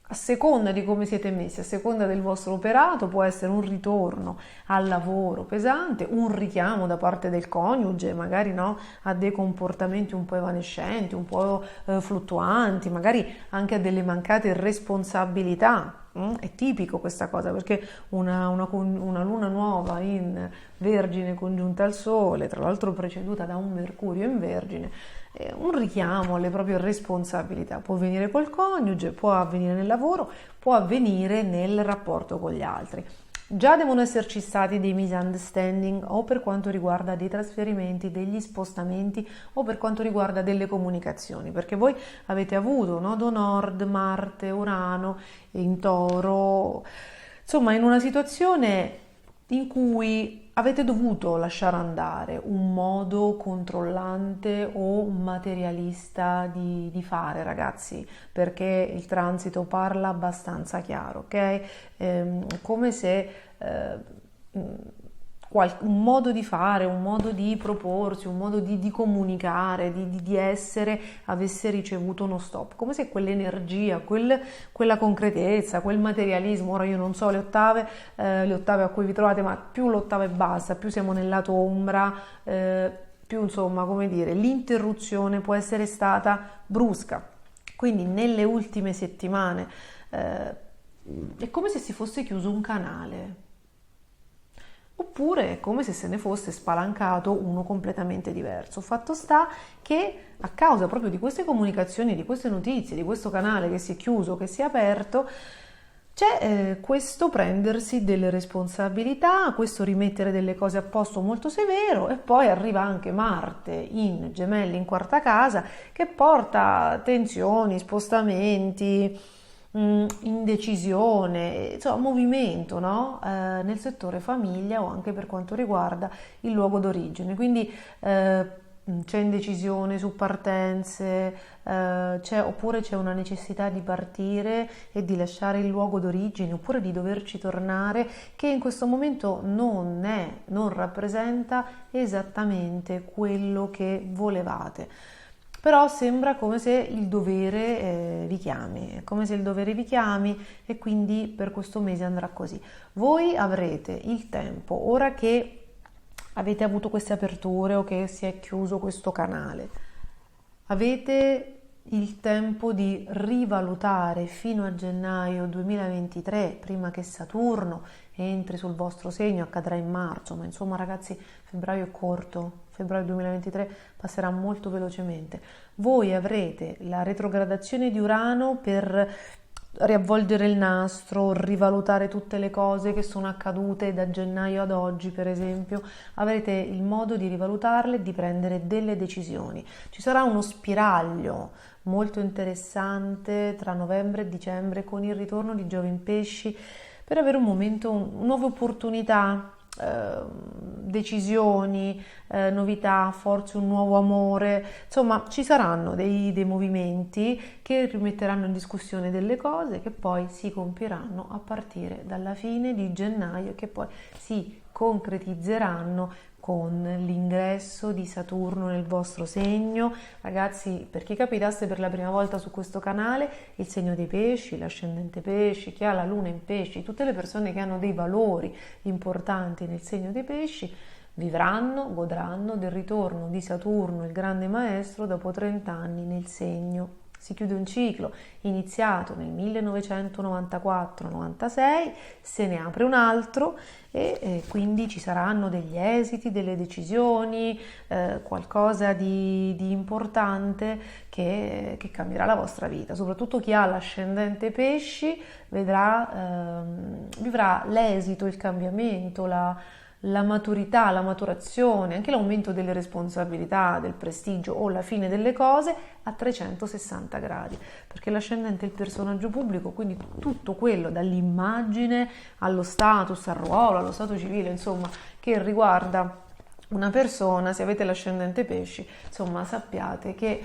a seconda di come siete messi, a seconda del vostro operato, può essere un ritorno al lavoro pesante, un richiamo da parte del coniuge, magari no, a dei comportamenti un po' evanescenti, un po' fluttuanti, magari anche a delle mancate responsabilità. È tipico questa cosa, perché una luna nuova in Vergine congiunta al Sole, tra l'altro preceduta da un Mercurio in Vergine, un richiamo alle proprie responsabilità. Può avvenire col coniuge, può avvenire nel lavoro, può avvenire nel rapporto con gli altri. Già devono esserci stati dei misunderstanding, o per quanto riguarda dei trasferimenti, degli spostamenti, o per quanto riguarda delle comunicazioni, perché voi avete avuto nodo nord, Marte, Urano in Toro, insomma in una situazione in cui avete dovuto lasciare andare un modo controllante o materialista di fare, ragazzi, perché il transito parla abbastanza chiaro, ok? Come se un modo di fare, un modo di proporsi, un modo di comunicare, di essere avesse ricevuto uno stop, come se quell'energia, quella concretezza, quel materialismo, ora io non so le ottave a cui vi trovate, ma più l'ottava è bassa, più siamo nel lato ombra, più insomma, come dire, l'interruzione può essere stata brusca. Quindi nelle ultime settimane è come se si fosse chiuso un canale, oppure è come se se ne fosse spalancato uno completamente diverso. Fatto sta che a causa proprio di queste comunicazioni, di queste notizie, di questo canale che si è chiuso, che si è aperto, c'è questo prendersi delle responsabilità, questo rimettere delle cose a posto molto severo, e poi arriva anche Marte in Gemelli in quarta casa, che porta tensioni, spostamenti, indecisione, insomma movimento, no? Nel settore famiglia, o anche per quanto riguarda il luogo d'origine. Quindi c'è indecisione su partenze, oppure c'è una necessità di partire e di lasciare il luogo d'origine, oppure di doverci tornare, che in questo momento non rappresenta esattamente quello che volevate. Però sembra come se il dovere vi chiami, è come se il dovere vi chiami, e quindi per questo mese andrà così. Voi avrete il tempo, ora che avete avuto queste aperture o che si è chiuso questo canale, avete il tempo di rivalutare fino a gennaio 2023, prima che Saturno entri sul vostro segno, accadrà in marzo, ma insomma ragazzi, febbraio è corto, febbraio 2023 passerà molto velocemente. Voi avrete la retrogradazione di Urano per riavvolgere il nastro, rivalutare tutte le cose che sono accadute da gennaio ad oggi, per esempio. Avrete il modo di rivalutarle e di prendere delle decisioni. Ci sarà uno spiraglio molto interessante tra novembre e dicembre, con il ritorno di Giove in Pesci, per avere un momento, nuove opportunità, decisioni, novità, forse un nuovo amore, insomma ci saranno dei movimenti che rimetteranno in discussione delle cose che poi si compieranno a partire dalla fine di gennaio e che poi si concretizzeranno con l'ingresso di Saturno nel vostro segno. Ragazzi, per chi capitasse per la prima volta su questo canale, il segno dei pesci, l'ascendente pesci, chi ha la luna in pesci, tutte le persone che hanno dei valori importanti nel segno dei pesci vivranno, godranno del ritorno di Saturno, il grande maestro, dopo 30 anni nel segno. Si chiude un ciclo iniziato nel 1994-96, se ne apre un altro e quindi ci saranno degli esiti, delle decisioni, qualcosa di importante che cambierà la vostra vita. Soprattutto chi ha l'ascendente pesci vivrà l'esito, il cambiamento, la maturità, la maturazione, anche l'aumento delle responsabilità, del prestigio o la fine delle cose a 360 gradi, perché l'ascendente è il personaggio pubblico, quindi tutto quello dall'immagine allo status, al ruolo, allo stato civile, insomma, che riguarda una persona. Se avete l'ascendente pesci, insomma, sappiate che,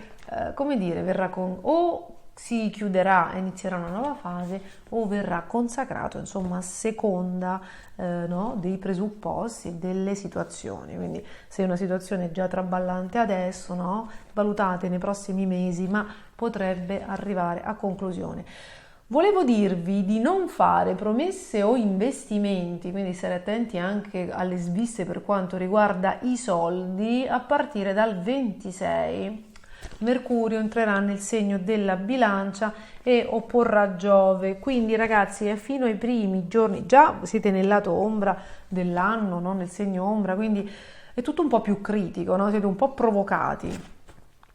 come dire, verrà o si chiuderà e inizierà una nuova fase o verrà consacrato, insomma, a seconda no, dei presupposti, delle situazioni. Quindi se è una situazione già traballante adesso, no, valutate nei prossimi mesi, ma potrebbe arrivare a conclusione. Volevo dirvi di non fare promesse o investimenti, quindi stare attenti anche alle sviste per quanto riguarda i soldi a partire dal 26. Mercurio entrerà nel segno della bilancia e opporrà Giove, quindi ragazzi è fino ai primi giorni, già siete nel lato ombra dell'anno, no? Nel segno ombra, quindi è tutto un po' più critico, no? Siete un po' provocati.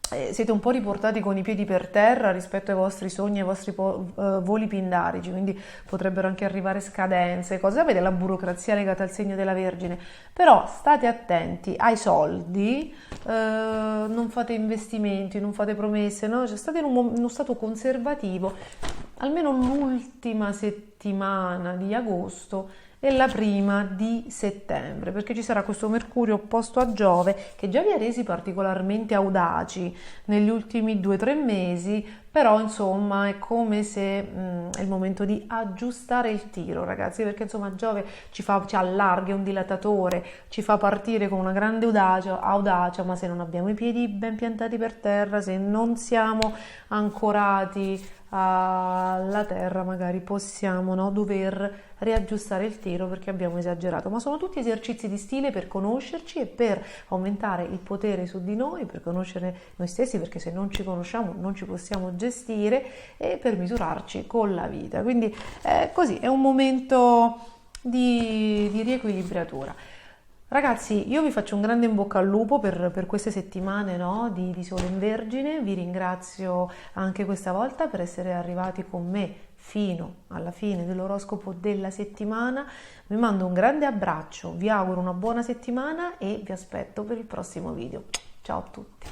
Siete un po' riportati con i piedi per terra rispetto ai vostri sogni, ai vostri voli pindarici, quindi potrebbero anche arrivare scadenze, cose. Avete la burocrazia legata al segno della Vergine, però state attenti ai soldi, non fate investimenti, non fate promesse, no? Cioè, state in uno stato conservativo, almeno l'ultima settimana di agosto e la prima di settembre, perché ci sarà questo Mercurio opposto a Giove che già vi ha resi particolarmente audaci negli ultimi 2-3 mesi, però insomma è come se è il momento di aggiustare il tiro, ragazzi, perché insomma Giove ci allarga, è un dilatatore, ci fa partire con una grande audacia, ma se non abbiamo i piedi ben piantati per terra, se non siamo ancorati alla terra, magari possiamo, no, dover riaggiustare il tiro perché abbiamo esagerato. Ma sono tutti esercizi di stile per conoscerci e per aumentare il potere su di noi, per conoscere noi stessi, perché se non ci conosciamo non ci possiamo gestire, e per misurarci con la vita. Quindi così è un momento di riequilibratura. Ragazzi, io vi faccio un grande in bocca al lupo per queste settimane, no, di Sole in Vergine. Vi ringrazio anche questa volta per essere arrivati con me fino alla fine dell'oroscopo della settimana. Vi mando un grande abbraccio, vi auguro una buona settimana e vi aspetto per il prossimo video. Ciao a tutti!